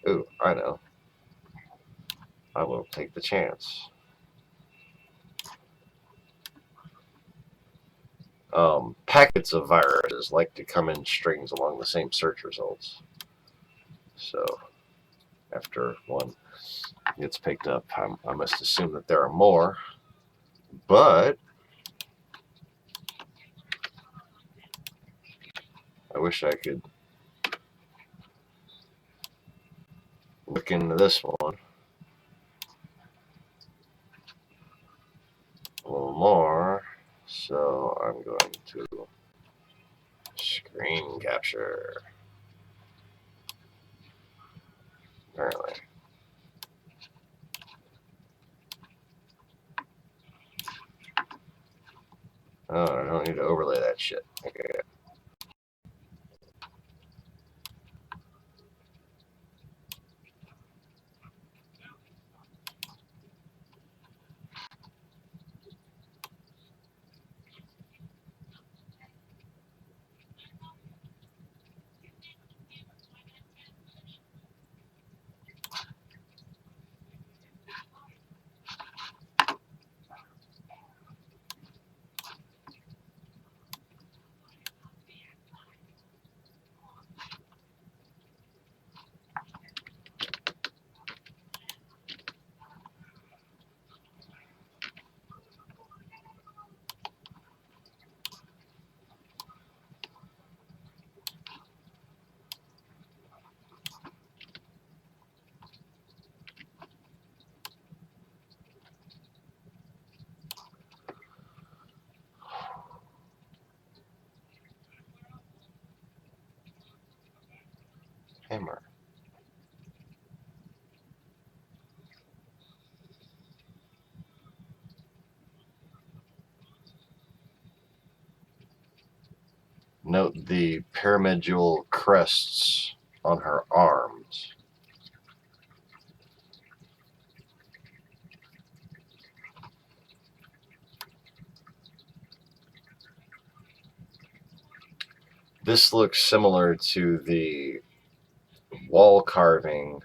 Ooh, I know. I will take the chance. Packets of viruses like to come in strings along the same search results. So after one gets picked up, I must assume that there are more. But I wish I could look into this one a little more. So I'm going to screen capture. Apparently. Oh, I don't need to overlay that shit. Okay. Hammer. Note the pyramidal crests on her arms. This looks similar to the wall carving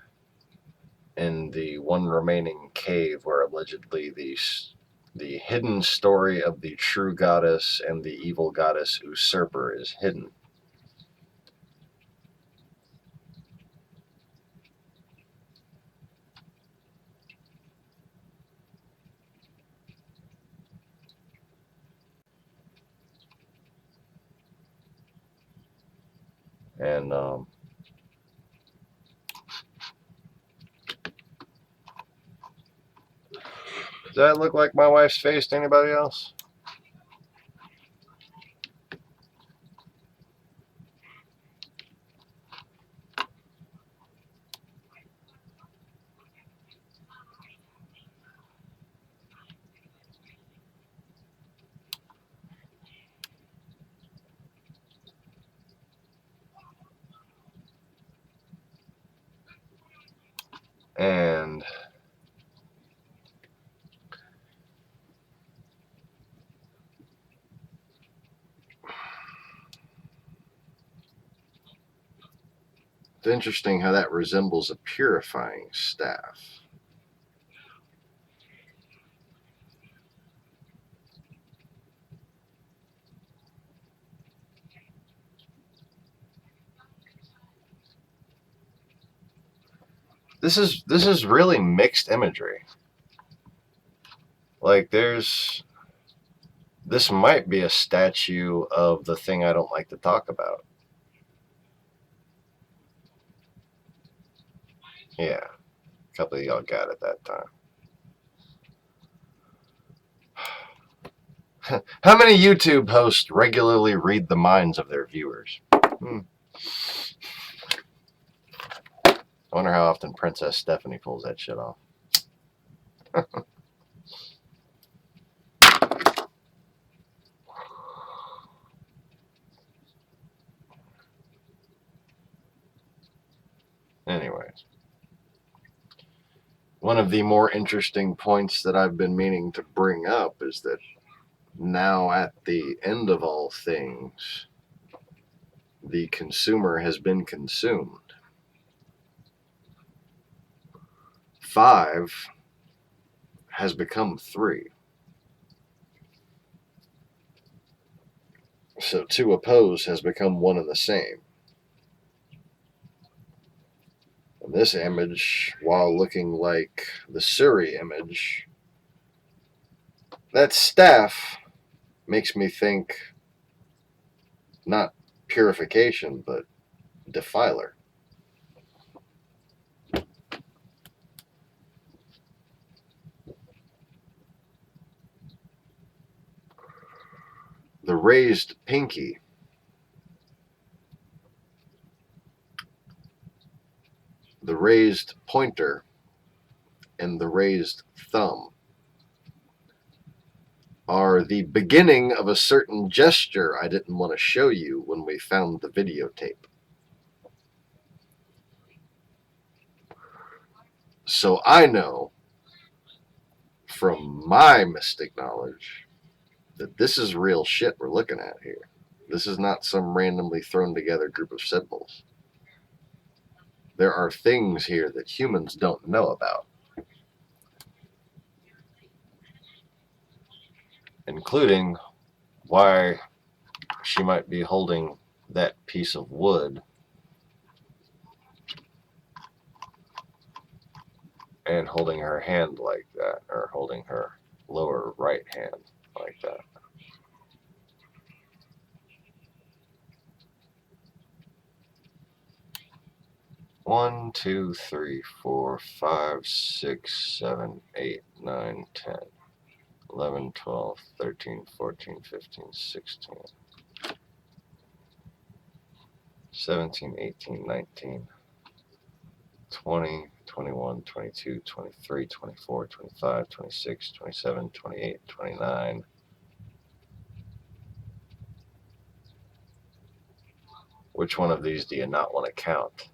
in the one remaining cave where allegedly the hidden story of the true goddess and the evil goddess usurper is hidden. And does that look like my wife's face to anybody else? And it's interesting how that resembles a purifying staff. This is really mixed imagery. Like this might be a statue of the thing I don't like to talk about. Yeah, a couple of y'all got it that time. How many YouTube hosts regularly read the minds of their viewers? I wonder how often Princess Stephanie pulls that shit off. Anyways, one of the more interesting points that I've been meaning to bring up is that now at the end of all things, the consumer has been consumed. 5 has become 3. So to oppose has become one and the same. And this image, while looking like the Suri image, that staff makes me think not purification, but defiler. The raised pinky, the raised pointer, and the raised thumb are the beginning of a certain gesture I didn't want to show you when we found the videotape. So I know from my mystic knowledge that this is real shit we're looking at here. This is not some randomly thrown together group of symbols. There are things here that humans don't know about, including why she might be holding that piece of wood and holding her hand like that, or holding her lower right hand like that. One, 2, 3, 4, 5, 6, 7, 8, 9, 10, 11, 12, 13, 14, 15, 16, 17, 18, 19. 20, 21, 22, 23, 24, 25, 26, 27, 28, 29. Which one of these do you not want to count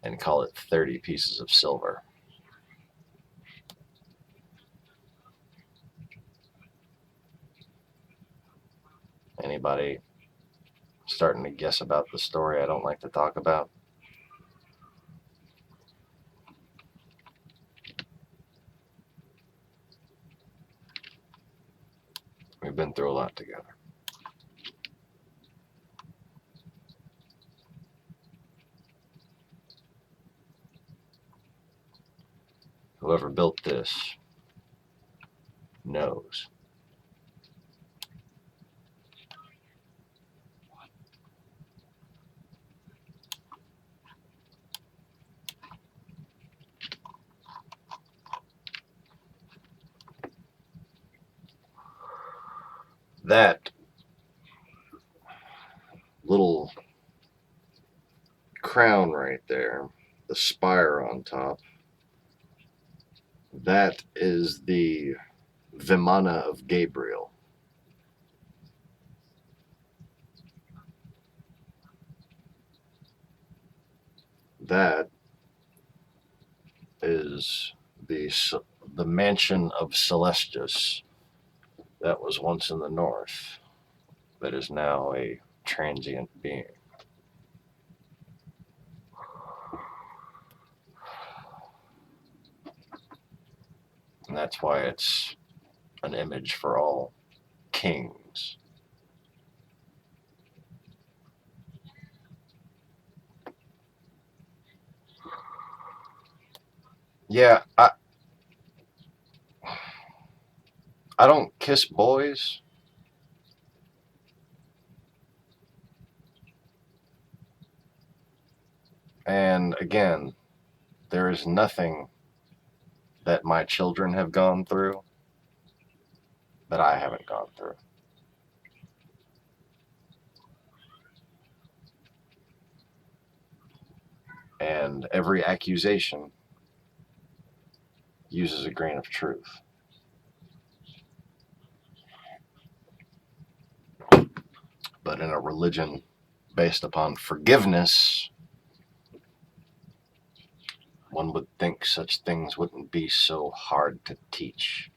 and call it 30 pieces of silver? Anybody starting to guess about the story I don't like to talk about? We've been through a lot together. Whoever built this knows. That little crown right there, the spire on top, that is the Vimana of Gabriel. That is the mansion of Celestus that was once in the north, that is now a transient being. And that's why it's an image for all kings. Yeah, I don't kiss boys. And again, there is nothing that my children have gone through that I haven't gone through. And every accusation uses a grain of truth. But in a religion based upon forgiveness, one would think such things wouldn't be so hard to teach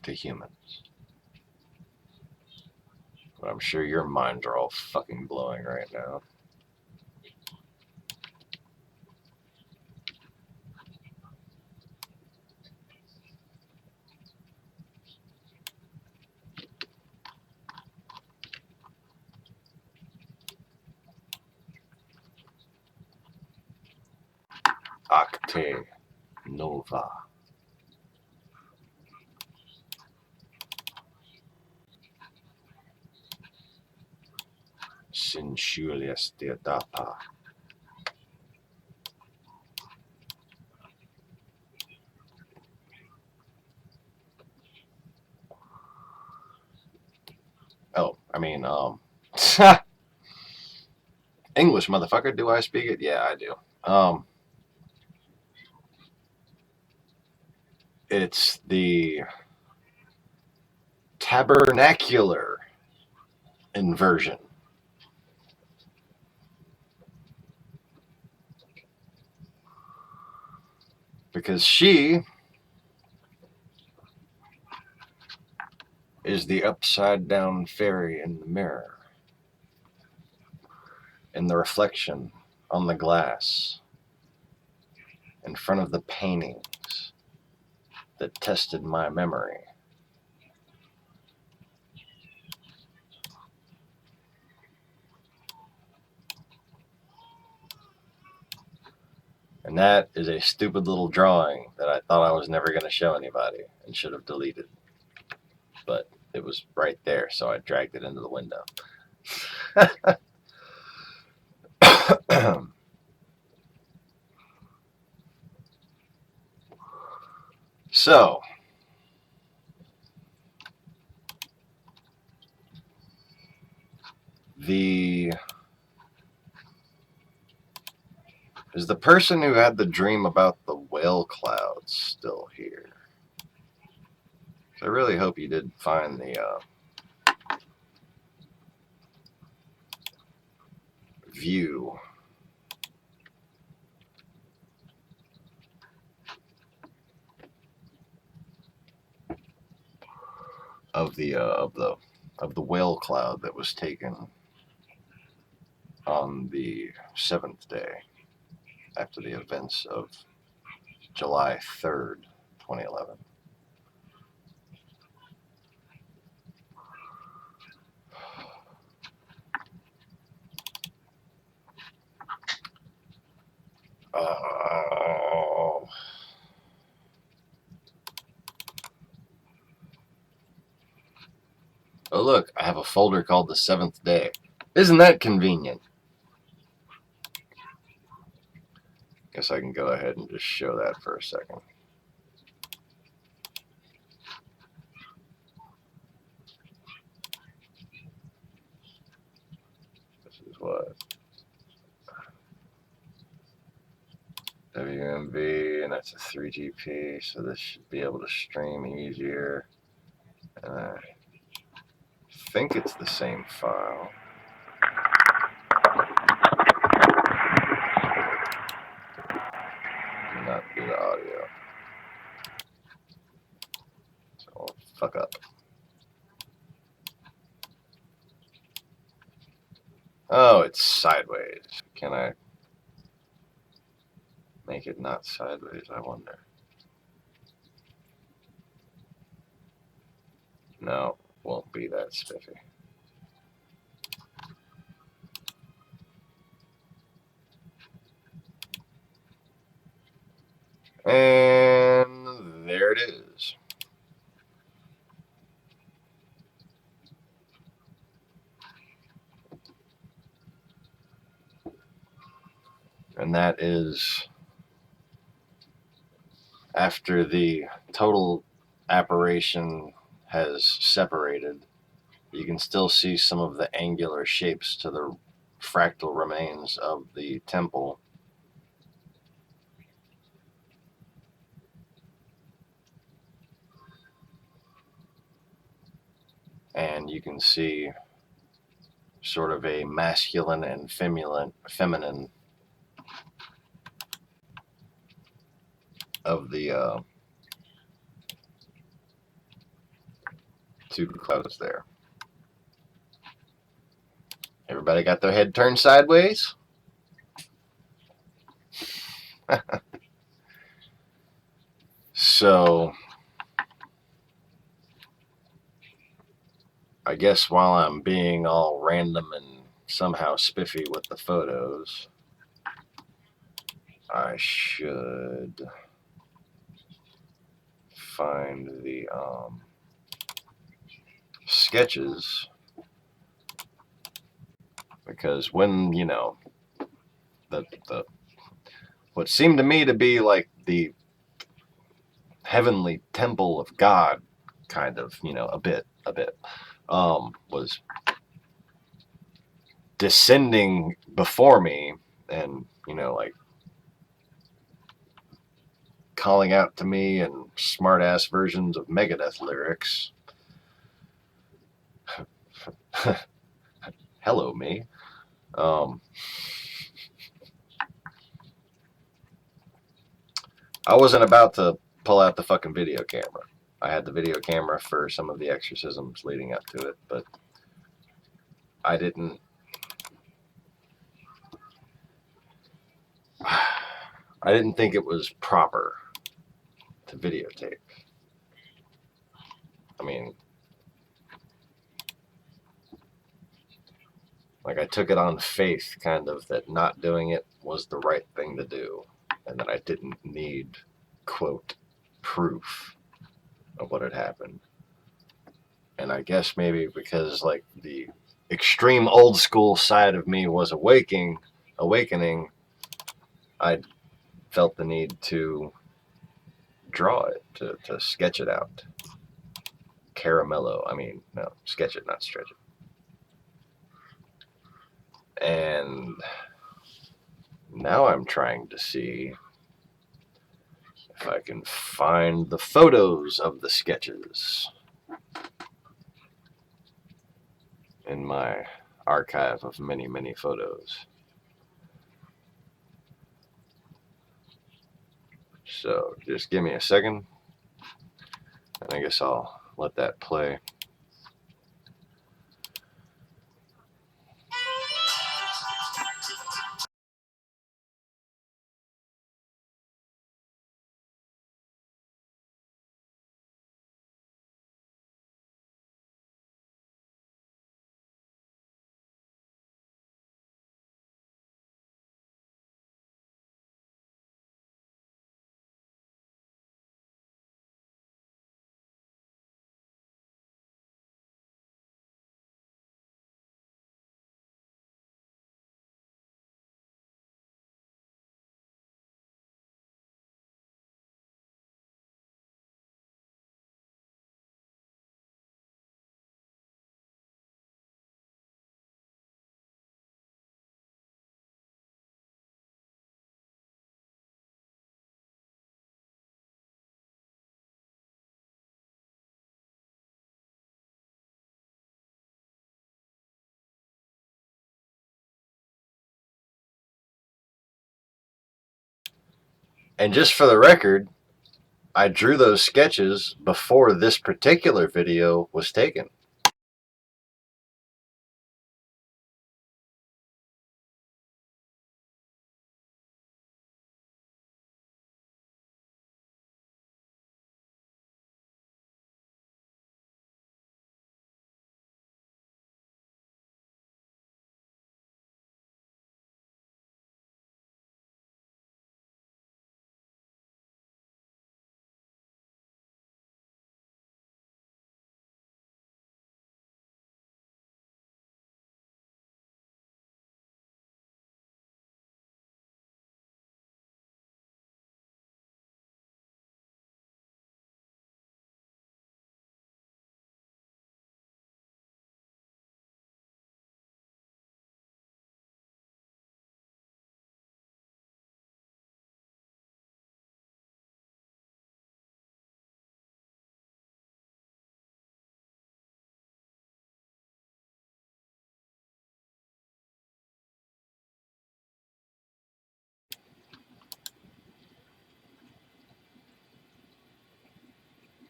to humans. But I'm sure your minds are all fucking blowing right now. Acte Nova. Sensualius Deodapa. Oh, I mean, English, motherfucker. Do I speak it? Yeah, I do. It's the tabernacular inversion. Because she is the upside down fairy in the mirror, in the reflection on the glass, in front of the paintings that tested my memory. And that is a stupid little drawing that I thought I was never going to show anybody and should have deleted. But it was right there, so I dragged it into the window. So, the Is the person who had the dream about the whale clouds still here? I really hope you did find the view of the whale cloud that was taken on the 7th day after the events of July 3rd, 2011. Oh. Oh, look, I have a folder called the 7th day. Isn't that convenient? Guess I can go ahead and just show that for a second. This is what? WMV, and that's a 3GP, so this should be able to stream easier. And I think it's the same file. Do not do the audio. So I'll fuck up. Oh, it's sideways. Can I make it not sideways, I wonder? No, won't be that spiffy. And there it is. And that is after the total apparition has separated. You can still see some of the angular shapes to the fractal remains of the temple. And you can see sort of a masculine and feminine of the two clouds there. Everybody got their head turned sideways? So, I guess while I'm being all random and somehow spiffy with the photos, I should find the sketches, because when, you know, the what seemed to me to be like the heavenly temple of God, kind of, you know, a bit, was descending before me and, you know, like calling out to me in smart-ass versions of Megadeth lyrics. Hello, me. I wasn't about to pull out the fucking video camera. I had the video camera for some of the exorcisms leading up to it, but I didn't think it was proper to videotape. I mean, like, I took it on faith, kind of, that not doing it was the right thing to do, and that I didn't need, quote, proof of what had happened. And I guess maybe because, like, the extreme old school side of me was awakening, I felt the need to draw it, to sketch it out. Caramello, I mean, no, sketch it, not stretch it. And Now I'm trying to see if I can find the photos of the sketches in my archive of many, many photos. So just give me a second, and I guess I'll let that play. And just for the record, I drew those sketches before this particular video was taken.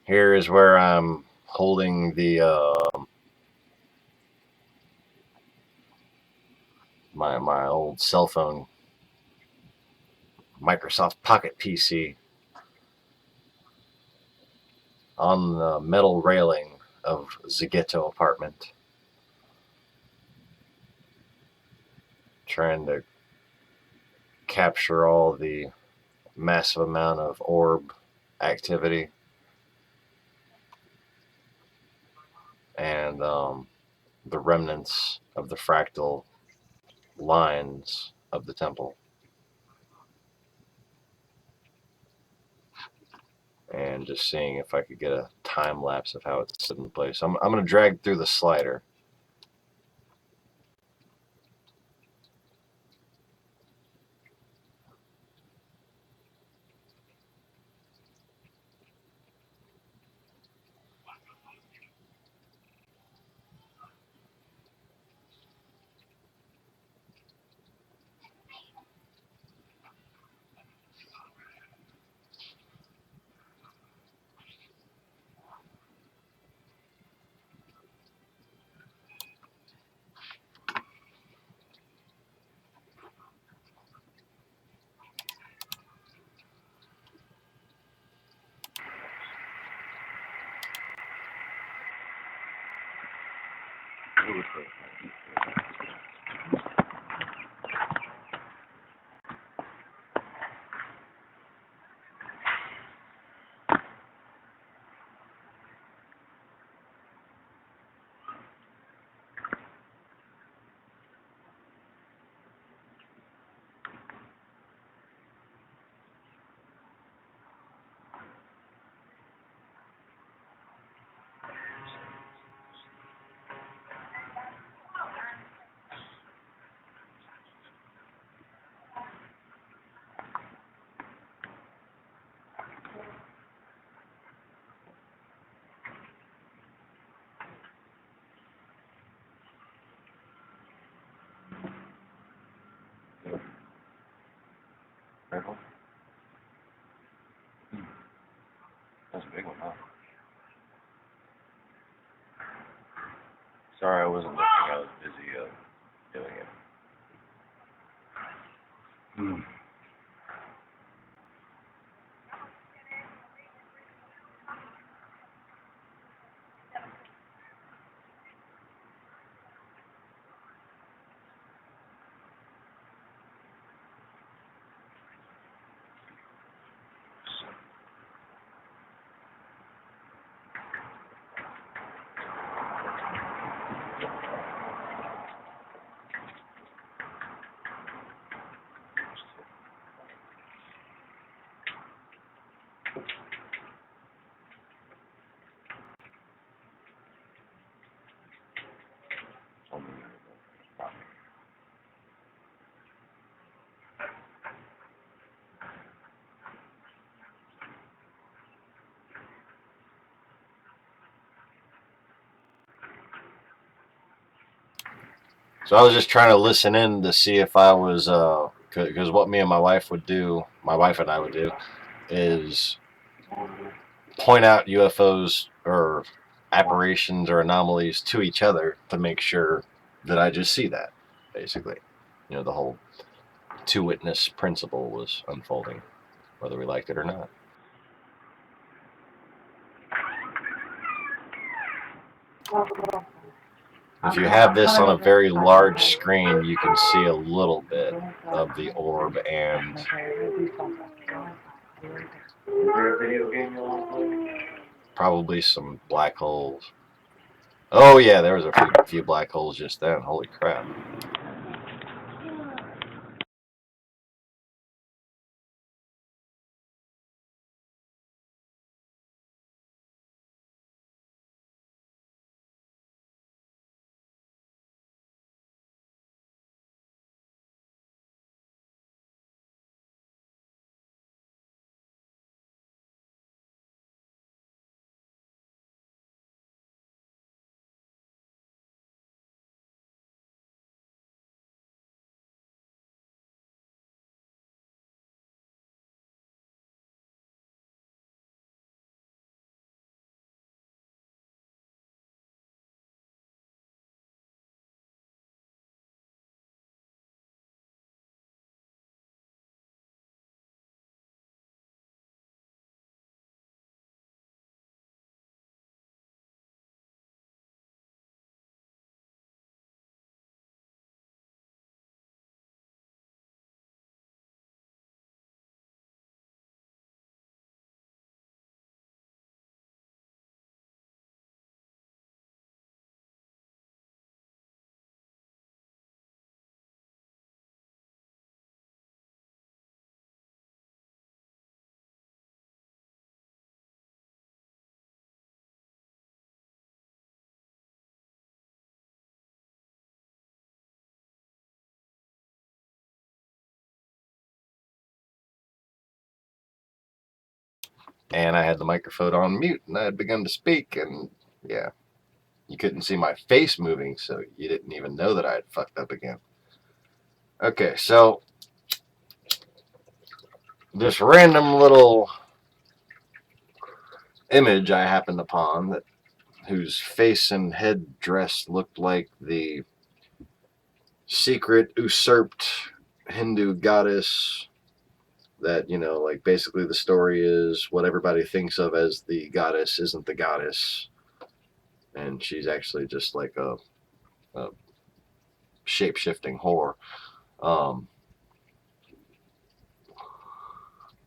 Here is where I'm holding the my old cell phone Microsoft Pocket PC on the metal railing of the ghetto apartment, trying to capture all the massive amount of orb activity and the remnants of the fractal lines of the temple, and just seeing if I could get a time lapse of how it's set in place. I'm going to drag through the slider. That's a big one, huh? Sorry, I wasn't looking. I was busy doing it. So I was just trying to listen in to see if I was, because what me and my wife would do, my wife and I would do, is point out UFOs or apparitions or anomalies to each other to make sure that I just see that, basically. You know, the whole two-witness principle was unfolding, whether we liked it or not. If you have this on a very large screen, you can see a little bit of the orb and probably some black holes. Oh yeah, there was a few black holes just then. Holy crap. And I had the microphone on mute, and I had begun to speak, and yeah, you couldn't see my face moving, so you didn't even know that I had fucked up again. Okay, so this random little image I happened upon that whose face and head dress looked like the secret usurped Hindu goddess that, you know, like basically the story is what everybody thinks of as the goddess isn't the goddess, and she's actually just like a shape-shifting whore.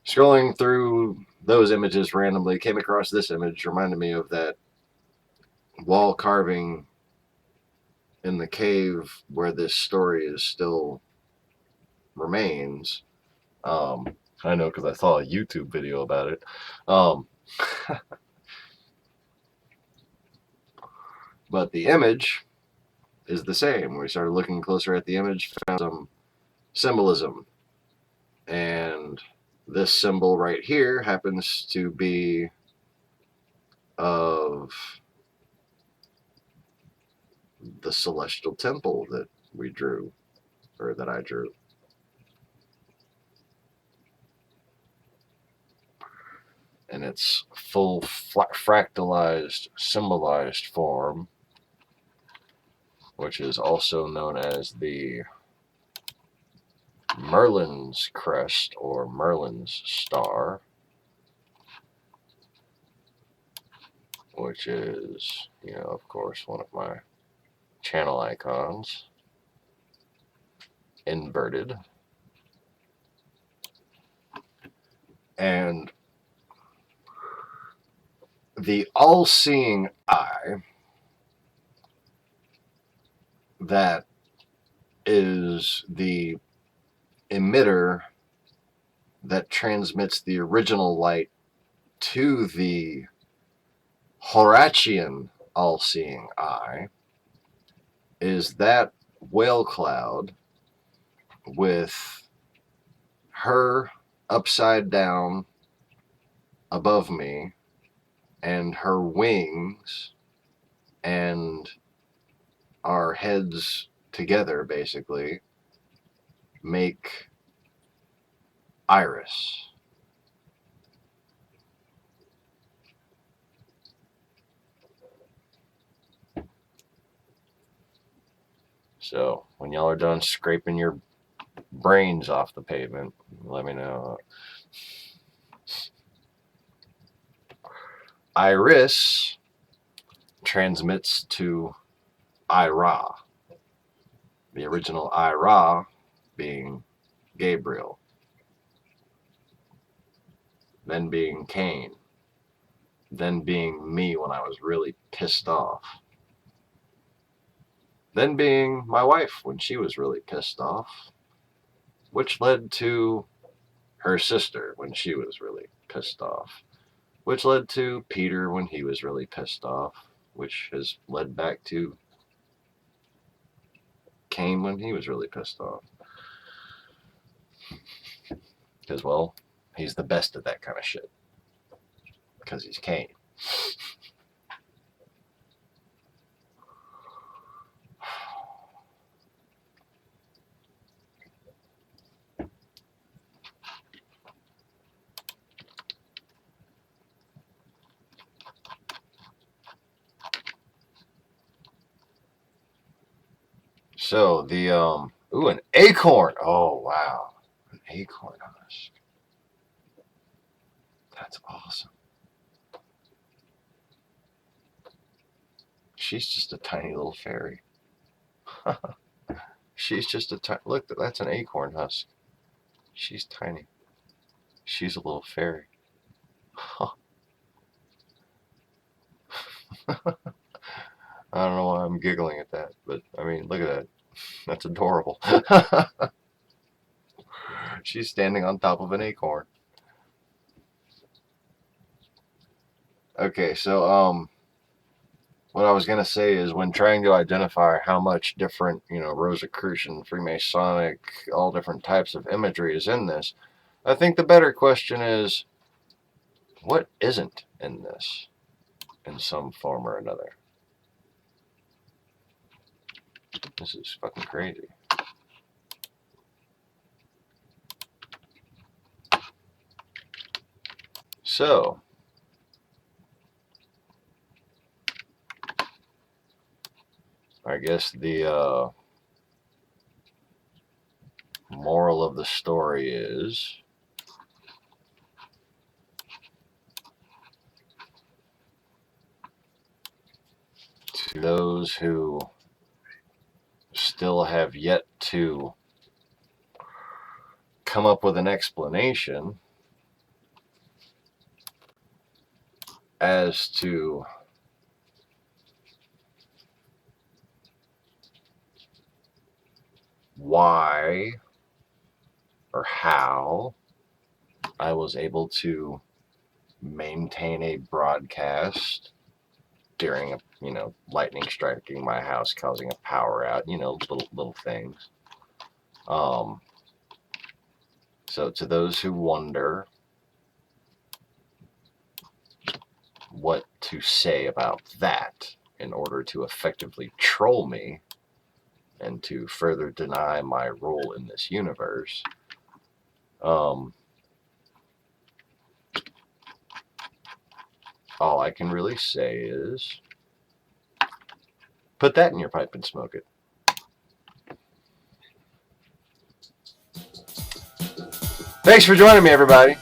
Scrolling through those images randomly, came across this image, reminded me of that wall carving in the cave where this story is still remains. I know because I saw a YouTube video about it. But the image is the same. We started looking closer at the image, found some symbolism. And this symbol right here happens to be of the celestial temple that we drew, or that I drew. in its full fractalized, symbolized form, which is also known as the Merlin's crest or Merlin's star, which is, you know, of course, one of my channel icons, inverted. And the all-seeing eye that is the emitter that transmits the original light to the Horatian all-seeing eye is that whale cloud with her upside down above me and her wings and our heads together basically make Iris. So when y'all are done scraping your brains off the pavement, let me know. Iris transmits to Ira, the original Ira being Gabriel, then being Cain, then being me when I was really pissed off, then being my wife when she was really pissed off, which led to her sister when she was really pissed off, which led to Peter when he was really pissed off, which has led back to Cain when he was really pissed off. Because, well, he's the best at that kind of shit. Because he's Cain. So, the, ooh, an acorn. Oh, wow. An acorn husk. That's awesome. She's just a tiny little fairy. She's just a tiny, look, that's an acorn husk. She's tiny. She's a little fairy. Huh. I don't know why I'm giggling at that, but I mean, look at that. That's adorable. She's standing on top of an acorn. Okay, so what I was gonna say is when trying to identify how much different, you know, Rosicrucian, Freemasonic, all different types of imagery is in this, I think the better question is, what isn't in this in some form or another? This is fucking crazy. So, I guess the moral of the story is to those who still have yet to come up with an explanation as to why or how I was able to maintain a broadcast during a, you know, lightning striking my house, causing a power out, you know, little things. So to those who wonder what to say about that in order to effectively troll me and to further deny my role in this universe, all I can really say is put that in your pipe and smoke it. Thanks for joining me, everybody.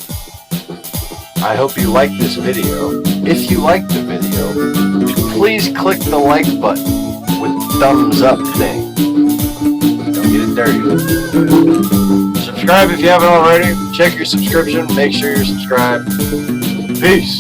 I hope you liked this video. If you liked the video, please click the like button with the thumbs up thing. Don't get it dirty. Subscribe if you haven't already. Check your subscription. Make sure you're subscribed. Peace.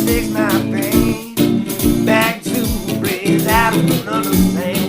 Takes my pain back to raise out of another thing.